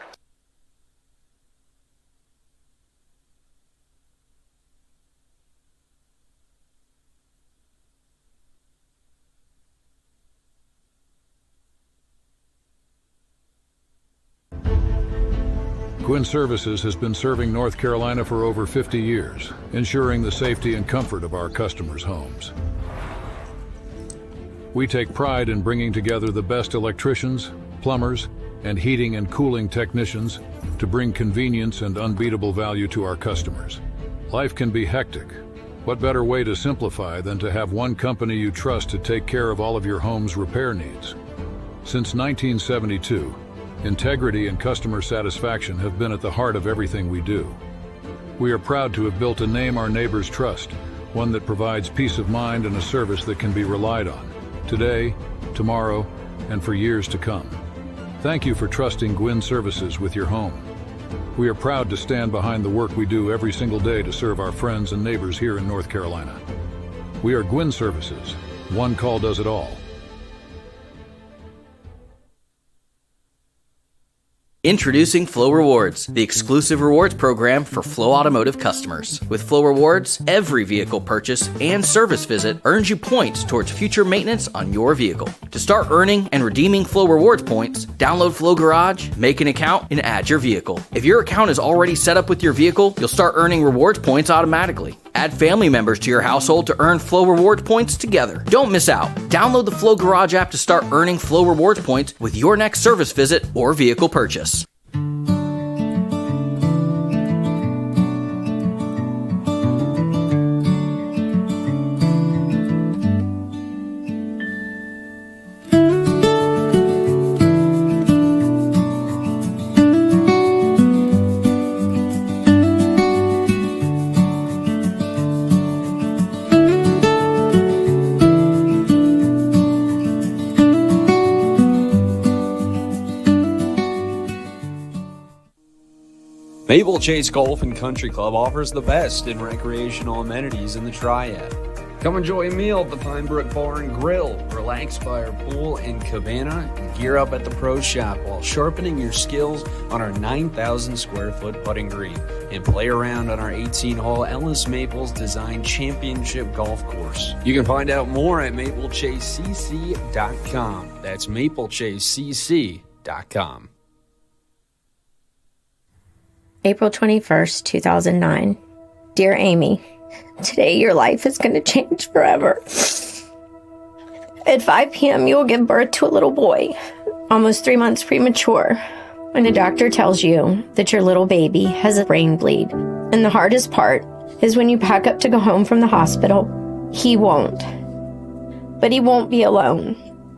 Gwin Services has been serving North Carolina for over 50 years, ensuring the safety and comfort of our customers' homes. We take pride in bringing together the best electricians, plumbers, and heating and cooling technicians to bring convenience and unbeatable value to our customers. Life can be hectic. What better way to simplify than to have one company you trust to take care of all of your home's repair needs? Since 1972, integrity and customer satisfaction have been at the heart of everything we do. We are proud to have built a name our neighbors trust, one that provides peace of mind and a service that can be relied on, today, tomorrow, and for years to come. Thank you for trusting Gwin Services with your home. We are proud to stand behind the work we do every single day to serve our friends and neighbors here in North Carolina. We are Gwin Services. One call does it all. Introducing Flow Rewards, the exclusive rewards program for Flow Automotive customers. With Flow Rewards, every vehicle purchase and service visit earns you points towards future maintenance on your vehicle. To start earning and redeeming Flow Rewards points, download Flow Garage, make an account, and add your vehicle. If your account is already set up with your vehicle, you'll start earning rewards points automatically. Add family members to your household to earn Flow Rewards points together. Don't miss out. Download the Flow Garage app to start earning Flow Rewards points with your next service visit or vehicle purchase. Maple Chase Golf and Country Club offers the best in recreational amenities in the Triad. Come enjoy a meal at the Pinebrook Bar and Grill, relax by our pool and cabana, and gear up at the Pro Shop while sharpening your skills on our 9,000 square foot putting green, and play around on our 18-hole Ellis Maples Design Championship Golf Course. You can find out more at maplechasecc.com. That's maplechasecc.com. April 21st, 2009. Dear Amy, today your life is going to change forever. At 5 p.m., you will give birth to a little boy, almost 3 months premature. When the doctor tells you that your little baby has a brain bleed. And the hardest part is when you pack up to go home from the hospital, he won't. But he won't be alone.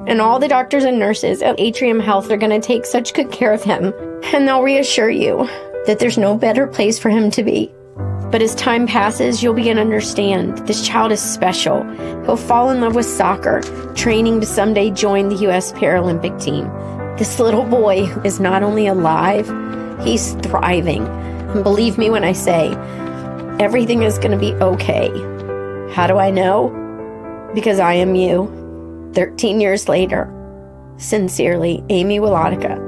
And all the doctors and nurses at Atrium Health are going to take such good care of him. And they'll reassure you that there's no better place for him to be. But as time passes, you'll begin to understand this child is special. He'll fall in love with soccer, training to someday join the U.S. Paralympic team. This little boy is not only alive, he's thriving. And believe me when I say, everything is going to be okay. How do I know? Because I am you. 13 years later. Sincerely, Amy Wilotica.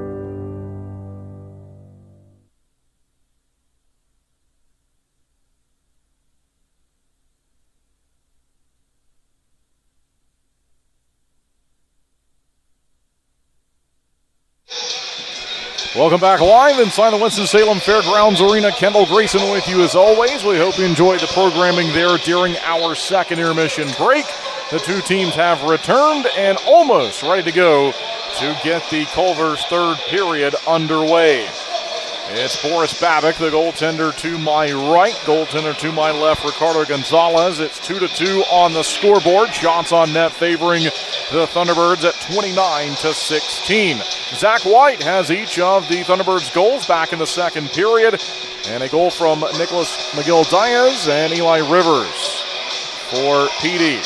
Welcome back live inside the Winston-Salem Fairgrounds Arena. Kendall Grayson with you as always. We hope you enjoyed the programming there during our second intermission break. The two teams have returned and almost ready to go to get the Culver's third period underway. It's Boris Babick, the goaltender to my right, goaltender to my left, Ricardo Gonzalez. It's 2-2 on the scoreboard. Shots on net favoring the Thunderbirds at 29-16. Zach White has each of the Thunderbirds' goals back in the second period, and a goal from Nicholas McGill-Diaz and Eli Rivers for PD.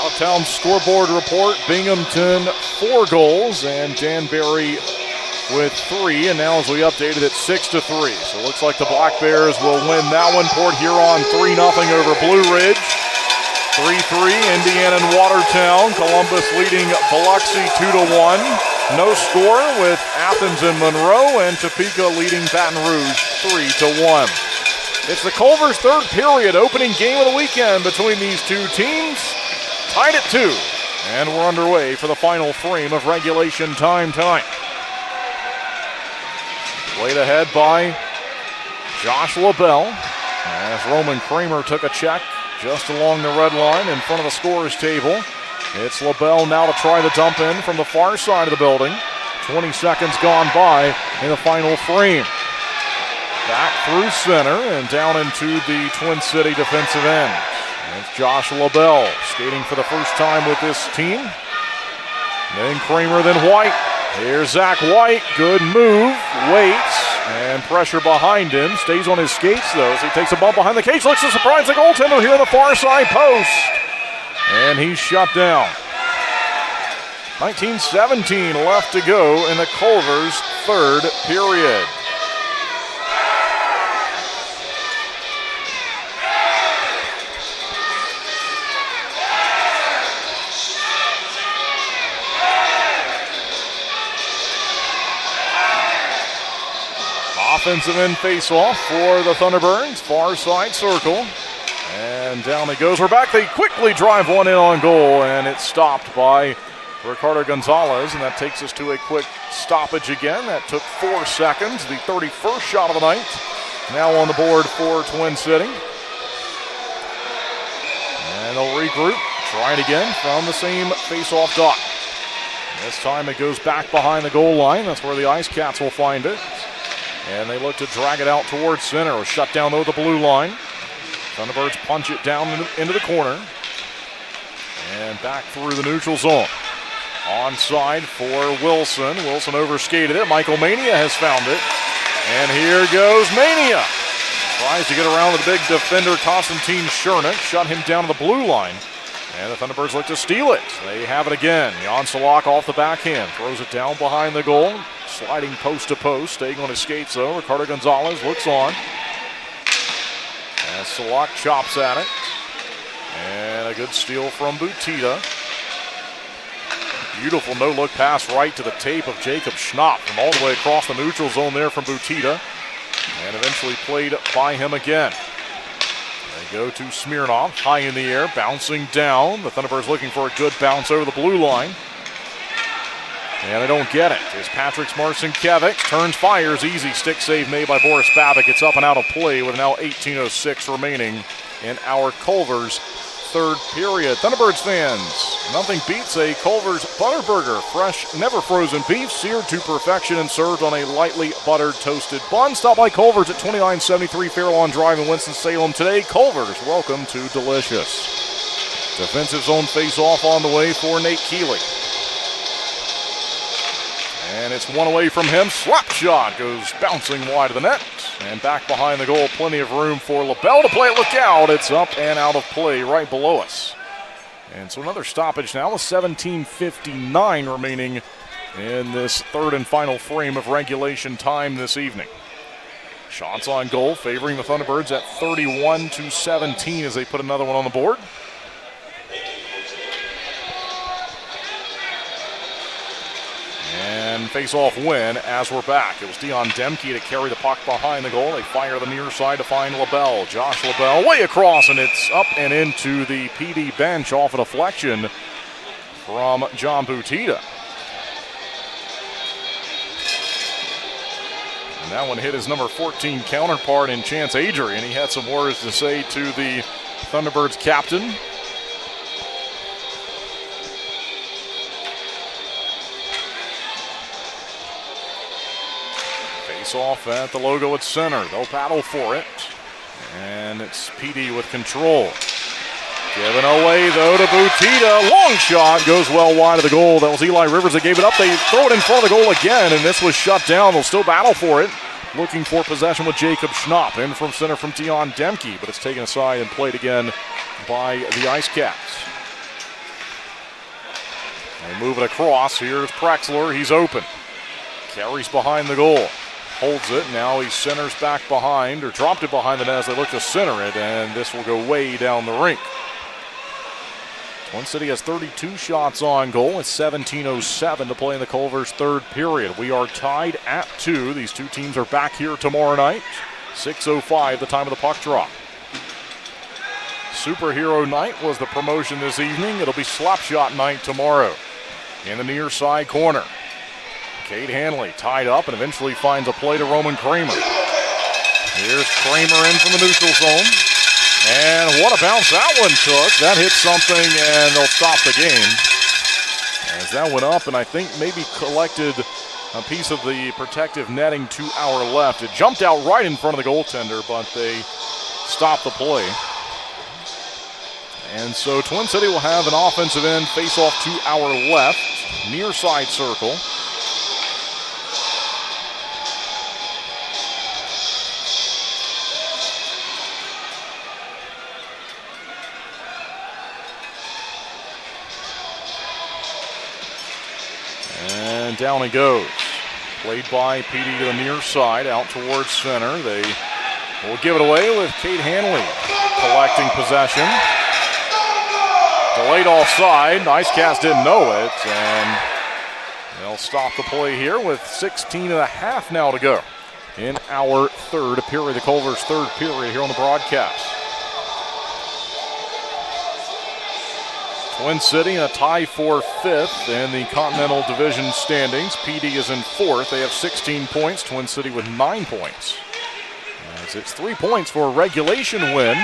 Out-of-town scoreboard report, Binghamton 4 goals and Danbury with 3, and now as we updated it 6-3. So it looks like the Black Bears will win that one. Port Huron 3-0 over Blue Ridge. 3-3 Indiana and Watertown. Columbus leading Biloxi 2-1. No score with Athens and Monroe, and Topeka leading Baton Rouge 3-1. It's the Culver's third period, opening game of the weekend between these two teams. Tied at 2, and we're underway for the final frame of regulation time tonight. Played ahead by Josh LaBelle as Roman Kramer took a check just along the red line in front of the scorer's table. It's LaBelle now to try the dump in from the far side of the building. 20 seconds gone by in the final frame. Back through center and down into the Twin City defensive end. It's Josh LaBelle skating for the first time with this team. Then Kramer, then White. Here's Zach White. Good move. Waits. And pressure behind him. Stays on his skates, though, as he takes a bump behind the cage. Looks to surprise the goaltender here on the far side post. And he's shut down. 19:17 left to go in the Culver's third period. Offensive end face-off for the Thunderbirds. Far side circle. And down it goes. We're back. They quickly drive one in on goal, and it's stopped by Ricardo Gonzalez, and that takes us to a quick stoppage again. That took 4 seconds. The 31st shot of the night. Now on the board for Twin City. And they'll regroup. Try it again from the same face-off dot. This time it goes back behind the goal line. That's where the IceCats will find it. And they look to drag it out towards center. It was shut down, though, the blue line. Thunderbirds punch it down into the corner. And back through the neutral zone. Onside for Wilson. Wilson overskated it. Michael Mania has found it. And here goes Mania. Tries to get around the big defender, Konstantin Shernick. Shut him down to the blue line. And the Thunderbirds look to steal it. They have it again. Jan Salak off the backhand. Throws it down behind the goal. Sliding post to post. Staying on his skates, though. Ricardo Gonzalez looks on. As Salak chops at it. And a good steal from Butita. Beautiful no-look pass right to the tape of Jacob Schnapp from all the way across the neutral zone there from Butita. And eventually played by him again. They go to Smirnov, high in the air, bouncing down. The Thunderbirds looking for a good bounce over the blue line. And they don't get it. It's Patrick Marcinkiewicz. Turns, fires. Easy stick save made by Boris Babick. It's up and out of play with now 18:06 remaining in our Culver's third period. Thunderbirds fans, nothing beats a Culver's Butterburger. Fresh, never frozen beef, seared to perfection and served on a lightly buttered toasted bun. Stop by Culver's at 2973 Fairlawn Drive in Winston-Salem today. Culver's, welcome to delicious. Defensive zone face-off on the way for Nate Keeley. And it's one away from him. Slap shot goes bouncing wide of the net. And back behind the goal, plenty of room for LaBelle to play it. Look out, it's up and out of play right below us. And so another stoppage now with 17:59 remaining in this third and final frame of regulation time this evening. Shots on goal favoring the Thunderbirds at 31-17 as they put another one on the board. And face-off win as we're back. It was Dion Demke to carry the puck behind the goal. They fire the near side to find LaBelle. Josh LaBelle way across, and it's up and into the PD bench off a deflection from John Butita. And that one hit his number 14 counterpart in Chance Adrian. He had some words to say to the Thunderbirds captain. Face off at the logo at center. They'll battle for it. And it's PD with control. Given away, though, to Butita. Long shot goes well wide of the goal. That was Eli Rivers that gave it up. They throw it in front of the goal again, and this was shut down. They'll still battle for it. Looking for possession with Jacob Schnapp. In from center from Dion Demke, but it's taken aside and played again by the IceCats. They move it across. Here's Prexler. He's open. Carries behind the goal. Holds it. Now he centers back behind, or dropped it behind the net as they look to center it, and this will go way down the rink. Twin City has 32 shots on goal. It's 17:07 to play in the Culver's third period. We are tied at 2. These two teams are back here tomorrow night. 6:05, the time of the puck drop. Superhero night was the promotion this evening. It'll be slapshot night tomorrow. In the near side corner, Cade Hanley tied up and eventually finds a play to Roman Kramer. Here's Kramer in from the neutral zone. And what a bounce that one took. That hit something, and they'll stop the game. As that went up, and I think maybe collected a piece of the protective netting to our left. It jumped out right in front of the goaltender, but they stopped the play. And so Twin City will have an offensive end face-off to our left, near side circle. And down he goes. Played by PD to the near side, out towards center. They will give it away with Cade Hanley collecting possession. Delayed offside. IceCats didn't know it, and they'll stop the play here with 16 and a half now to go in our third period, the Culver's third period here on the broadcast. Twin City in a tie for fifth in the Continental Division standings. PD is in fourth. They have 16 points. Twin City with 9 points. As it's 3 points for a regulation win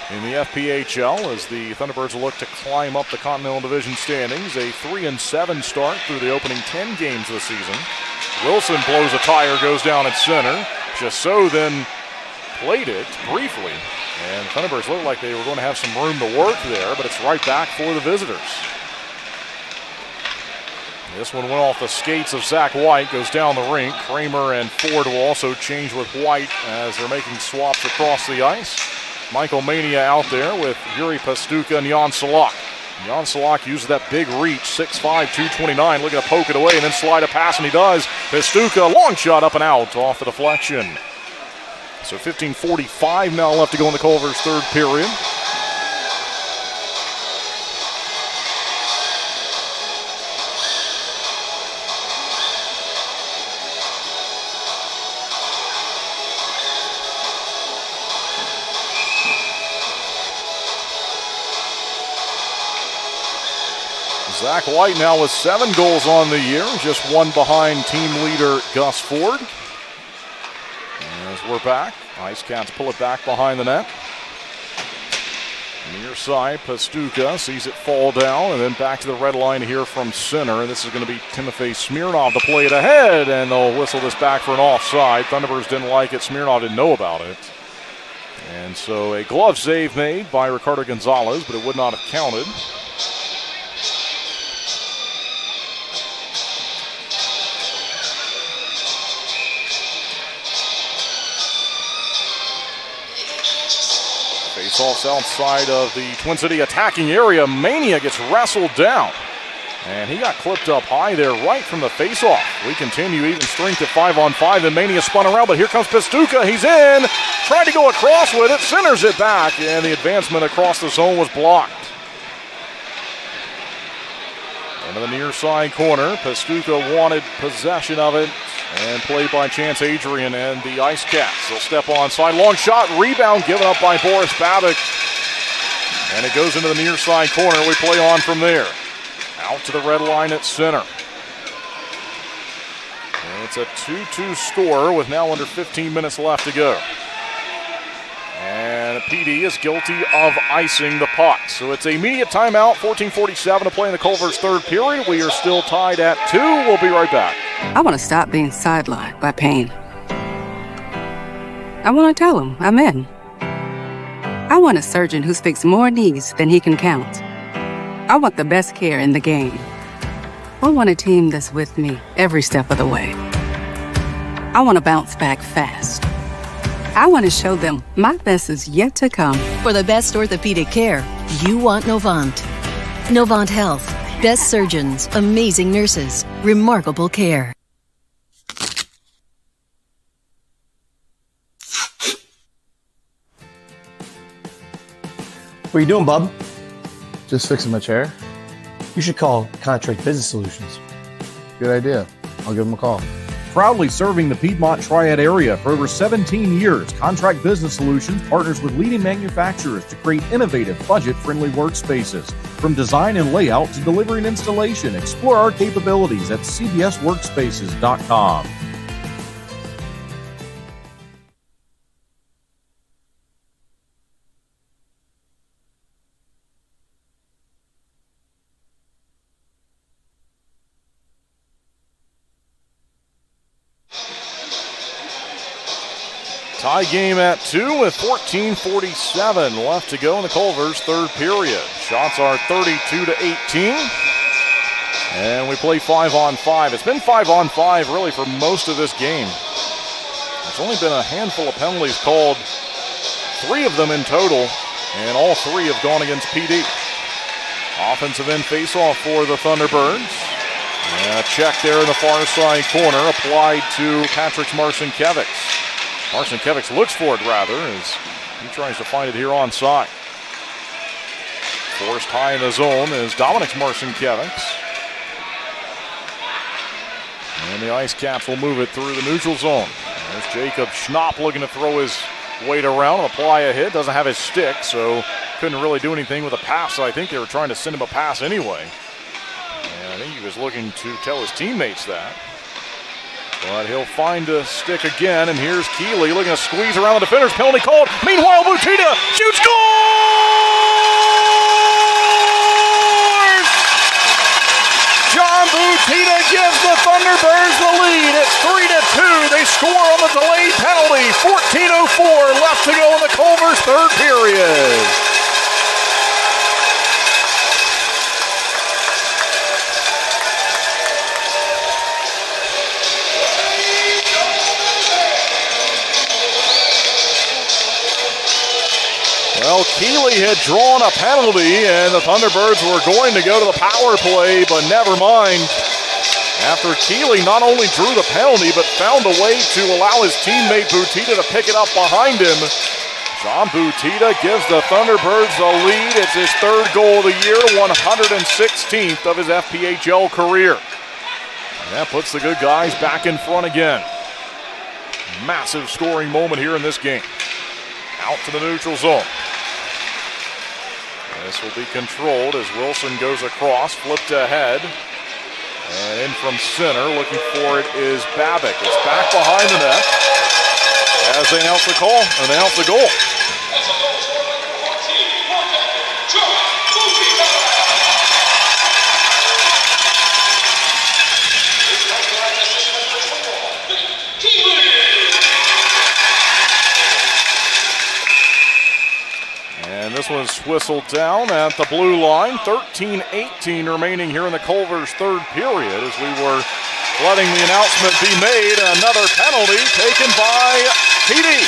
in the FPHL as the Thunderbirds look to climb up the Continental Division standings. A 3-7 start through the opening 10 games this season. Wilson blows a tire, goes down at center. Jasso then played it briefly. And the Thunderbirds looked like they were going to have some room to work there, but it's right back for the visitors. This one went off the skates of Zach White, goes down the rink. Kramer and Ford will also change with White as they're making swaps across the ice. Michael Mania out there with Yuri Pastuka and Jan Salak. Jan Salak uses that big reach, 6'5", 229, looking to poke it away and then slide a pass, and he does. Pastuka, long shot up and out off the deflection. So 15:45 now left to go in the Culver's third period. Zach White now with 7 goals on the year, just one behind team leader Gus Ford. As we're back, IceCats pull it back behind the net. Near side, Pastuka sees it fall down, and then back to the red line here from center. And this is going to be Timofey Smirnov to play it ahead, and they'll whistle this back for an offside. Thunderbirds didn't like it. Smirnov didn't know about it. And so a glove save made by Ricardo Gonzalez, but it would not have counted. Face-offs outside of the Twin City attacking area. Mania gets wrestled down. And he got clipped up high there right from the face-off. We continue even strength at 5-on-5. Then Mania spun around, but here comes Pastuca. He's in. Tried to go across with it. Centers it back, and the advancement across the zone was blocked. Into the near side corner. Pastuca wanted possession of it. And played by Chance Adrian and the IceCats. They'll step onside. Long shot. Rebound given up by Boris Babic. And it goes into the near side corner. We play on from there. Out to the red line at center. And it's a 2-2 score with now under 15 minutes left to go. And PD is guilty of icing the puck. So it's a immediate timeout, 14:47 to play in the Culver's third period. We are still tied at 2. We'll be right back. I want to stop being sidelined by pain. I want to tell him I'm in. I want a surgeon who's fixed more knees than he can count. I want the best care in the game. I want a team that's with me every step of the way. I want to bounce back fast. I want to show them my best is yet to come. For the best orthopedic care, you want Novant. Novant Health. Best surgeons, amazing nurses, remarkable care. What are you doing, bub? Just fixing my chair. You should call Contract Business Solutions. Good idea. I'll give them a call. Proudly serving the Piedmont Triad area for over 17 years, Contract Business Solutions partners with leading manufacturers to create innovative, budget-friendly workspaces. From design and layout to delivery and installation, explore our capabilities at cbsworkspaces.com. Tie game at 2 with 14:47 left to go in the Culver's third period. Shots are 32-18. And we play 5-on-5. It's been 5-on-5 really for most of this game. There's only been a handful of penalties called, 3 of them in total, and all 3 have gone against PD. Offensive end face-off for the Thunderbirds. And a check there in the far side corner applied to Patrick's Marcinkiewicz. Marcinkiewicz looks for it rather as he tries to find it here on side. Forced high in the zone is Dominik's Marcinkiewicz. And the IceCats will move it through the neutral zone. There's Jacob Schnapp looking to throw his weight around and apply a hit. Doesn't have his stick, so couldn't really do anything with a pass. So I think they were trying to send him a pass anyway. And I think he was looking to tell his teammates that. But he'll find a stick again, and here's Keeley looking to squeeze around the defenders. Penalty called. Meanwhile, Butita shoots, scores! John Butita gives the Thunderbirds the lead. It's 3-2. They score on the delayed penalty. 14:04 left to go in the Culver's third period. Well, Keeley had drawn a penalty, and the Thunderbirds were going to go to the power play, but never mind. After Keeley not only drew the penalty, but found a way to allow his teammate Butita to pick it up behind him. John Butita gives the Thunderbirds the lead. It's his third goal of the year, 116th of his FPHL career. And that puts the good guys back in front again. Massive scoring moment here in this game. Out to the neutral zone. This will be controlled as Wilson goes across, flipped ahead. And in from center, looking for it is Babic. It's back behind the net as they announce the call, and they announce the goal. And this one's whistled down at the blue line. 13-18 remaining here in the Culver's third period as we were letting the announcement be made. Another penalty taken by PD.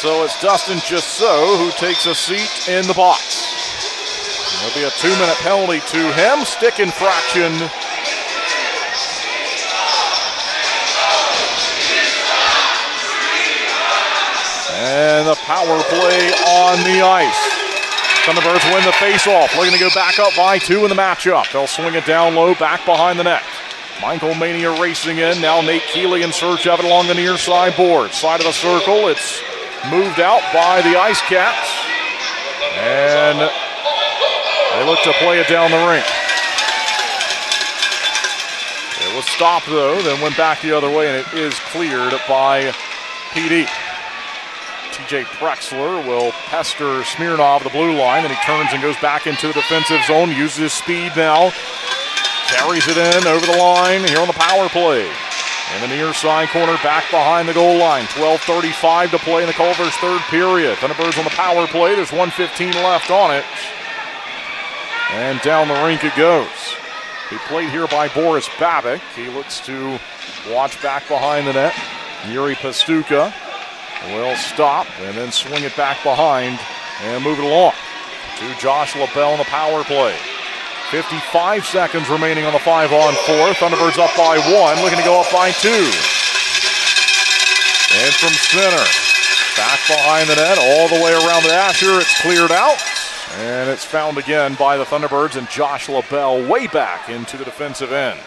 so it's Dustin Gisso who takes a seat in the box. There'll be a 2-minute penalty to him, stick infraction. And the power play on the ice. Thunderbirds win the face-off, looking to go back up by 2 in the matchup. They'll swing it down low, back behind the net. Michael Mania racing in. Now Nate Keeley in search of it along the near side board. Side of the circle. It's moved out by the IceCats. And they look to play it down the rink. It was stopped though, then went back the other way, and it is cleared by PD. TJ Prexler will pester Smirnov, the blue line, then he turns and goes back into the defensive zone, uses his speed now, carries it in over the line here on the power play. In the near side corner, back behind the goal line. 12:35 to play in the Culver's third period. Thunderbirds on the power play. There's 1:15 left on it. And down the rink it goes. He played here by Boris Babic. He looks to watch back behind the net. Yuri Pastuka will stop and then swing it back behind and move it along to Josh LaBelle on the power play. 55 seconds remaining on the 5-on-4. Thunderbirds up by 1, looking to go up by 2. And from center, back behind the net, all the way around the Asher. It's cleared out, and it's found again by the Thunderbirds and Josh LaBelle way back into the defensive end.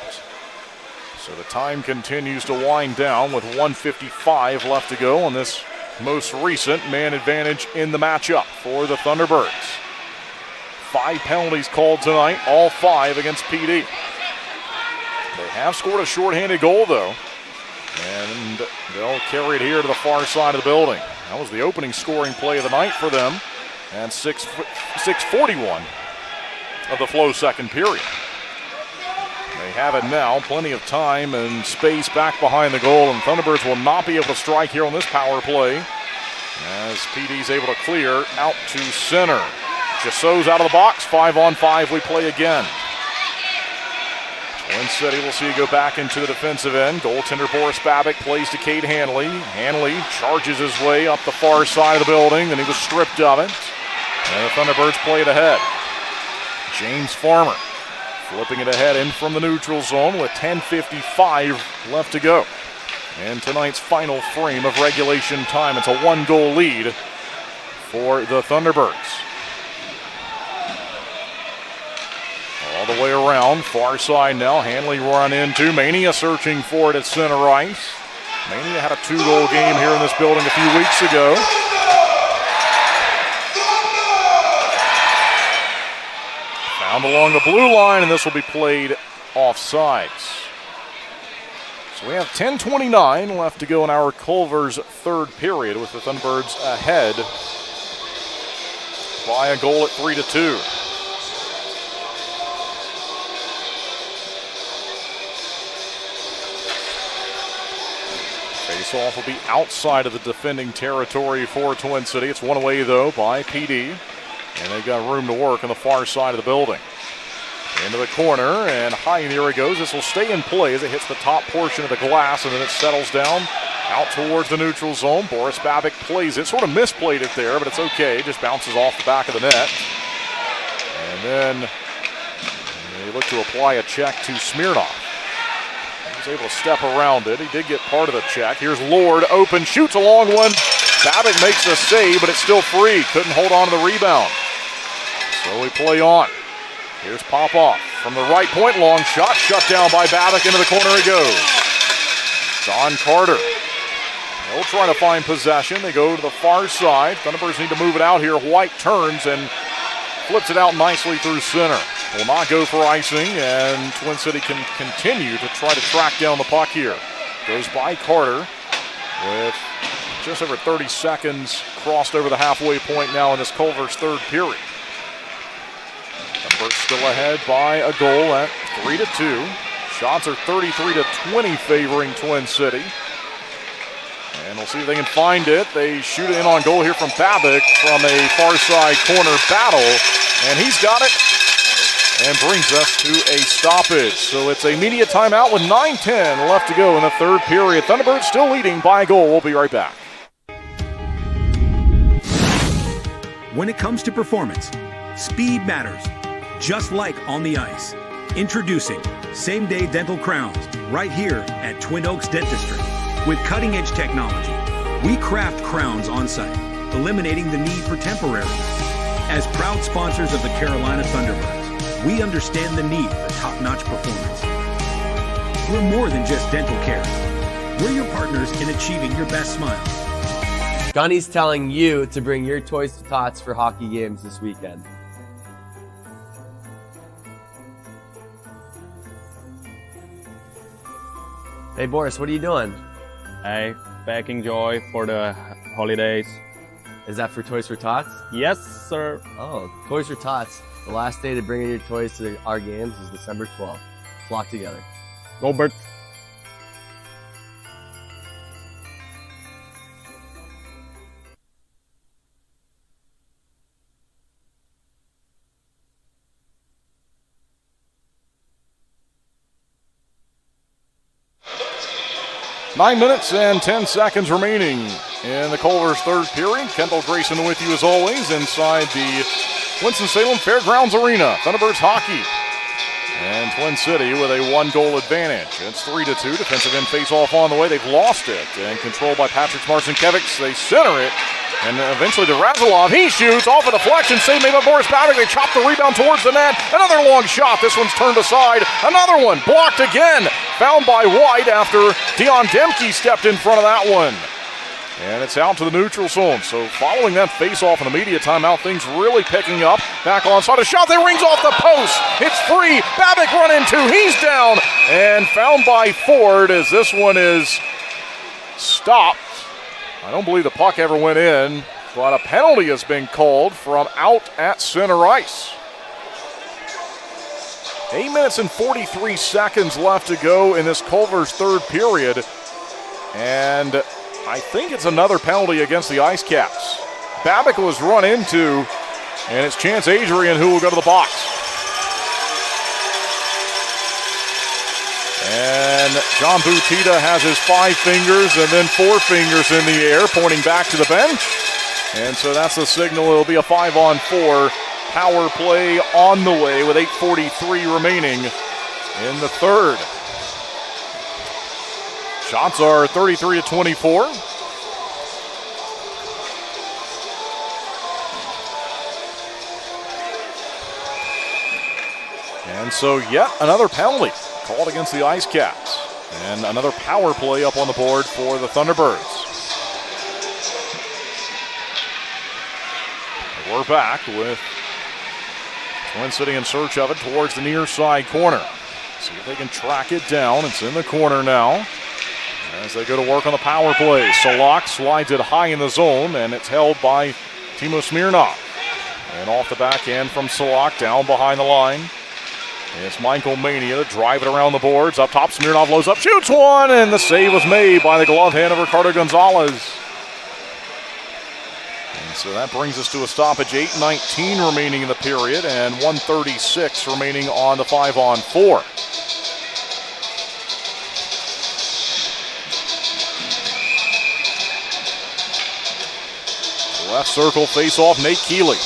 So the time continues to wind down with 1:55 left to go on this most recent man advantage in the matchup for the Thunderbirds. 5 penalties called tonight, all 5 against PD. They have scored a shorthanded goal though, and they'll carry it here to the far side of the building. That was the opening scoring play of the night for them, and 6:41 of the Flow second period. They have it now, plenty of time and space back behind the goal, and Thunderbirds will not be able to strike here on this power play as PD's able to clear out to center. Gisso's out of the box, 5-on-5 we play again. Twin City will see it go back into the defensive end. Goaltender Boris Babic plays to Cade Hanley. Hanley charges his way up the far side of the building, and he was stripped of it. And the Thunderbirds play it ahead. James Farmer flipping it ahead in from the neutral zone with 10:55 left to go. And tonight's final frame of regulation time. It's a 1-goal lead for the Thunderbirds. All the way around, far side now. Hanley run into Mania searching for it at center ice. Mania had a 2-goal game here in this building a few weeks ago. Found along the blue line, and this will be played offsides. So we have 10:29 left to go in our Culver's third period with the Thunderbirds ahead by a goal at 3-2. Face-off will be outside of the defending territory for Twin City. It's one away, though, by PD. And they've got room to work on the far side of the building. Into the corner, and high in the air it goes. This will stay in play as it hits the top portion of the glass, and then it settles down out towards the neutral zone. Boris Babic plays it. Sort of misplayed it there, but it's okay. It just bounces off the back of the net. And then they look to apply a check to Smirnov. He was able to step around it. He did get part of the check. Here's Lord, open, shoots a long one. Babic makes the save, but it's still free. Couldn't hold on to the rebound. So we play on. Here's Popoff from the right point. Long shot. Shut down by Babic. Into the corner it goes. Don Carter. They'll try to find possession. They go to the far side. Thunderbirds need to move it out here. White turns and flips it out nicely through center. Will not go for icing, and Twin City can continue to try to track down the puck here. Goes by Carter with just over 30 seconds crossed over the halfway point now in this Culver's third period. Thunderbirds still ahead by a goal at 3-2. Shots are 33-20 favoring Twin City. And we'll see if they can find it. They shoot it in on goal here from Babic from a far side corner battle. And he's got it and brings us to a stoppage. So it's a media timeout with 9:10 left to go in the third period. Thunderbirds still leading by a goal. We'll be right back. When it comes to performance, speed matters, just like on the ice. Introducing same-day dental crowns right here at Twin Oaks Dentistry. With cutting-edge technology, we craft crowns on-site, eliminating the need for temporary. As proud sponsors of the Carolina Thunderbirds, we understand the need for top-notch performance. We're more than just dental care. We're your partners in achieving your best smile. Gunny's telling you to bring your toys to Tots for hockey games this weekend. Hey Boris, what are you doing? Hey, packing joy for the holidays. Is that for Toys for Tots? Yes, sir. Oh, Toys for Tots. The last day to bring in your toys to our games is December 12th. Flock together. Go Bert. Nine minutes and 10 seconds remaining in the Culver's third period. Kendall Grayson with you as always inside the Winston-Salem Fairgrounds Arena. Thunderbirds hockey. And Twin City with a one-goal advantage. It's 3-2. Defensive end face-off on the way. They've lost it. And controlled by Patrick Marcinkiewicz. They center it. And eventually to Razilov. He shoots off a deflection. Save made by Boris Bowdick. They chop the rebound towards the net. Another long shot. This one's turned aside. Another one blocked again. Found by White after Dion Demke stepped in front of that one. And it's out to the neutral zone. So following that face-off in the media timeout, things really picking up. Back onside, a shot that rings off the post. It's free. Babick run into. He's down. And found by Ford as this one is stopped. I don't believe the puck ever went in, but a penalty has been called from out at center ice. 8 minutes and 43 seconds left to go in this Culver's third period. And I think it's another penalty against the IceCats. Babick was run into, and it's Chance Adrian who will go to the box. And John Butita has his 5 fingers and then 4 fingers in the air, pointing back to the bench. And so that's the signal. It'll be a 5-on-4 power play on the way with 8:43 remaining in the third. Shots are 33-24. And so yet another penalty called against the IceCats. And another power play up on the board for the Thunderbirds. We're back with Twin City in search of it towards the near side corner. See if they can track it down. It's in the corner now as they go to work on the power play. Solak slides it high in the zone, and it's held by Timo Smirnov. And off the backhand from Solak down behind the line. It's Michael Mania to drive it around the boards. Up top, Smirnov loads up, shoots one, and the save was made by the glove hand of Ricardo Gonzalez. And so that brings us to a stoppage. 8:19 remaining in the period and 1:36 remaining on the 5-on-4. Left circle face-off, Nate Keeley.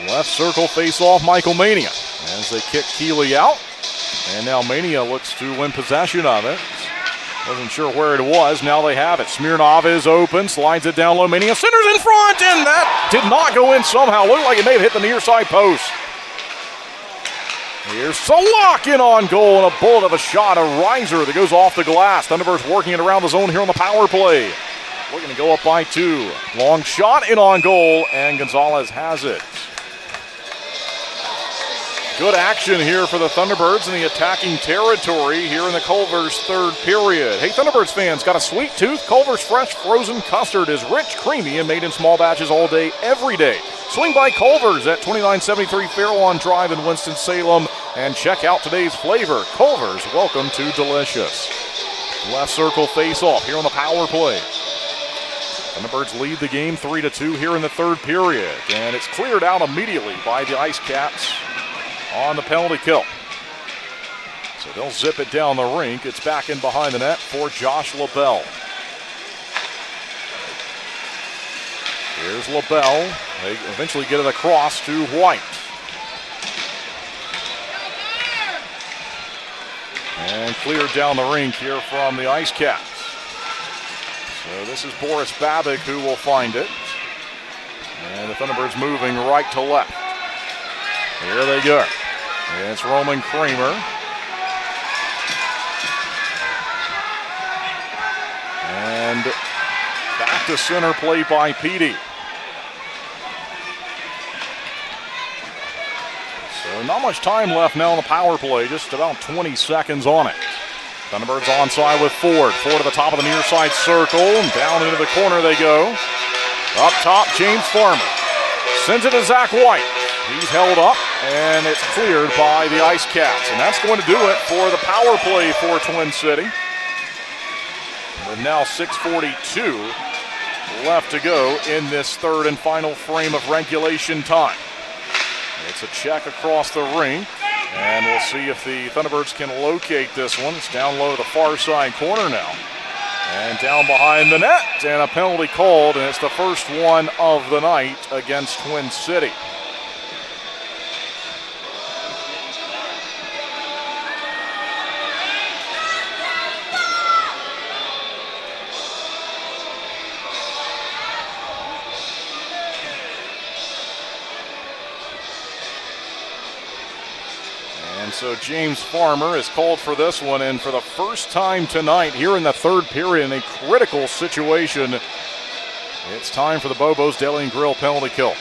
Left circle face-off, Michael Mania. As they kick Keeley out. And now Mania looks to win possession of it. Wasn't sure where it was. Now they have it. Smirnov is open. Slides it down low. Mania centers in front. And that did not go in somehow. Looked like it may have hit the near side post. Here's Solak in on goal. And a bullet of a shot. A riser that goes off the glass. Thunderbirds working it around the zone here on the power play. Looking to go up by 2. Long shot in on goal. And Gonzalez has it. Good action here for the Thunderbirds in the attacking territory here in the Culver's third period. Hey, Thunderbirds fans, got a sweet tooth? Culver's fresh frozen custard is rich, creamy, and made in small batches all day, every day. Swing by Culver's at 2973 Fairlawn Drive in Winston-Salem and check out today's flavor. Culver's, welcome to delicious. Left circle face-off here on the power play. Thunderbirds lead the game 3-2 here in the third period, and it's cleared out immediately by the IceCats on the penalty kill. So they'll zip it down the rink. It's back in behind the net for Josh LaBelle. Here's LaBelle. They eventually get it across to White. And cleared down the rink here from the IceCats. So this is Boris Babick who will find it. And the Thunderbirds moving right to left. Here they go. And it's Roman Kramer. And back to center play by Petey. So not much time left now on the power play, just about 20 seconds on it. Thunderbirds onside with Ford. Ford at the top of the near side circle, and down into the corner they go. Up top, James Farmer. Sends it to Zach White. He's held up, and it's cleared by the IceCats. And that's going to do it for the power play for Twin City. With now 6:42 left to go in this third and final frame of regulation time. It's a check across the ring, and we'll see if the Thunderbirds can locate this one. It's down low to the far side corner now. And down behind the net, and a penalty called, and it's the first one of the night against Twin City. So James Farmer is called for this one, and for the first time tonight here in the third period in a critical situation, it's time for the Bobos Deli and Grill penalty kill.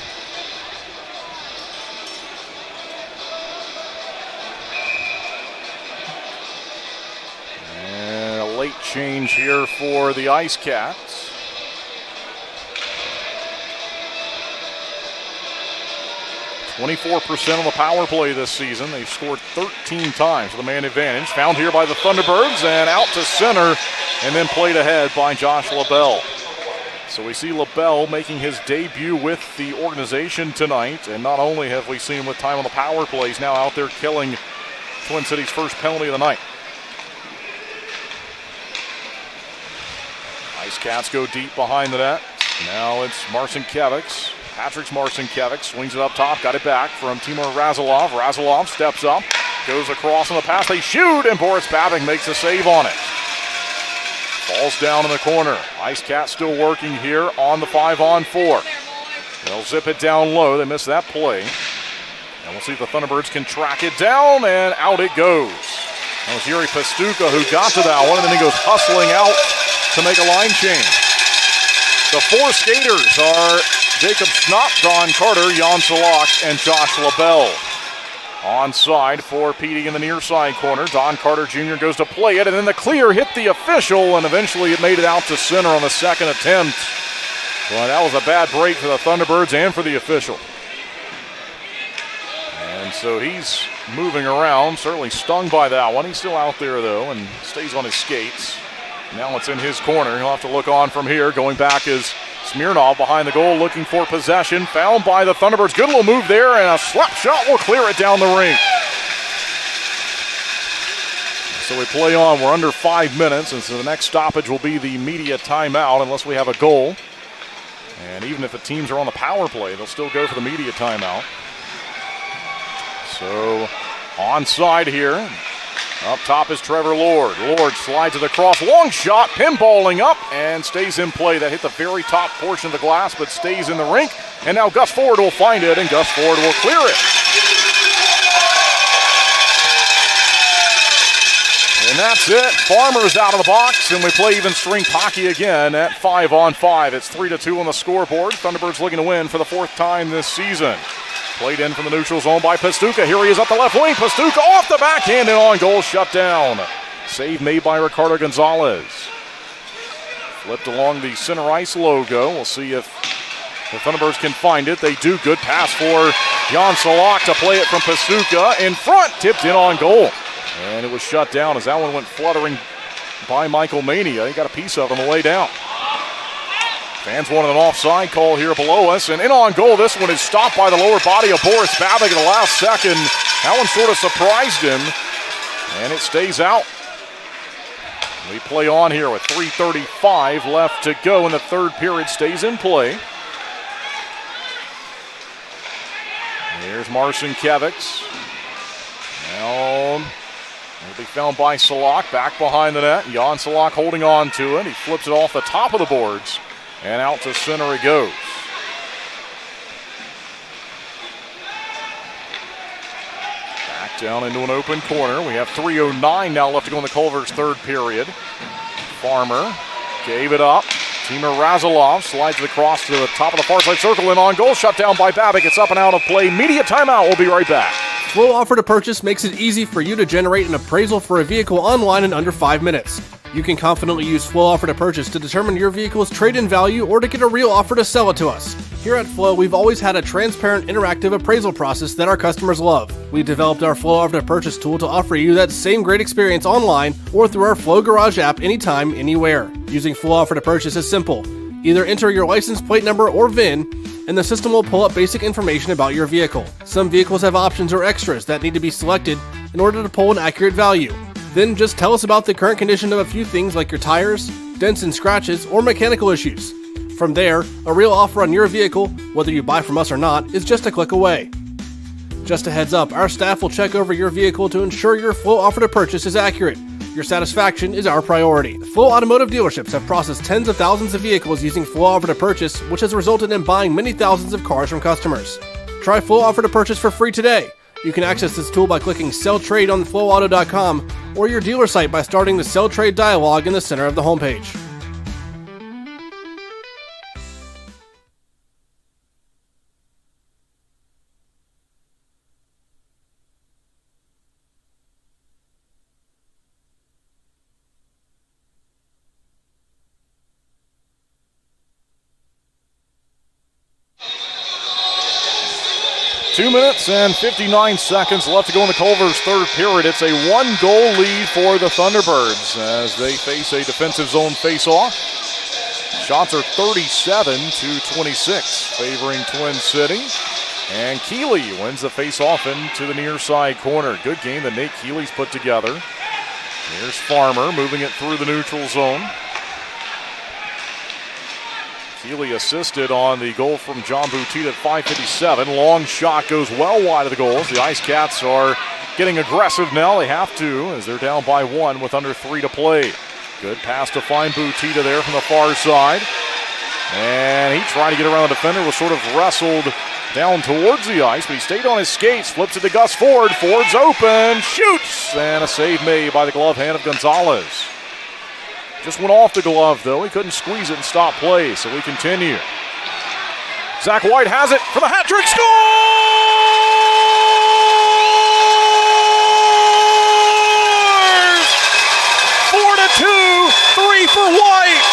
And a late change here for the IceCats. 24% on the power play this season. They've scored 13 times with a man advantage. Found here by the Thunderbirds and out to center and then played ahead by Josh LaBelle. So we see LaBelle making his debut with the organization tonight. And not only have we seen him with time on the power play, he's now out there killing Twin City's first penalty of the night. IceCats go deep behind the net. Now it's Marcinkiewicz. Patrick's Marcinkiewicz swings it up top, got it back from Timur Razilov. Razilov steps up, goes across on the pass. They shoot, and Boris Babick makes a save on it. Falls down in the corner. IceCats still working here on the 5-on-4. They'll zip it down low. They miss that play. And we'll see if the Thunderbirds can track it down, and out it goes. That was Yuri Pastuka who got to that one, and then he goes hustling out to make a line change. The four skaters are Jacob Schnapp, Don Carter, Jan Salak, and Josh LaBelle. Onside for Petey in the near side corner. Don Carter Jr. goes to play it, and then the clear hit the official, and eventually it made it out to center on the second attempt. Well, that was a bad break for the Thunderbirds and for the official. And so he's moving around, certainly stung by that one. He's still out there, though, and stays on his skates. Now it's in his corner. He'll have to look on from here. Going back is Smirnov behind the goal, looking for possession. Found by the Thunderbirds. Good little move there, and a slap shot will clear it down the rink. So we play on. We're under 5 minutes, and so the next stoppage will be the media timeout unless we have a goal. And even if the teams are on the power play, they'll still go for the media timeout. So onside here. Up top is Trevor Lord. Lord slides it across. Long shot, pinballing up, and stays in play. That hit the very top portion of the glass, but stays in the rink. And now Gus Ford will find it, and Gus Ford will clear it. And that's it. Farmer's out of the box, and we play even strength hockey again at 5-on-5. It's 3-2 on the scoreboard. Thunderbirds looking to win for the fourth time this season. Played in from the neutral zone by Pastuka. Here he is up the left wing. Pastuka off the backhand and on goal, shut down. Save made by Ricardo Gonzalez. Flipped along the center ice logo. We'll see if the Thunderbirds can find it. They do. Good pass for Jan Salak to play it from Pastuka. In front, tipped in on goal. And it was shut down as that one went fluttering by Michael Mania. He got a piece of it on the way down. Fans wanted an offside call here below us, and in on goal. This one is stopped by the lower body of Boris Babick at the last second. That one sort of surprised him, and it stays out. We play on here with 3:35 left to go, and the third period stays in play. Here's Marcin Kevics. Now will be found by Salak, back behind the net. Jan Salak holding on to it. He flips it off the top of the boards, and out to center it goes. Back down into an open corner. We have 3:09 now left to go in the Culver's third period. Farmer gave it up. Timur Razilov slides it across to the top of the far side circle and on goal. Shut down by Babic. It's up and out of play. Media timeout. We'll be right back. Flow Offer to Purchase makes it easy for you to generate an appraisal for a vehicle online in under 5 minutes. You can confidently use Flow Offer to Purchase to determine your vehicle's trade-in value or to get a real offer to sell it to us. Here at Flow, we've always had a transparent, interactive appraisal process that our customers love. We developed our Flow Offer to Purchase tool to offer you that same great experience online or through our Flow Garage app anytime, anywhere. Using Flow Offer to Purchase is simple. Either enter your license plate number or VIN, and the system will pull up basic information about your vehicle. Some vehicles have options or extras that need to be selected in order to pull an accurate value. Then just tell us about the current condition of a few things like your tires, dents and scratches, or mechanical issues. From there, a real offer on your vehicle, whether you buy from us or not, is just a click away. Just a heads up, our staff will check over your vehicle to ensure your Flow Offer to Purchase is accurate. Your satisfaction is our priority. Flow Automotive dealerships have processed tens of thousands of vehicles using Flow Offer to Purchase, which has resulted in buying many thousands of cars from customers. Try Flow Offer to Purchase for free today. You can access this tool by clicking Sell Trade on flowauto.com or your dealer site by starting the Sell Trade dialog in the center of the homepage. Two minutes and 59 seconds left to go in the Culver's third period. It's a one-goal lead for the Thunderbirds as they face a defensive zone face-off. Shots are 37-26, favoring Twin City. And Keeley wins the face-off into the near side corner. Good game that Nate Keeley's put together. Here's Farmer moving it through the neutral zone. Keeley assisted on the goal from John Boutit at 5:57. Long shot goes well wide of the goals. The IceCats are getting aggressive now. They have to as they're down by one with under 3 to play. Good pass to find Boutita there from the far side. And he tried to get around the defender, was sort of wrestled down towards the ice, but he stayed on his skates, flips it to Gus Ford. Ford's open, shoots, and a save made by the glove hand of Gonzalez. Just went off the glove, though. He couldn't squeeze it and stop play, so we continue. Zach White has it for the hat trick. Scores! 4-2, 3 for White.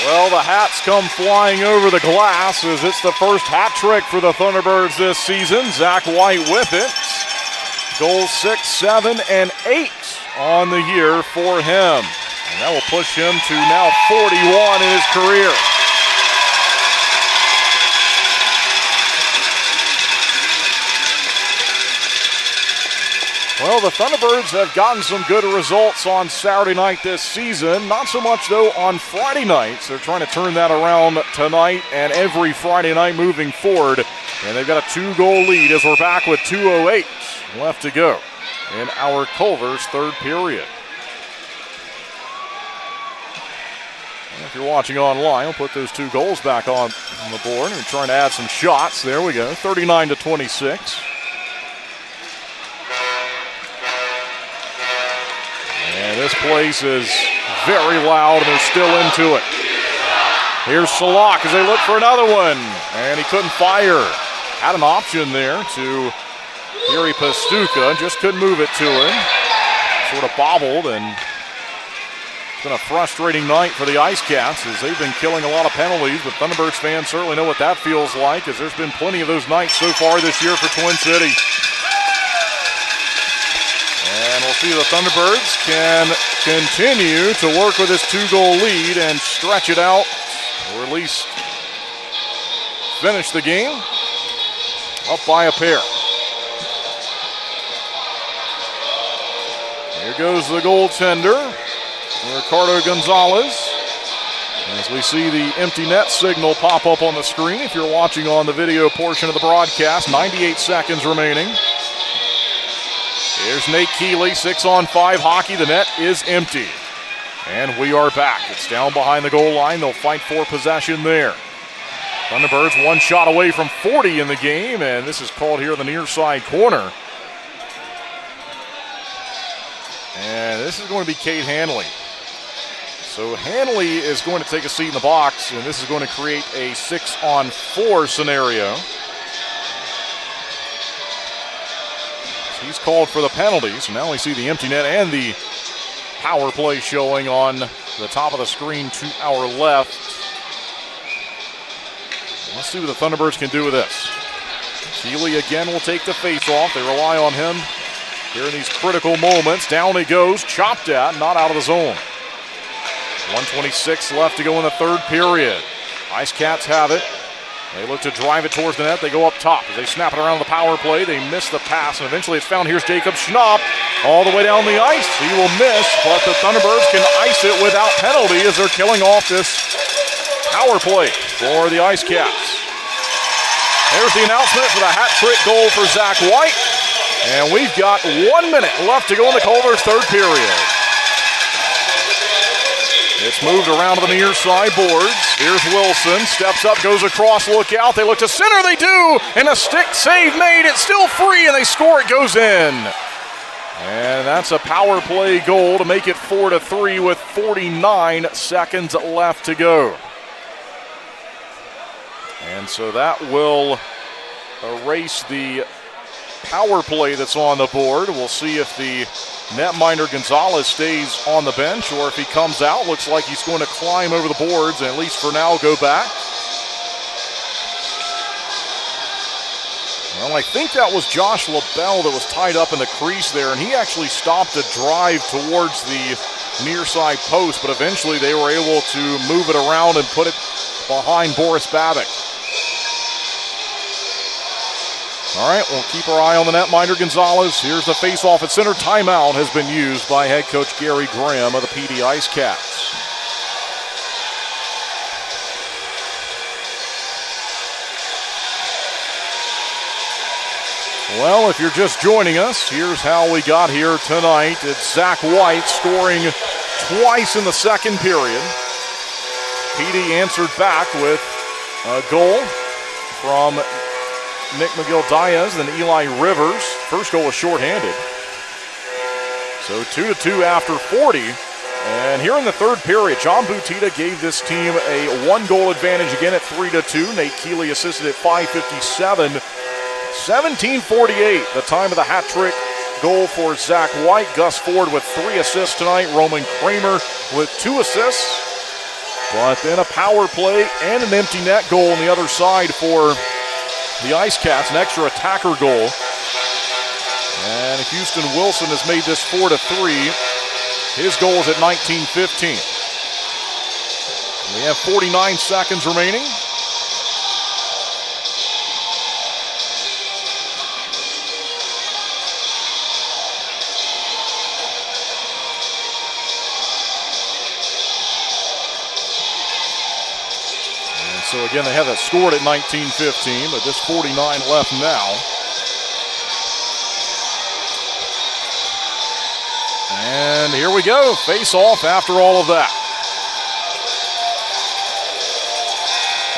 Well, the hats come flying over the glass as it's the first hat trick for the Thunderbirds this season. Zach White with it. Goals 6, 7, and 8 on the year for him. And that will push him to now 41 in his career. Well, the Thunderbirds have gotten some good results on Saturday night this season. Not so much, though, on Friday nights. They're trying to turn that around tonight and every Friday night moving forward. And they've got a 2-goal lead as we're back with 2:08 left to go in our Culver's third period. And if you're watching online, we'll put those 2 goals back on the board. We're trying to add some shots. There we go, 39-26. And this place is very loud, and they're still into it. Here's Salak as they look for another one, and he couldn't fire. Had an option there to Yuri Pastuka, just couldn't move it to him. Sort of bobbled, and it's been a frustrating night for the IceCats as they've been killing a lot of penalties, but Thunderbirds fans certainly know what that feels like, as there's been plenty of those nights so far this year for Twin City. And we'll see the Thunderbirds can continue to work with this 2-goal lead and stretch it out, or at least finish the game up by a pair. Here goes the goaltender, Ricardo Gonzalez. As we see the empty net signal pop up on the screen, if you're watching on the video portion of the broadcast, 98 seconds remaining. Here's Nate Keeley, 6-on-5 hockey. The net is empty. And we are back. It's down behind the goal line. They'll fight for possession there. Thunderbirds one shot away from 40 in the game, and this is called here in the near side corner. And this is going to be Kate Hanley. So Hanley is going to take a seat in the box, and this is going to create a 6-on-4 scenario. He's called for the penalty, so now we see the empty net and the power play showing on the top of the screen to our left. Let's see what the Thunderbirds can do with this. Keeley again will take the face-off. They rely on him here in these critical moments. Down he goes, chopped at, not out of the zone. 1:26 left to go in the third period. IceCats have it. They look to drive it towards the net. They go up top as they snap it around the power play. They miss the pass, and eventually it's found. Here's Jacob Schnapp all the way down the ice. He will miss, but the Thunderbirds can ice it without penalty as they're killing off this power play for the IceCats. There's the announcement for the hat trick goal for Zach White. And we've got 1 minute left to go in the Culver's third period. It's moved around to the near side boards. Here's Wilson, steps up, goes across, look out. They look to center, they do, and a stick save made. It's still free, and they score, it goes in. And that's a power play goal to make it 4-3 with 49 seconds left to go. And so that will erase the power play that's on the board. We'll see if the netminder Gonzalez stays on the bench or if he comes out. Looks like he's going to climb over the boards and at least for now go back. Well, I think that was Josh LaBelle that was tied up in the crease there, and he actually stopped a drive towards the near side post, but eventually they were able to move it around and put it behind Boris Babick. All right, we'll keep our eye on the netminder Gonzalez. Here's the face-off at center. Timeout has been used by head coach Gary Graham of the PD IceCats. Well, if you're just joining us, here's how we got here tonight. It's Zach White scoring twice in the second period. PD answered back with a goal from Nick McGill-Diaz, then Eli Rivers. First goal was shorthanded. So 2-2 after 40. And here in the third period, John Butita gave this team a 1-goal advantage again at 3-2. Nate Keeley assisted at 5:57. 17:48, the time of the hat trick goal for Zach White. Gus Ford with 3 assists tonight. Roman Kramer with 2 assists. But then a power play and an empty net goal on the other side for the IceCats, an extra attacker goal. And Houston Wilson has made this 4-3. His goal is at 19:15. We have 49 seconds remaining. So again, they have that scored at 19:15, but just 49 left now. And here we go, face off after all of that.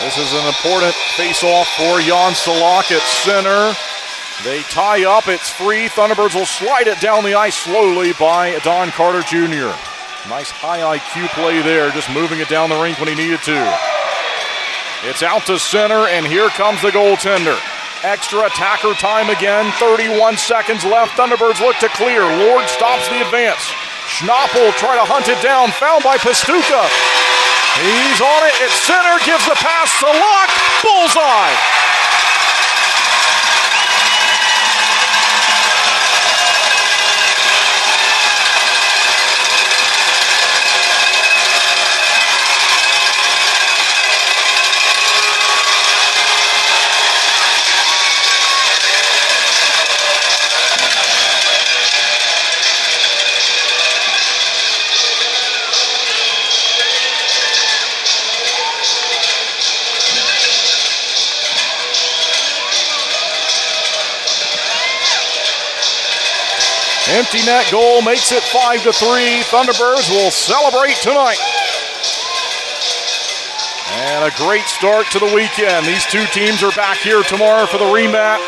This is an important face off for Jan Salak at center. They tie up, it's free. Thunderbirds will slide it down the ice slowly by Don Carter Jr. Nice high IQ play there, just moving it down the rink when he needed to. It's out to center, and here comes the goaltender. Extra attacker time again, 31 seconds left. Thunderbirds look to clear. Lord stops the advance. Schnappel try to hunt it down, found by Pastuca. He's on it at center, gives the pass to Luck. Bullseye! Empty net goal makes it 5-3. Thunderbirds will celebrate tonight. And a great start to the weekend. These two teams are back here tomorrow for the rematch.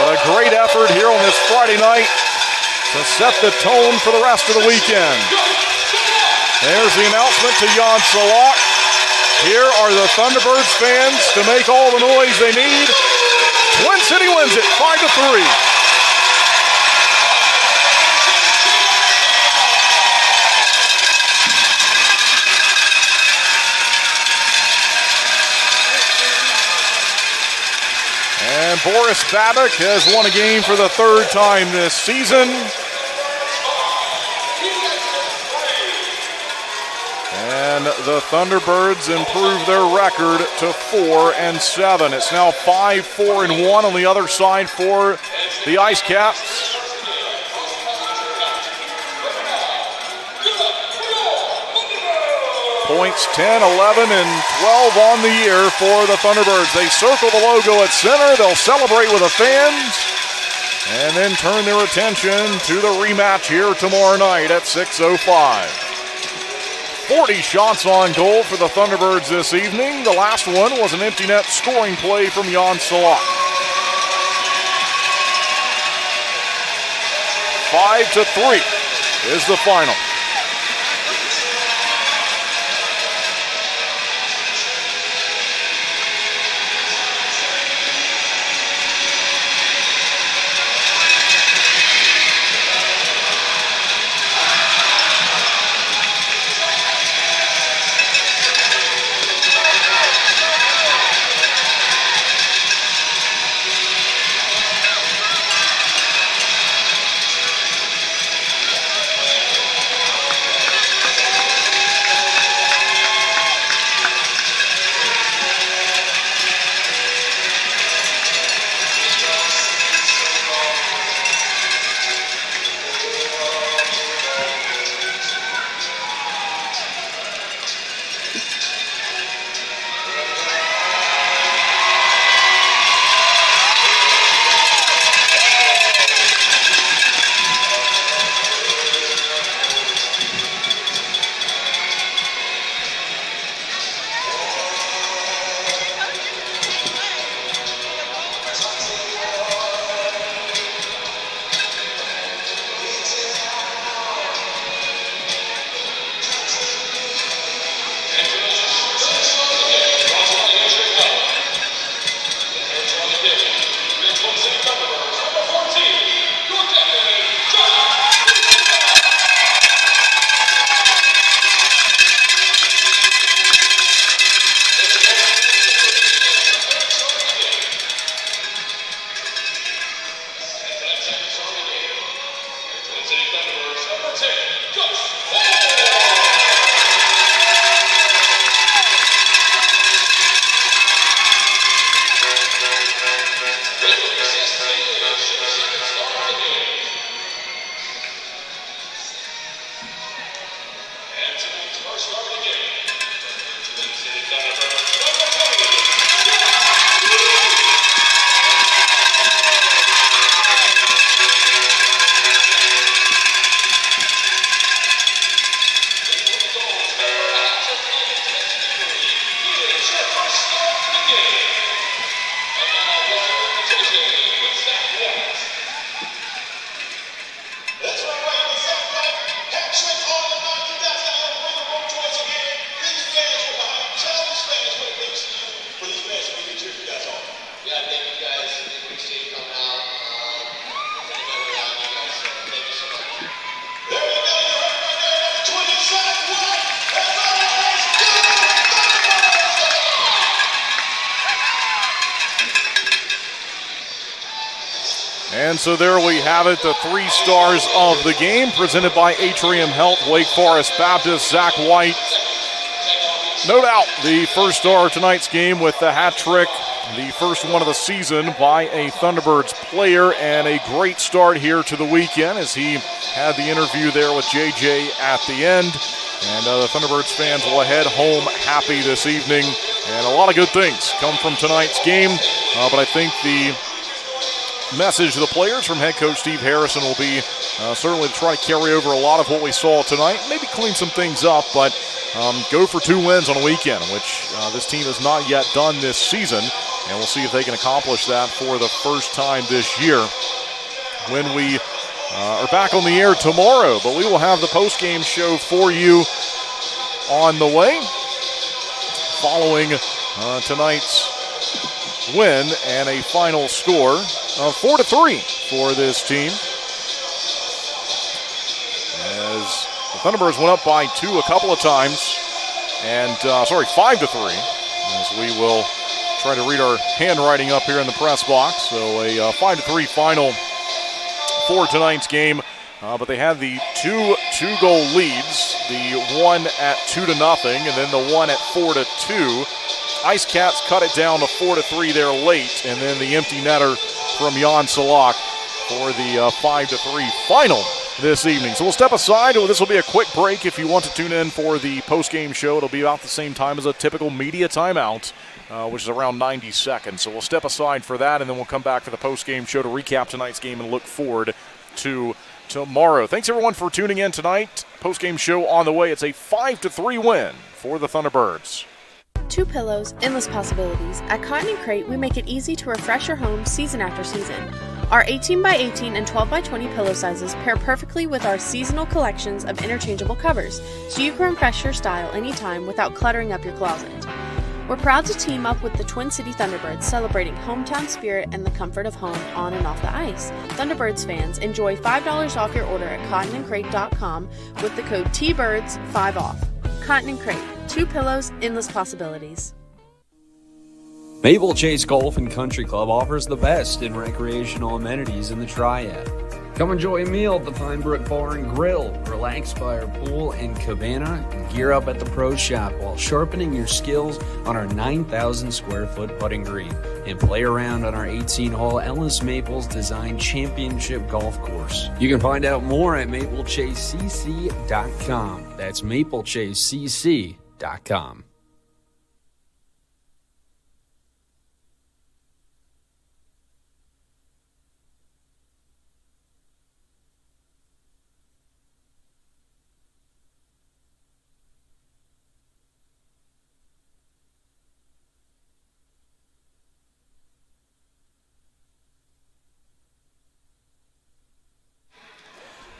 But a great effort here on this Friday night to set the tone for the rest of the weekend. There's the announcement to Jan Salak. Here are the Thunderbirds fans to make all the noise they need. Twin City wins it 5-3. And Boris Babik has won a game for the third time this season. And the Thunderbirds improve their record to 4-7. It's now 5-4-1 on the other side for the IceCats. Points 10, 11, and 12 on the year for the Thunderbirds. They circle the logo at center. They'll celebrate with the fans and then turn their attention to the rematch here tomorrow night at 6:05. 40 shots on goal for the Thunderbirds this evening. The last one was an empty net scoring play from Jan Salak. 5-3 is the final. And so there we have it, the 3 stars of the game, presented by Atrium Health, Wake Forest Baptist, Zach White. No doubt the first star of tonight's game with the hat trick, the first one of the season by a Thunderbirds player, and a great start here to the weekend as he had the interview there with JJ at the end. And the Thunderbirds fans will head home happy this evening. And a lot of good things come from tonight's game, but I think the message to the players from head coach Steve Harrison will be certainly to try to carry over a lot of what we saw tonight, maybe clean some things up, but go for 2 wins on a weekend, which this team has not yet done this season, and we'll see if they can accomplish that for the first time this year when we are back on the air tomorrow. But we will have the post-game show for you on the way following tonight's win and a final score of 4-3 for this team, as the Thunderbirds went up by 2 a couple of times, and 5-3, as we will try to read our handwriting up here in the press box. So a 5-3 final for tonight's game, but they had the 2 two-goal leads, the one at 2-0 and then the one at 4-2. IceCats cut it down to 4-3 there late, and then the empty netter from Jan Salak for the 5-3 final this evening. So we'll step aside. This will be a quick break. If you want to tune in for the post-game show, it'll be about the same time as a typical media timeout, which is around 90 seconds. So we'll step aside for that, and then we'll come back for the post-game show to recap tonight's game and look forward to tomorrow. Thanks, everyone, for tuning in tonight. Post-game show on the way. It's a 5-3 win for the Thunderbirds. 2 pillows, endless possibilities. At Cotton & Crate, we make it easy to refresh your home season after season. Our 18x18 and 12x20 pillow sizes pair perfectly with our seasonal collections of interchangeable covers, so you can refresh your style anytime without cluttering up your closet. We're proud to team up with the Twin City Thunderbirds, celebrating hometown spirit and the comfort of home on and off the ice. Thunderbirds fans, enjoy $5 off your order at cottonandcrate.com with the code TBIRDS 5 off. Cotton & Crate, 2 pillows, endless possibilities. Maple Chase Golf and Country Club offers the best in recreational amenities in the Triad. Come enjoy a meal at the Pinebrook Bar and Grill, relax by our pool and cabana, and gear up at the Pro Shop while sharpening your skills on our 9,000 square foot putting green, and play around on our 18-hole Ellis Maples Design Championship Golf Course. You can find out more at maplechasecc.com. That's maplechasecc.com.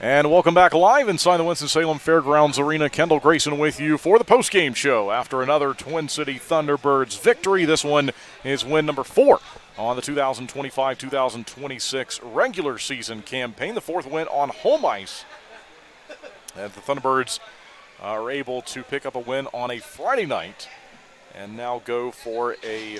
And welcome back live inside the Winston-Salem Fairgrounds Arena. Kendall Grayson with you for the postgame show after another Twin City Thunderbirds victory. This one is win number 4 on the 2025-2026 regular season campaign. The 4th win on home ice. And the Thunderbirds are able to pick up a win on a Friday night and now go for a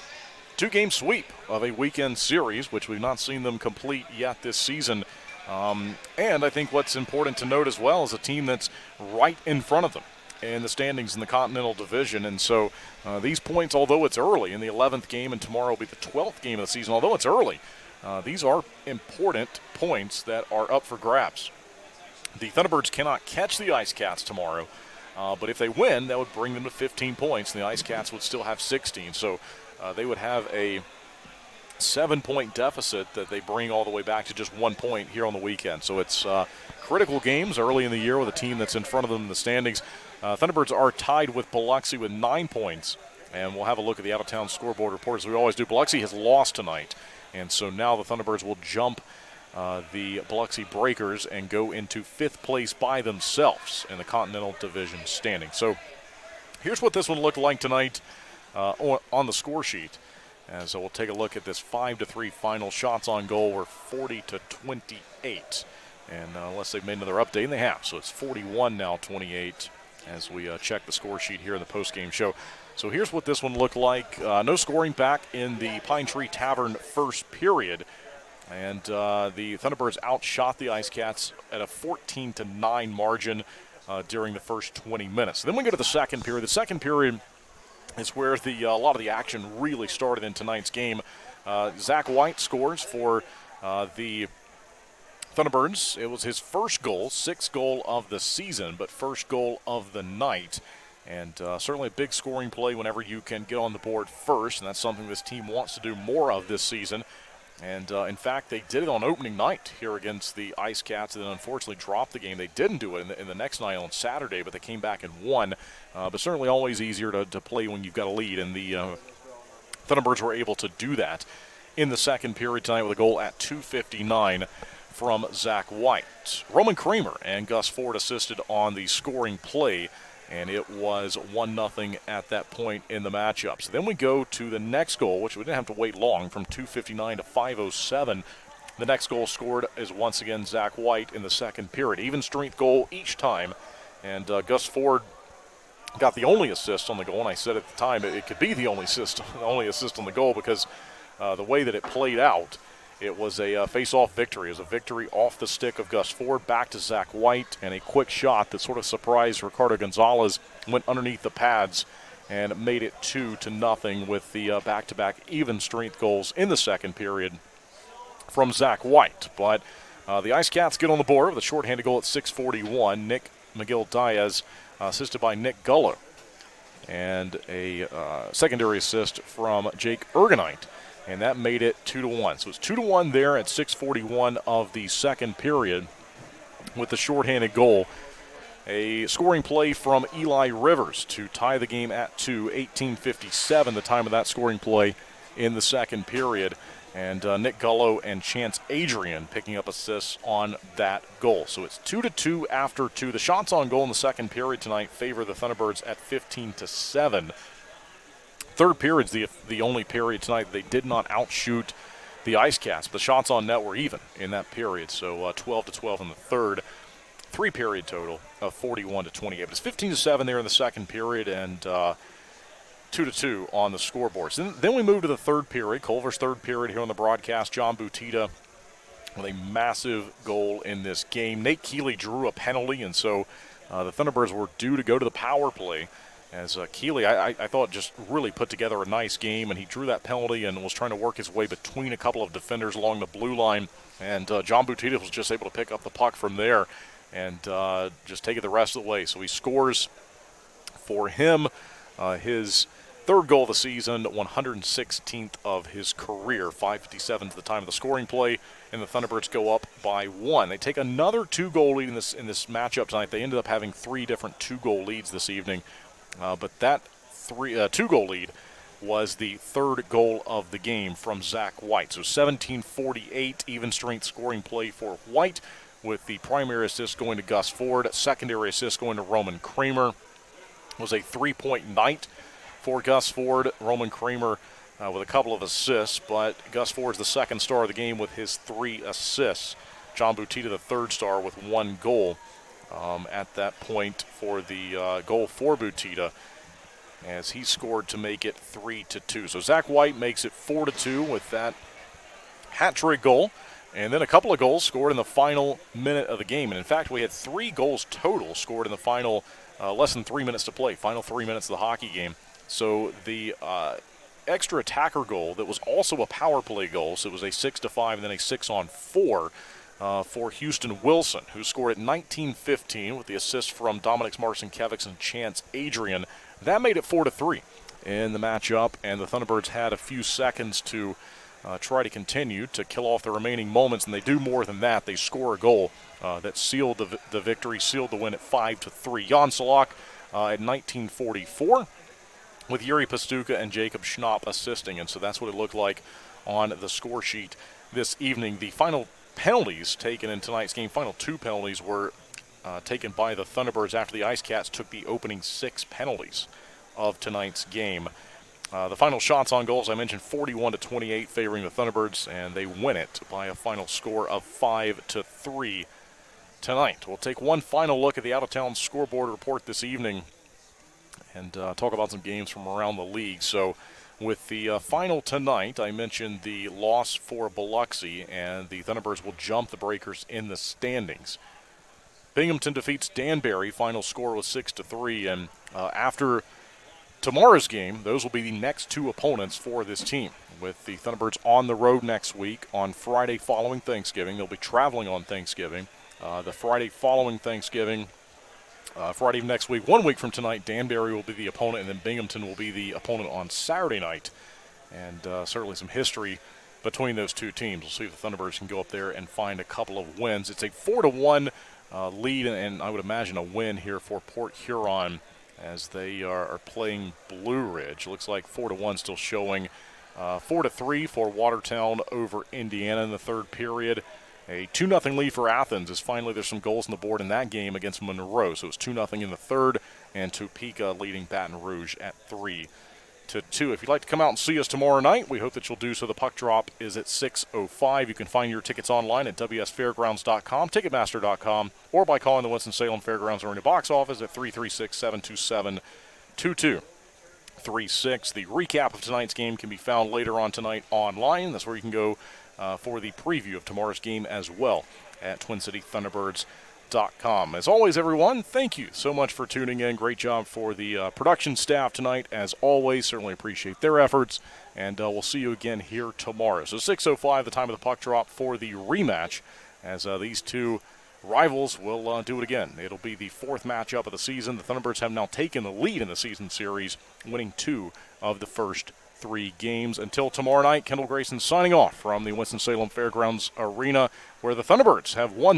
2-game sweep of a weekend series, which we've not seen them complete yet this season. And I think what's important to note as well is a team that's right in front of them in the standings in the Continental Division. And so these points, although it's early in the 11th game, and tomorrow will be the 12th game of the season, although it's early, these are important points that are up for grabs. The Thunderbirds cannot catch the IceCats tomorrow, but if they win, that would bring them to 15 points, and the IceCats would still have 16. So they would have a 7-point deficit that they bring all the way back to just 1 point here on the weekend. So it's critical games early in the year with a team that's in front of them in the standings. Thunderbirds are tied with Biloxi with 9 points, and we'll have a look at the out-of-town scoreboard report as we always do. Biloxi has lost tonight, and so now the Thunderbirds will jump the Biloxi Breakers and go into 5th place by themselves in the Continental Division standing. So here's what this one looked like tonight on the score sheet. And so we'll take a look at this 5-3 final. Shots on goal were 40-28. And unless they've made another update, and they have. So it's 41 now, 28, as we check the score sheet here in the postgame show. So here's what this one looked like. No scoring back in the Pine Tree Tavern first period. And the Thunderbirds outshot the IceCats at a 14-9 margin during the first 20 minutes. Then we go to the second period. The second period is where a lot of the action really started in tonight's game. Zach White scores for the Thunderbirds. It was his first goal, sixth goal of the season, but first goal of the night. And certainly a big scoring play whenever you can get on the board first, and that's something this team wants to do more of this season. And, in fact, they did it on opening night here against the IceCats, and then unfortunately dropped the game. They didn't do it in the next night on Saturday, but they came back and won. But certainly always easier to play when you've got a lead, and the Thunderbirds were able to do that in the second period tonight with a goal at 2:59 from Zach White. Roman Kramer and Gus Ford assisted on the scoring play, and it was 1-0 at that point in the matchup. So then we go to the next goal, which we didn't have to wait long, from 2:59 to 5:07. The next goal scored is once again Zach White in the second period. Even strength goal each time, and Gus Ford got the only assist on the goal, and I said at the time it could be the only assist on the goal because the way that it played out, it was a face-off victory. It was a victory off the stick of Gus Ford, back to Zach White, and a quick shot that sort of surprised Ricardo Gonzalez, went underneath the pads and made it 2-0 with the back-to-back even strength goals in the second period from Zach White. But the IceCats get on the board with a shorthanded goal at 6:41. Nick McGill-Diaz assisted by Nick Gullo, and a secondary assist from Jake Ergenite. And that made it 2-1. So it's 2-1 there at 6:41 of the second period with the shorthanded goal. A scoring play from Eli Rivers to tie the game at 2, 18:57, the time of that scoring play in the second period. And Nick Gullo and Chance Adrian picking up assists on that goal. So it's 2-2 after 2. The shots on goal in the second period tonight favor the Thunderbirds at 15-7. Third period's the only period tonight they did not outshoot the IceCats. The shots on net were even in that period, so 12-12 in the third. Three-period total of 41-28. But it's 15-7 there in the second period, and 2-2 on the scoreboards. Then we move to the third period, Culver's third period here on the broadcast. John Butita with a massive goal in this game. Nate Keeley drew a penalty, and so the Thunderbirds were due to go to the power play. As Keeley, I thought, just really put together a nice game, and he drew that penalty and was trying to work his way between a couple of defenders along the blue line. And John Butita was just able to pick up the puck from there and just take it the rest of the way. So he scores for him his third goal of the season, 116th of his career. 5:57 to the time of the scoring play, and the Thunderbirds go up by 1. They take another 2-goal lead in this matchup tonight. They ended up having 3 different 2-goal leads this evening. But that 2-goal lead was the third goal of the game from Zach White. So 17:48 even strength scoring play for White, with the primary assist going to Gus Ford. Secondary assist going to Roman Kramer. It was a 3-point night for Gus Ford. Roman Kramer with a couple of assists, but Gus Ford's the second star of the game with his 3 assists. John Butita the third star with 1 goal. At that point for the goal for Butita, as he scored to make it 3-2. So Zach White makes it 4-2 with that hat-trick goal, and then a couple of goals scored in the final minute of the game. And in fact, we had 3 goals total scored in the final less than 3 minutes to play, final 3 minutes of the hockey game. So the extra attacker goal that was also a power play goal, so it was a 6-5 and then a 6-on-4. For Houston Wilson, who scored at 19:15 with the assist from Dominic Marcinkiewicz and Chance Adrian. That made it 4-3 in the matchup, and the Thunderbirds had a few seconds to try to continue to kill off the remaining moments, and they do more than that. They score a goal that sealed the victory, sealed the win at 5-3. Jan Salak at 19:44 with Yuri Pastuka and Jacob Schnapp assisting, and so that's what it looked like on the score sheet this evening. The final penalties taken in tonight's game, final 2 penalties were taken by the Thunderbirds after the IceCats took the opening 6 penalties of tonight's game. The final shots on goals, I mentioned 41-28 favoring the Thunderbirds, and they win it by a final score of 5-3 tonight. We'll take one final look at the out-of-town scoreboard report this evening and talk about some games from around the league. So with the final tonight. I mentioned the loss for Biloxi, and the Thunderbirds will jump the Breakers in the standings. Binghamton defeats Danbury. Final score was 6-3, and after tomorrow's game, those will be the next two opponents for this team, with the Thunderbirds on the road next week on Friday following Thanksgiving. They'll be traveling on Thanksgiving. The Friday following Thanksgiving, Friday of next week, 1 week from tonight, Danbury will be the opponent, and then Binghamton will be the opponent on Saturday night. And certainly some history between those two teams. We'll see if the Thunderbirds can go up there and find a couple of wins. It's a 4-1 lead, and I would imagine a win here for Port Huron as they are playing Blue Ridge. Looks like 4-1 still showing. 4-3 for Watertown over Indiana in the third period. A 2-0 lead for Athens as finally there's some goals on the board in that game against Monroe. So it's 2-0 in the third, and Topeka leading Baton Rouge at 3-2. If you'd like to come out and see us tomorrow night, we hope that you'll do so. The puck drop is at 6:05. You can find your tickets online at WSFairgrounds.com, Ticketmaster.com, or by calling the Winston-Salem Fairgrounds Arena box office at 336-727-2236. The recap of tonight's game can be found later on tonight online. That's where you can go for the preview of tomorrow's game as well at TwinCityThunderbirds.com. As always, everyone, thank you so much for tuning in. Great job for the production staff tonight. As always, certainly appreciate their efforts, and we'll see you again here tomorrow. So 6:05, the time of the puck drop for the rematch, as these two rivals will do it again. It'll be the fourth matchup of the season. The Thunderbirds have now taken the lead in the season series, winning 2 of the first 3 games. Until tomorrow night, Kendall Grayson signing off from the Winston-Salem Fairgrounds Arena, where the Thunderbirds have won